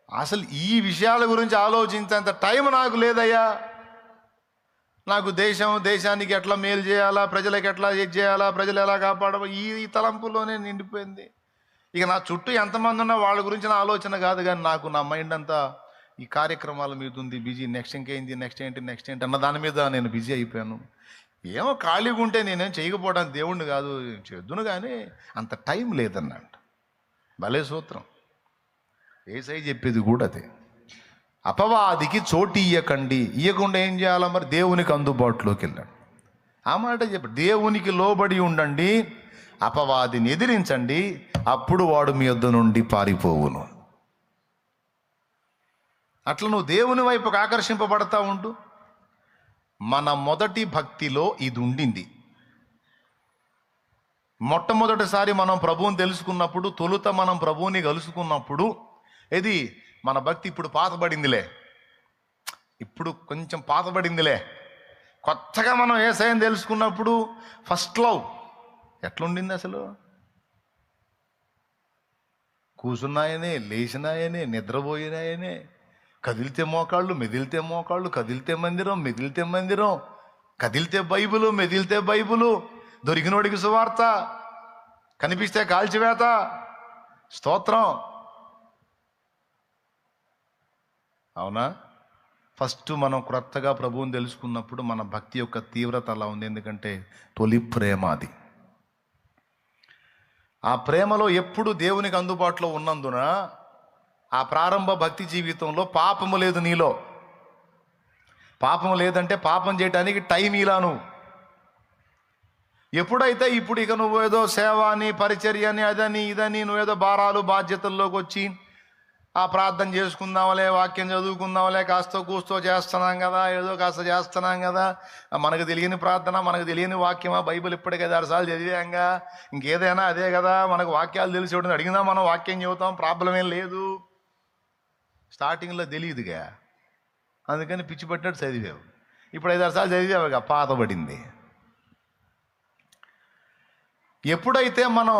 అసలు ఈ విషయాల గురించి ఆలోచించేంత టైం నాకు లేదయ్యా. నాకు దేశానికి ఎట్లా మేలు చేయాలా, ప్రజలకు ఎట్లా చేయాలా, ప్రజలు ఎలా కాపాడాలా, ఈ తలంపులోనే నిండిపోయింది. ఇక నా చుట్టూ ఎంతమంది ఉన్నా వాళ్ళ గురించి నా ఆలోచన కాదు, కానీ నాకు నా మైండ్ అంతా ఈ కార్యక్రమాల మీద ఉంది, బిజీ. నెక్స్ట్ ఇంకేంటి, నెక్స్ట్ ఏంటి అన్న దాని మీద నేను బిజీ అయిపోయాను. ఏమో ఖాళీగా ఉంటే నేనేం చేయకపోవడానికి దేవుణ్ణి కాదు, చేద్దును, కానీ అంత టైం లేదన్నాడు. భలే సూత్రం. ఏసై చెప్పేది కూడా అదే. అపవాదికి చోటు ఇయ్యకుండా ఏం చేయాలా? మరి దేవునికి అందుబాటులోకి వెళ్ళాడు. ఆ మాట చెప్పాడు, దేవునికి లోబడి ఉండండి, అపవాదిని ఎదిరించండి, అప్పుడు వాడు మీ యొద్ద నుండి పారిపోవును. అట్లా నువ్వు దేవుని వైపుకు ఆకర్షింపబడతా ఉండు. మన మొదటి భక్తిలో ఇది ఉండింది. మొట్టమొదటిసారి మనం ప్రభువుని తెలుసుకున్నప్పుడు, తొలుత మనం ప్రభువుని కలుసుకున్నప్పుడు, ఇది మన భక్తి ఇప్పుడు పాతబడిందిలే, ఇప్పుడు కొంచెం పాతబడిందిలే. కొత్తగా మనం యేసయ్యని తెలుసుకున్నప్పుడు ఫస్ట్ లవ్ ఎట్లుండింది అసలు? కూసున్నాయనే, లేచినాయనే, నిద్రపోయినాయనే, కదిలితే మోకాళ్ళు, మెదిలితే మోకాళ్ళు, కదిలితే మందిరం, మెదిలితే మందిరం, కదిలితే బైబులు, మెదిలితే బైబులు, దొరికినోడికి సువార్త, కనిపిస్తే కాల్చివేత. స్తోత్రం. అవునా? ఫస్ట్ మనం క్రొత్తగా ప్రభువుని తెలుసుకున్నప్పుడు మన భక్తి యొక్క తీవ్రత అలా ఉంది. ఎందుకంటే తొలి ప్రేమ అది. ఆ ప్రేమలో ఎప్పుడు దేవునికి అందుబాటులో ఉన్నందున ఆ ప్రారంభ భక్తి జీవితంలో పాపము లేదు నీలో. పాపం లేదంటే పాపం చేయడానికి టైం ఇలా నువ్వు. ఎప్పుడైతే ఇప్పుడు ఇక నువ్వు ఏదో సేవ అని, పరిచర్య అని, అదని ఇదని నువ్వేదో భారాలు బాధ్యతల్లోకి వచ్చి ఆ ప్రార్థన చేసుకుందాంలే, వాక్యం చదువుకుందాంలే, కాస్త కూస్తో చేస్తున్నాం కదా, ఏదో కాస్త చేస్తున్నాం కదా, మనకు తెలియని ప్రార్థన, మనకు తెలియని వాక్యమా, బైబిల్ ఇప్పటికే 6 సార్లు చదివాంగా, ఇంకేదైనా అదే కదా, మనకు వాక్యాలు తెలిసి అడిగినా మనం వాక్యం చెబుతాం, ప్రాబ్లం ఏం లేదు. స్టార్టింగ్లో తెలియదుగా, అందుకని పిచ్చి పట్టినట్టు చదివావు. ఇప్పుడు 5-6 సార్లు చదివావుగా, పాతబడింది. ఎప్పుడైతే మనం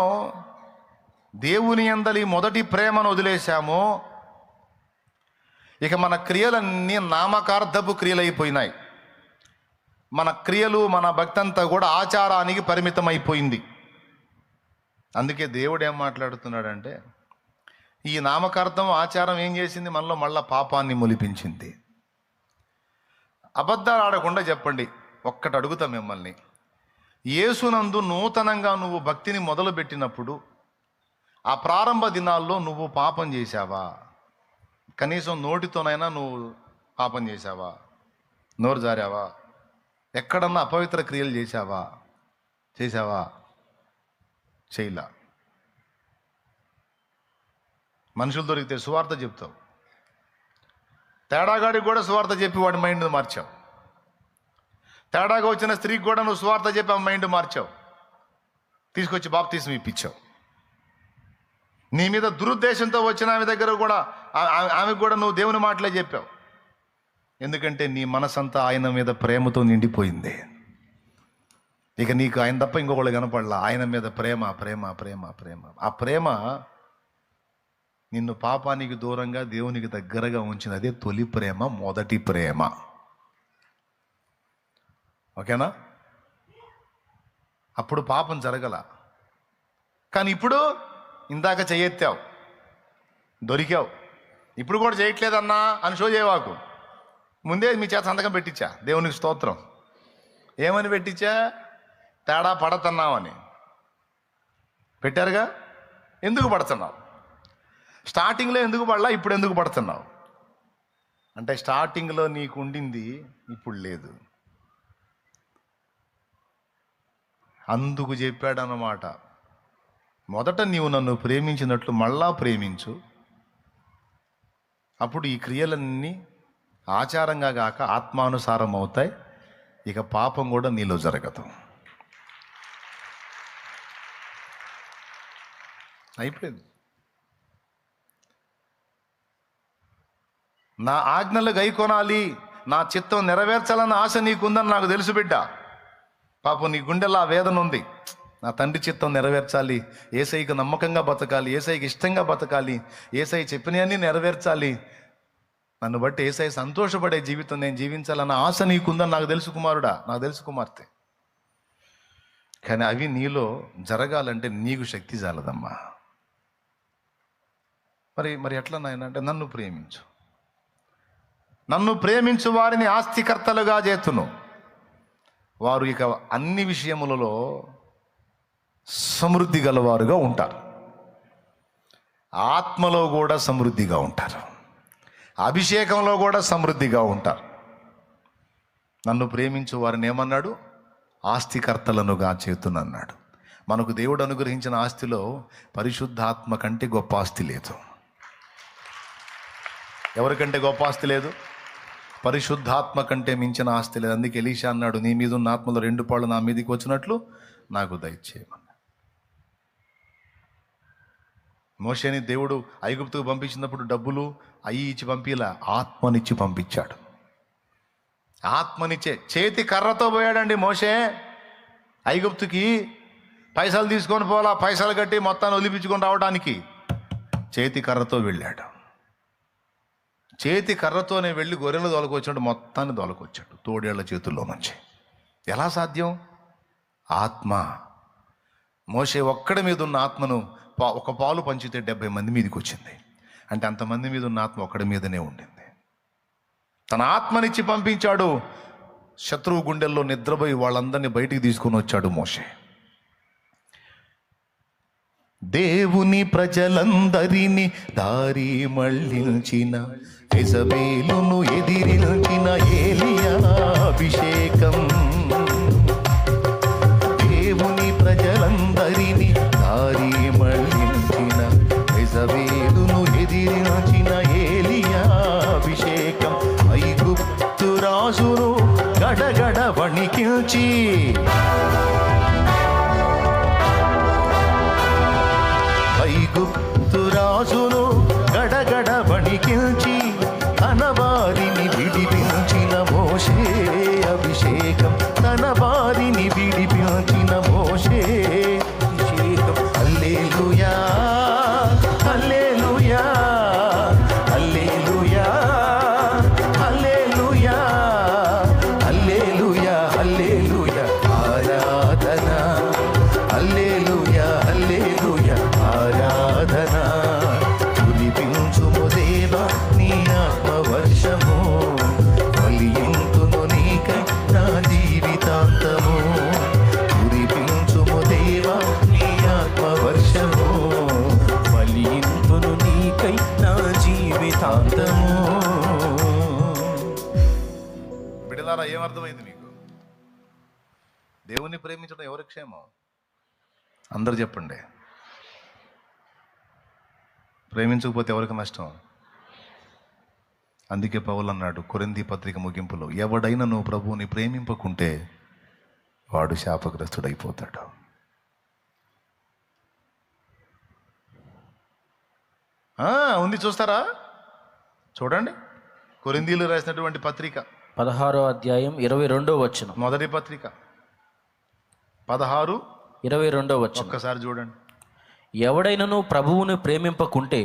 దేవుని యందలి మొదటి ప్రేమను వదిలేశామో, ఇక మన క్రియలన్నీ నామకార్థపు క్రియలైపోయినాయి. మన క్రియలు, మన భక్తి అంతా కూడా ఆచారానికి పరిమితం అయిపోయింది. అందుకే దేవుడు ఏం మాట్లాడుతున్నాడంటే, ఈ నామకార్థం, ఆచారం ఏం చేసింది? మనలో మళ్ళా పాపాన్ని మొలిపించింది. అబద్ధాలు ఆడకుండా చెప్పండి, ఒక్కటి అడుగుతా మిమ్మల్ని. యేసునందు నూతనంగా నువ్వు భక్తిని మొదలుపెట్టినప్పుడు ఆ ప్రారంభ దినాల్లో నువ్వు పాపం చేశావా? కనీసం నోటితోనైనా నువ్వు పాపం చేశావా? నోరు జారావా? ఎక్కడన్నా అపవిత్ర క్రియలు చేశావా? చేయలా. మనుషులు దొరికితే సువార్త చెప్తావు, తేడాగాడికి కూడా సువార్త చెప్పి వాడి మైండ్ మార్చావు. తేడాగా వచ్చిన స్త్రీకి కూడా నువ్వు సువార్త చెప్పి ఆమె మైండ్ మార్చావు, తీసుకొచ్చి బాప్తిసం ఇప్పించావు. నీ మీద దురుద్దేశంతో వచ్చిన ఆమె దగ్గర కూడా ఆమెకు కూడా నువ్వు దేవుని మాటలే చెప్పావు. ఎందుకంటే నీ మనసంతా ఆయన మీద ప్రేమతో నిండిపోయింది. ఇక నీకు ఆయన తప్ప ఇంకొకళ్ళు కనపడలా. ఆయన మీద ప్రేమ ప్రేమ ప్రేమ ప్రేమ. ఆ ప్రేమ నిన్ను పాపానికి దూరంగా దేవునికి దగ్గరగా ఉంచింది. అదే తొలి ప్రేమ, మొదటి ప్రేమ. ఓకేనా? అప్పుడు పాపం జరగల. కానీ ఇప్పుడు ఇందాక చెయ్యెత్తావు, దొరికావు, ఇప్పుడు కూడా చేయట్లేదన్నా అని షో చేయవాకు. ముందే మీ చేత సంతకం పెట్టించా, దేవునికి స్తోత్రం. ఏమని పెట్టించా? తేడా పడతున్నావని పెట్టారుగా. ఎందుకు పడుతున్నావు? స్టార్టింగ్లో ఎందుకు పడలా, ఇప్పుడు ఎందుకు పడుతున్నావు? అంటే స్టార్టింగ్లో నీకు ఉండింది ఇప్పుడు లేదు, అందుకు చెప్పాడు అన్నమాట. మొదట నీవు నన్ను ప్రేమించినట్లు మళ్ళా ప్రేమించు, అప్పుడు ఈ క్రియలన్నీ ఆచారంగా కాక ఆత్మానుసారం అవుతాయి. ఇక పాపం కూడా నీలో జరగదు. అయిపోయింది. నా ఆజ్ఞలు గైకొనాలి, నా చిత్తం నెరవేర్చాలన్న ఆశ నీకుందని నాకు తెలుసు బిడ్డ. పాపం నీ గుండెల్లో ఆ వేదన ఉంది. నా తండ్రి చిత్తం నెరవేర్చాలి, యేసయ్యకి నమ్మకంగా బతకాలి, యేసయ్యకి ఇష్టంగా బతకాలి, యేసయ్య చెప్పినవన్నీ నెరవేర్చాలి, నన్ను బట్టి యేసయ్య సంతోషపడే జీవితం నేను జీవించాలన్న ఆశ నీకుందని నాకు తెలుసు కుమారుడా, నాకు తెలుసు కుమార్తె. కానీ అవి నీలో జరగాలంటే నీకు శక్తి చాలదమ్మా. మరి ఎట్లా నాయన అంటే, నన్ను ప్రేమించు, నన్ను ప్రేమించు వారిని ఆస్తికర్తలుగా చేతును, వారు ఇక అన్ని విషయములలో సమృద్ధి గలవారుగా ఉంటారు, ఆత్మలో కూడా సమృద్ధిగా ఉంటారు, అభిషేకంలో కూడా సమృద్ధిగా ఉంటారు. నన్ను ప్రేమించు వారిని ఏమన్నాడు? ఆస్తికర్తలనుగా చేతునన్నాడు. మనకు దేవుడు అనుగ్రహించిన ఆస్తిలో పరిశుద్ధాత్మ కంటే గొప్ప ఆస్తి లేదు. ఎవరికంటే గొప్ప ఆస్తి లేదు? పరిశుద్ధాత్మ కంటే మించిన ఆస్తి లేదు. అందుకే ఎలీషా అన్నాడు, నీ మీద ఉన్న ఆత్మలో 2 పాళ్ళు నా మీదకి వచ్చినట్లు నాకు దయచేయమన్నాడు. మోషేని దేవుడు ఐగుప్తుకు పంపించినప్పుడు డబ్బులు అయ్యి ఇచ్చి పంపిలా, ఆత్మనిచ్చి పంపించాడు. ఆత్మనిచ్చే చేతి కర్రతో పోయాడండి మోషే ఐగుప్తుకి. పైసలు తీసుకొని పోలా, పైసలు కట్టి మొత్తాన్ని వదిలిపించుకొని రావడానికి చేతి కర్రతో వెళ్ళాడు. చేతి కర్రతోనే వెళ్ళి గొర్రెలు దొలకొచ్చాడు, మొత్తాన్ని దొలకొచ్చాడు తోడేళ్ల చేతుల్లో నుంచి. ఎలా సాధ్యం? ఆత్మ. మోషే ఒక్కడి మీద ఉన్న ఆత్మను ఒక పాలు పంచితే 70 మంది మీదకి వచ్చింది. అంటే అంతమంది మీద ఉన్న ఆత్మ ఒక్కడి మీదనే ఉండింది. తన ఆత్మనిచ్చి పంపించాడు. శత్రువు గుండెల్లో నిద్రపోయి వాళ్ళందరినీ బయటికి తీసుకొని వచ్చాడు మోషే. దేవుని ప్రజలందరినీ దారి మళ్ళించిన, యెజబేలును ఎదిరించిన ఏలియా అభిషేకం. దేవుని ప్రజలందరినీ దారి మళ్ళించిన, యెజబేలును ఎదిరించిన ఏలియా అభిషేకం. ఐగుప్తు రాజును గడగడ వణికించి, ఐగుప్తు రాజును గడగడ వణికించి, తన వారిని విడిపించిన మోషే అభిషేకం. తన వారిని విడిపించిన మోషే అభిషేకం. హల్లెలూయా హల్లెలూయా హల్లెలూయా హల్లెలూయా హల్లెలూయా హల్లెలూయా ఆరాధన. హల్లెలూయా హల్లెలూయా ఆరాధన. కురిపించుము దేవా నీ ఆత్మవర్షము, ఫలింతును నీకై నా జీవితాంతము. కురిపించుము దేవా నీ ఆత్మవర్షము, ఫలింతును నీకై నా జీవితాంతము. బిడ్డలారా, ఏమర్థమైంది మీకు? దేవుణ్ణి ప్రేమించడం ఎవరి క్షేమం? అందరు చెప్పండి. ప్రేమించకపోతే ఎవరికి నష్టం? అందుకే పౌలు అన్నాడు కొరింథీ పత్రిక ముగింపులో, ఎవడైనా నువ్వు ప్రభువుని ప్రేమింపకుంటే వాడు శాపగ్రస్తుడైపోతాడు. ఉంది, చూస్తారా? చూడండి, కొరింథీలు రాసినటువంటి పత్రిక 16వ అధ్యాయం 22వ వచనం. మొదటి పత్రిక 16:22 వచనం. ఒక్కసారి చూడండి. ఎవడైనను ప్రభువుని ప్రేమింపకుంటే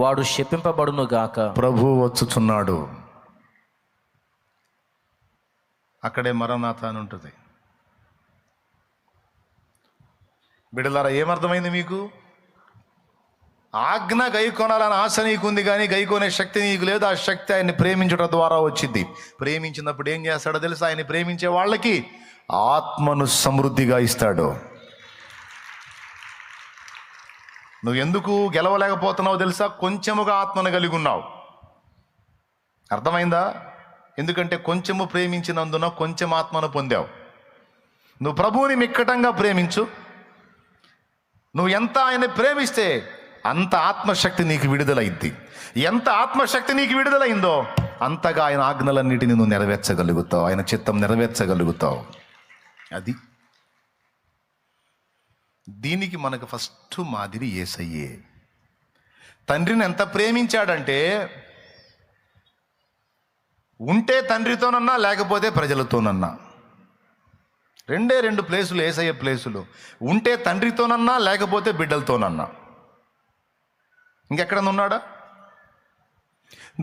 వాడు శపింపబడును గాక. ప్రభు వచ్చుచున్నాడు. అక్కడే మరణాత అని ఉంటుంది. బిడ్డలారా, ఏమర్థమైంది మీకు? ఆజ్ఞ గైకొనాలని ఆశ నీకుంది, కానీ గైకొనే శక్తి నీకు లేదు. ఆ శక్తి ఆయన్ని ప్రేమించడం ద్వారా వచ్చింది. ప్రేమించినప్పుడు ఏం చేస్తాడో తెలుసా? ఆయన్ని ప్రేమించే వాళ్ళకి ఆత్మను సమృద్ధిగా ఇస్తాడు. నువ్వు ఎందుకు గెలవలేకపోతున్నావు తెలుసా? కొంచెముగా ఆత్మను కలిగి ఉన్నావు. అర్థమైందా? ఎందుకంటే కొంచెము ప్రేమించినందున కొంచెం ఆత్మను పొందావు. నువ్వు ప్రభువుని మిక్కటంగా ప్రేమించు. నువ్వు ఎంత ఆయన ప్రేమిస్తే అంత ఆత్మశక్తి నీకు విడుదలైద్ది. ఎంత ఆత్మశక్తి నీకు విడుదలైందో అంతగా ఆయన ఆజ్ఞలన్నిటిని నువ్వు నెరవేర్చగలుగుతావు. ఆయన చిత్తం నెరవేర్చగలుగుతావు. అది దీనికి మనకు ఫస్ట్ మాదిరి యేసయ్యే. తండ్రిని ఎంత ప్రేమించాడంటే, ఉంటే తండ్రితోనన్నా లేకపోతే ప్రజలతోనన్నా, రెండే రెండు ప్లేసులు యేసయ్య ప్లేసులు. ఉంటే తండ్రితోనన్నా లేకపోతే బిడ్డలతోనన్నా. ఇంకెక్కడన్నా ఉన్నాడా?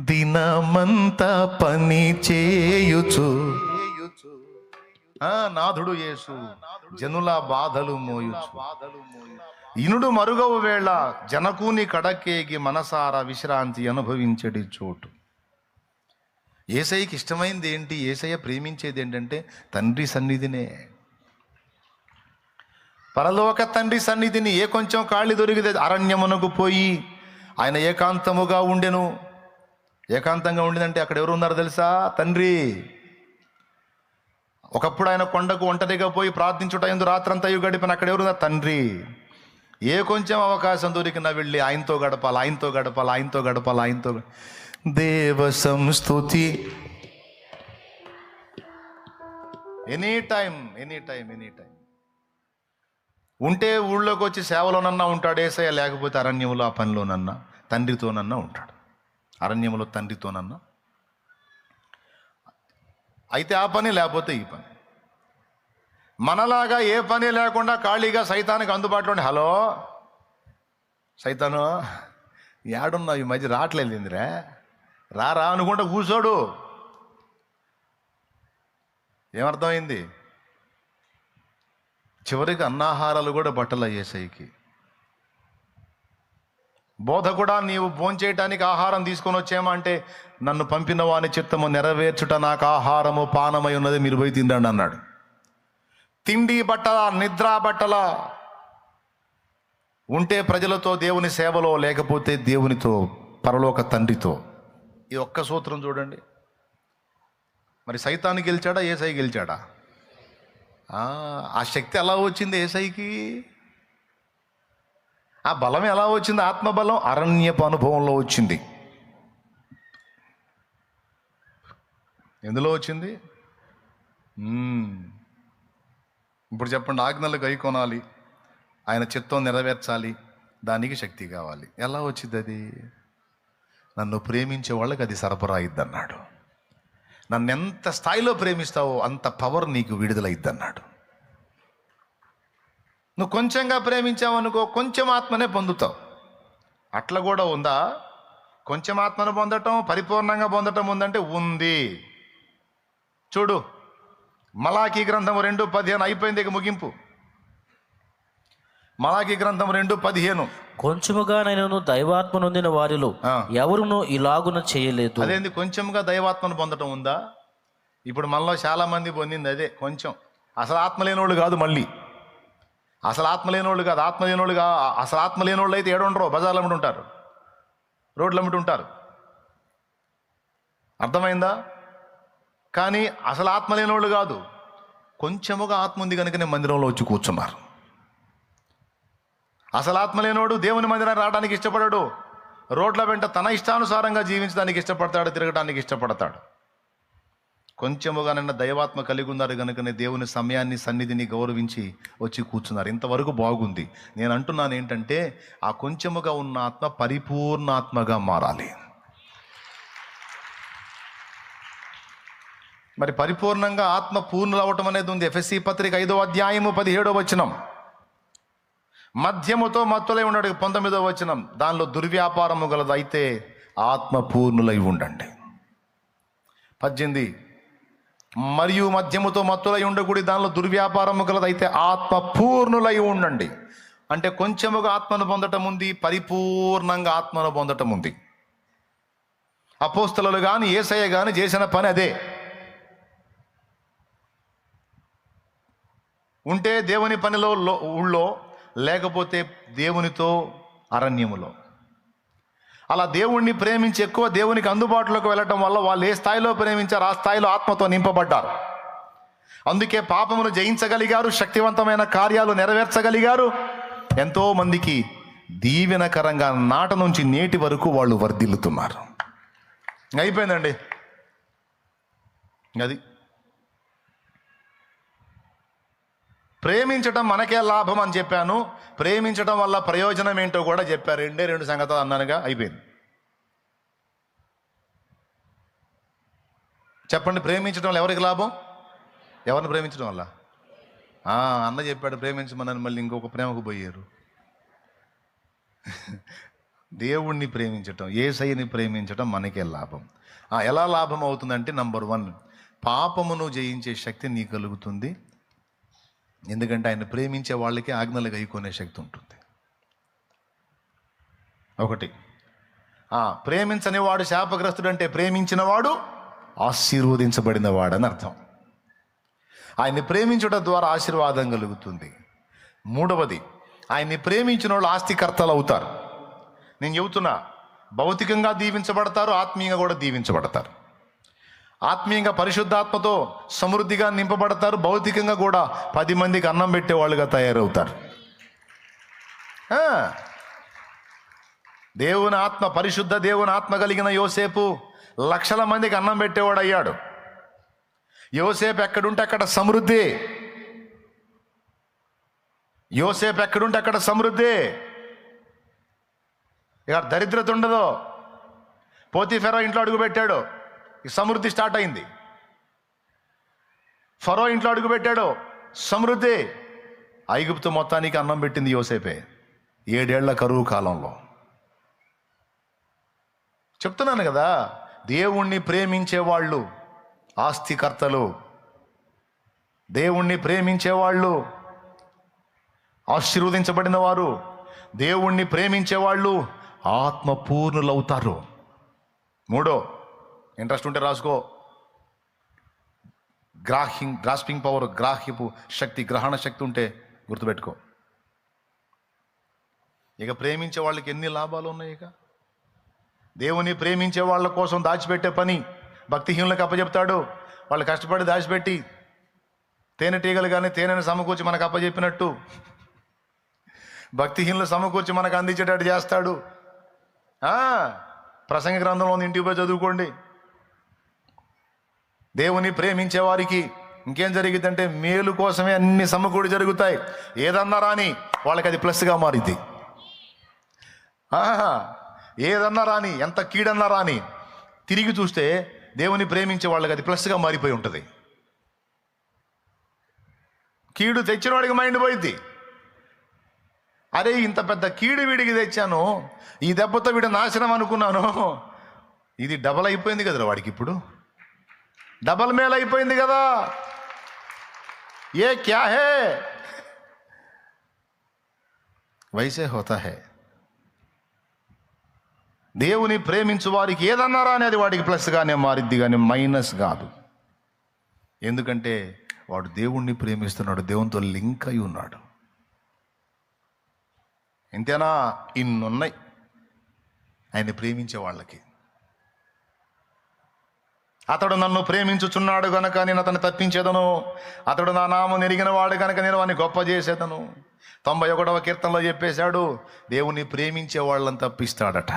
దినమంతా పని చేయుచు నాథుడు యేసు జనుల బాధలు మోయుచు, ఇనుడు మరుగవు వేళ జనకుని కడకేగి మనసారా విశ్రాంతి అనుభవించడి చోటు. యేసయ్యకి ఇష్టమైంది ఏంటి? యేసయ్య ప్రేమించేది ఏంటంటే తండ్రి సన్నిధినే. పరలోక తండ్రి సన్నిధిని. ఏ కొంచెం ఖాళీ దొరికితే అరణ్యమునకు పోయి ఆయన ఏకాంతముగా ఉండెను. ఏకాంతంగా ఉండిందంటే అక్కడ ఎవరు ఉన్నారు తెలుసా? తండ్రి. ఒకప్పుడు ఆయన కొండకు ఒంటరిగా పోయి ప్రార్థించుట ఎందు రాత్రంతా గడిపిన అక్కడ ఎవరున్నారు? తండ్రి. ఏ కొంచెం అవకాశం దొరికినా వెళ్ళి ఆయనతో గడపాలి, ఆయనతో గడపాలి, ఆయనతో గడపాలి, ఆయనతో. దేవ సంస్తుతి ఎనీ టైం. ఉంటే ఊళ్ళోకి వచ్చి సేవలోనన్నా ఉంటాడు యేసయ్య, లేకపోతే అరణ్యములో ఆ పనిలోనన్నా తండ్రితోనన్నా ఉంటాడు. అరణ్యములో తండ్రితోనన్నా అయితే ఆ పని, లేకపోతే ఈ పని. మనలాగా ఏ పని లేకుండా ఖాళీగా సైతానికి అందుబాటులో ఉండి, హలో సైతాను ఏడున్నావు, ఈ మధ్య రావట్లేదు ఇందిరా, రా అనుకుంటా కూర్చోడు. ఏమర్థమైంది? చివరికి అన్నాహారాలు కూడా బట్టలు యేసయ్యకి. బోధ కూడా, నీవు భోంచేయటానికి ఆహారం తీసుకొని వచ్చేమా అంటే, నన్ను పంపిన వాని చిత్తము నెరవేర్చుట నాకు ఆహారము పానమై ఉన్నది, మీరు పోయి తిండండి అన్నాడు. తిండి బట్టల, నిద్ర బట్టల. ఉంటే ప్రజలతో దేవుని సేవలో, లేకపోతే దేవునితో, పరలోక తండ్రితో. ఈ ఒక్క సూత్రం చూడండి. మరి సైతాన్ని గెలిచాడా? యేసయ్య గెలిచాడా? ఆ శక్తి ఎలా వచ్చింది యేసయ్యకి? ఆ బలం ఎలా వచ్చింది? ఆత్మబలం అరణ్యపు అనుభవంలో వచ్చింది. ఎందులో వచ్చింది? ఇప్పుడు చెప్పండి. ఆజ్ఞలు గైకొనాలి, ఆయన చిత్తం నెరవేర్చాలి, దానికి శక్తి కావాలి. ఎలా వచ్చింది అది? నన్ను ప్రేమించే వాళ్ళకి అది సరఫరా అన్నాడు. నన్ను ఎంత స్థాయిలో ప్రేమిస్తావో అంత పవర్ నీకు విడుదలైద్దన్నాడు. నువ్వు కొంచెంగా ప్రేమించావు అనుకో, కొంచెం ఆత్మనే పొందుతావు. అట్లా కూడా ఉందా? కొంచెం ఆత్మను పొందటం, పరిపూర్ణంగా పొందటం ఉందంటే ఉంది. చూడు, మలాకీ గ్రంథం 2:15 అయిపోయింది, ఇక ముగింపు. మలాకీ గ్రంథం 2:15. కొంచెముగా నేను దైవాత్మ నొందిన వారిలో ఎవరును ఇలాగున చేయలేదు. అదేంది? కొంచెంగా దైవాత్మను పొందటం ఉందా? ఇప్పుడు మనలో చాలా మంది పొందింది అదే కొంచెం. అసలు ఆత్మ లేనోళ్ళు కాదు, మళ్ళీ అసలు ఆత్మ లేనోళ్ళు కాదు. అసలు ఆత్మ లేనోళ్ళు అయితే ఏడుండరు, బజార్లు అమ్ముడు ఉంటారు, రోడ్లు అమ్ముడు ఉంటారు. అర్థమైందా? కానీ అసలు ఆత్మ లేనోళ్ళు కాదు, కొంచెముగా ఆత్మ ఉంది కనుకనే మందిరంలో వచ్చి కూర్చున్నారు. అసలు ఆత్మ లేనోడు దేవుని మందిరాన్ని రావడానికి ఇష్టపడాడు. రోడ్ల వెంట తన ఇష్టానుసారంగా జీవించడానికి ఇష్టపడతాడు, తిరగడానికి ఇష్టపడతాడు. కొంచెముగా నిన్న దైవాత్మ కలిగి ఉన్నారు కనుకనే దేవుని సమయాన్ని, సన్నిధిని గౌరవించి వచ్చి కూర్చున్నారు. ఇంతవరకు బాగుంది. నేను అంటున్నాను ఏంటంటే, ఆ కొంచెముగా ఉన్న ఆత్మ పరిపూర్ణ ఆత్మగా మారాలి. మరి పరిపూర్ణంగా ఆత్మ పూర్ణులవటం అనేది ఉంది. ఎఫెసీ పత్రిక 5వ అధ్యాయము 17వ వచనం. మద్యముతో మత్తులై ఉండడు 19వ వచనం. దానిలో దుర్వ్యాపారము గలదు, అయితే ఆత్మ పూర్ణులై ఉండండి. 18 మరియు మద్యముతో మత్తులై ఉండకూడి దానిలో దుర్వ్యాపారము గలదు, అయితే ఆత్మ పూర్ణులై ఉండండి. అంటే కొంచెముగా ఆత్మను పొందటం ఉంది, పరిపూర్ణంగా ఆత్మను పొందటం ఉంది. అపోస్తలులు కానీ యేసయ్య కానీ చేసిన పని అదే. ఉంటే దేవుని పనిలో ఊళ్ళో, లేకపోతే దేవునితో అరణ్యములో. అలా దేవుణ్ణి ప్రేమించి ఎక్కువ దేవునికి అందుబాటులోకి వెళ్ళటం వల్ల వాళ్ళు ఏ స్థాయిలో ప్రేమించారు ఆ స్థాయిలో ఆత్మతో నింపబడ్డారు. అందుకే పాపమును జయించగలిగారు, శక్తివంతమైన కార్యాలు నెరవేర్చగలిగారు. ఎంతో మందికి దీవెనకరంగా నాట నుంచి నేటి వరకు వాళ్ళు వర్ధిల్లుతున్నారు. అయిపోయిందండి అది. ప్రేమించటం మనకే లాభం అని చెప్పాను, ప్రేమించటం వల్ల ప్రయోజనం ఏంటో కూడా చెప్పారు. రెండు సంగతులు అన్నానుగా, అయిపోయింది. చెప్పండి, ప్రేమించడం వల్ల ఎవరికి లాభం? ఎవరిని ప్రేమించడం వల్ల? అన్న చెప్పాడు ప్రేమించమని, మళ్ళీ ఇంకొక ప్రేమకు పోయారు. దేవుణ్ణి ప్రేమించటం, యేసయ్యని ప్రేమించటం మనకే లాభం. ఎలా లాభం అవుతుందంటే, నంబర్ 1, పాపమును జయించే శక్తి నీకు కలుగుతుంది. ఎందుకంటే ఆయన ప్రేమించే వాళ్ళకి ఆజ్ఞలు గైకొనే శక్తి ఉంటుంది. ఒకటి. ప్రేమించని వాడు శాపగ్రస్తుడు, అంటే ప్రేమించిన వాడు ఆశీర్వదించబడిన వాడని అర్థం. ఆయన్ని ప్రేమించడం ద్వారా ఆశీర్వాదం కలుగుతుంది. 3వది, ఆయన్ని ప్రేమించిన వాళ్ళు ఆస్తికర్తలు అవుతారు. నేను చెబుతున్నా, భౌతికంగా దీవించబడతారు, ఆత్మీయంగా కూడా దీవించబడతారు. ఆత్మీయంగా పరిశుద్ధాత్మతో సమృద్ధిగా నింపబడతారు, భౌతికంగా కూడా 10 మందికి అన్నం పెట్టేవాళ్ళుగా తయారవుతారు. దేవుని ఆత్మ, పరిశుద్ధ దేవుని ఆత్మ కలిగిన యోసేపు లక్షల మందికి అన్నం పెట్టేవాడు అయ్యాడు. యోసేపు ఎక్కడుంటే అక్కడ సమృద్ధి. యోసేపు ఎక్కడుంటే అక్కడ సమృద్ధి. ఇక దరిద్రత ఉండదు. పోతీఫెరా ఇంట్లో అడుగు పెట్టాడు, సమృద్ధి స్టార్ట్ అయింది. ఫరో ఇంట్లో అడుగు పెట్టాడు, సమృద్ధి. ఐగుప్తు మొత్తానికి అన్నం పెట్టింది యోసేపే 7 ఏళ్ల కరువు కాలంలో. చెప్తున్నాను కదా, దేవుణ్ణి ప్రేమించే వాళ్ళు ఆస్తికర్తలు, దేవుణ్ణి ప్రేమించే వాళ్ళు ఆశీర్వదించబడిన వారు, దేవుణ్ణి ప్రేమించే వాళ్ళు ఆత్మపూర్ణులవుతారు. 3, ఇంట్రెస్ట్ ఉంటే రాసుకో, గ్రాస్పింగ్ పవర్, గ్రాహ్యపు శక్తి, గ్రహణ శక్తి ఉంటే గుర్తుపెట్టుకో. ఇక ప్రేమించే వాళ్ళకి ఎన్ని లాభాలు ఉన్నాయి. ఇక దేవుని ప్రేమించే వాళ్ళ కోసం దాచిపెట్టే పని భక్తిహీనులకు అప్పచెప్తాడు. వాళ్ళు కష్టపడి దాచిపెట్టి తేనెటీగలు కానీ తేనెను సమకూర్చి మనకు అప్పచెప్పినట్టు భక్తిహీనులు సమకూర్చి మనకు అందించేటట్టు చేస్తాడు. ప్రసంగ గ్రంథంలో ఇంటికి పోయి చదువుకోండి. దేవుని ప్రేమించే వారికి ఇంకేం జరిగిద్దంటే, మేలు కోసమే అన్ని సమకూడి జరుగుతాయి. ఏదన్నా రాని వాళ్ళకి అది ప్లస్గా మారిద్ది. ఏదన్నా రాని, ఎంత కీడన్నా రాని, తిరిగి చూస్తే దేవుని ప్రేమించే వాళ్ళకి అది ప్లస్గా మారిపోయి ఉంటుంది. కీడు తెచ్చిన వాడికి మైండ్ పోయిద్ది. అరే, ఇంత పెద్ద కీడు వీడికి తెచ్చాను, ఈ దెబ్బతో వీడు నాశనం అనుకున్నాను, ఇది డబల్ అయిపోయింది కదరా వాడికి, ఇప్పుడు డబల్ మేల్ అయిపోయింది కదా. ఏ క్యా హే, వైసే హోతా హే. దేవుని ప్రేమించు వారికి ఏదన్నారా అనేది వాడికి ప్లస్గానే మారిద్ది, కానీ మైనస్ కాదు. ఎందుకంటే వాడు దేవుణ్ణి ప్రేమిస్తున్నాడు, దేవునితో లింక్ అయి ఉన్నాడు. ఇంతేనా? ఇన్నున్నాయి ఆయన్ని ప్రేమించే వాళ్ళకి. అతడు నన్ను ప్రేమించుచున్నాడు గనక నేను అతన్ని తప్పించేదను, అతడు నా నామం నెరిగిన వాడు కనుక నేను వాడిని గొప్ప చేసేదను. 91వ కీర్తనలో చెప్పేశాడు, దేవుని ప్రేమించే వాళ్ళని తప్పిస్తాడట.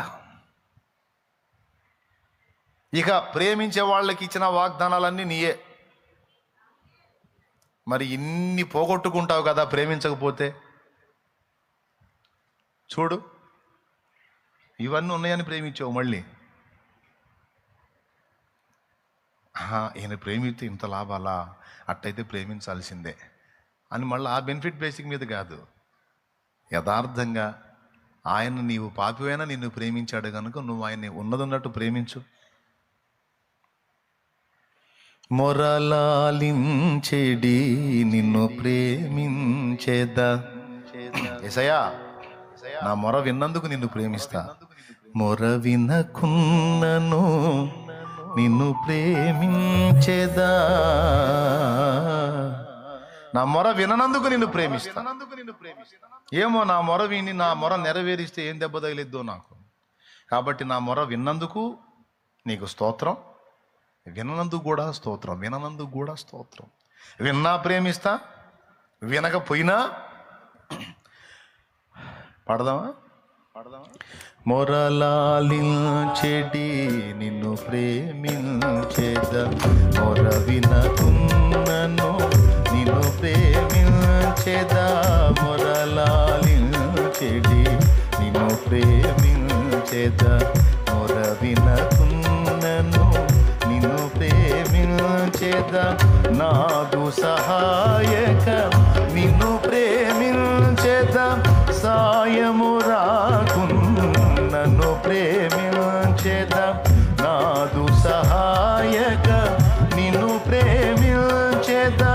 ఇక ప్రేమించే వాళ్ళకి ఇచ్చిన వాగ్దానాలన్నీ నీయే. మరి ఇన్ని పోగొట్టుకుంటావు కదా ప్రేమించకపోతే. చూడు, ఇవన్నీ ఉన్నాయని ప్రేమించావు, మళ్ళీ ఈయన ప్రేమిస్తే ఇంత లాభాలా, అట్టయితే ప్రేమించాల్సిందే అని మళ్ళీ ఆ బెనిఫిట్ బేసిక్ మీద కాదు, యథార్థంగా ఆయన నీవు పాపివైనా నిన్ను ప్రేమించాడు కనుక నువ్వు ఆయన్ని ఉన్నదన్నట్టు ప్రేమించు. మొరలాలించెడి నిన్ను ప్రేమించేదా. యేసయ్యా, నా మొర విన్నందుకు నిన్ను ప్రేమిస్తా. మొర వినకున్నను నిన్ను ప్రేమించేదా. నా మొర విననందుకు నిన్ను ప్రేమిస్తా. ఏమో నా మొర విని నా మొర నెరవేరిస్తే ఏం దెబ్బ తగిలిద్దో నాకు. కాబట్టి నా మొర విన్నందుకు నీకు స్తోత్రం, విననందుకు కూడా స్తోత్రం, విననందుకు కూడా స్తోత్రం. విన్నా ప్రేమిస్తా, వినకపోయినా పడదామా. మొరలాలించెడి నిన్ను ప్రేమించేదా. మొర వినకున్నను నిన్ను ప్రేమించేదా. మొరలాలించెడి నిన్ను ప్రేమించేదా. మొర వినకున్నను నిన్ను ప్రేమించేదా. నాదు సహాయక నిన్ను ప్రేమించేదా. సాయము రాకున్నను ప్రేమించేదా. నాదు సహాయక నిన్ను ప్రేమించేదా.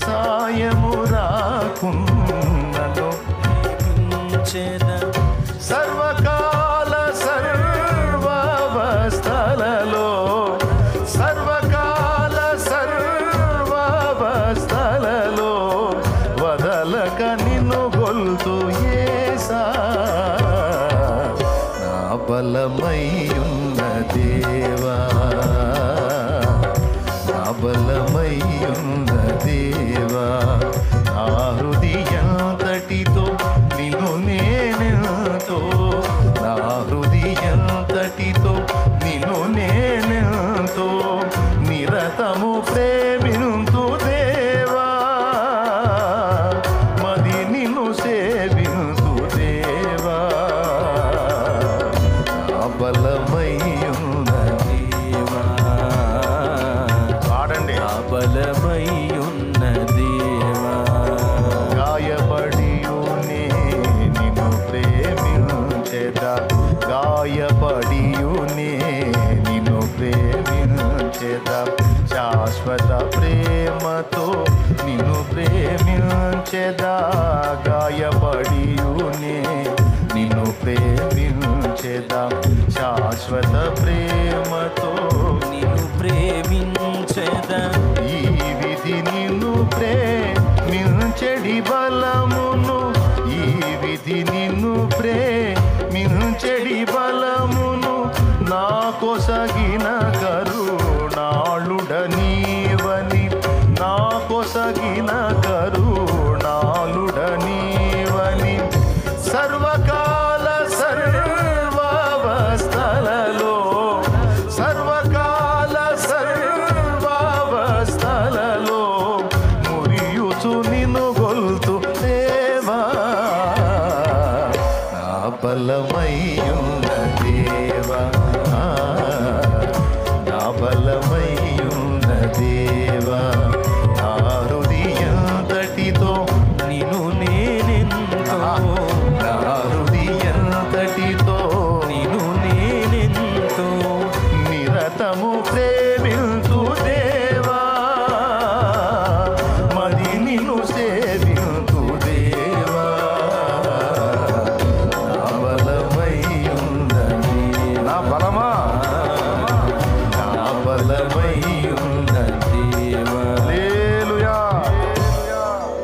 సాయము రాకున్నను ప్రేమించేదా. సర్వకాల సర్వావస్థలలో, సర్వకాల సర్వావస్థలలో వదలక నిన్ను గొల్తు యేసా. నా బలమయ్యున్న దేవా, నా బలమయ్యున్న దేవా. నా హృదయంతటితో నిన్ను నేనెంతో, నా హృదయంతటితో నిన్ను నేనెంతో నిరతము ప్రేమింతు దేవా. మది నిన్ను సేవింతు దేవా. నా బలమయ్యున్న దేవా. పాడండి. నా బలమయ్యున్న దేవా. గాయపడియునే నిన్ను ప్రేమించేదా. గాయపడియునే నిన్ను ప్రేమించేదా. శాశ్వత ప్రేమతో నిన్ను ప్రేమించేదా. గాయపడియునే నిన్ను ప్రేమించేదా. శాశ్వత ప్రేమతో నిన్ను ప్రేమించేదా. ఈ విధి నిన్ను ప్రేమించెడి బలమును, ఈ విధి నిన్ను ప్రేమించెడి బలమును నా కొసగిన కరుణాళుడ నీవని. నా కొసగిన కరుణాళుడ నీవని. సర్వకాల సర్వావస్థలలో, సర్వకాల సర్వావస్థలలో మురియుచు నిన్ను గొల్తు దేవా. నా బలమయ్య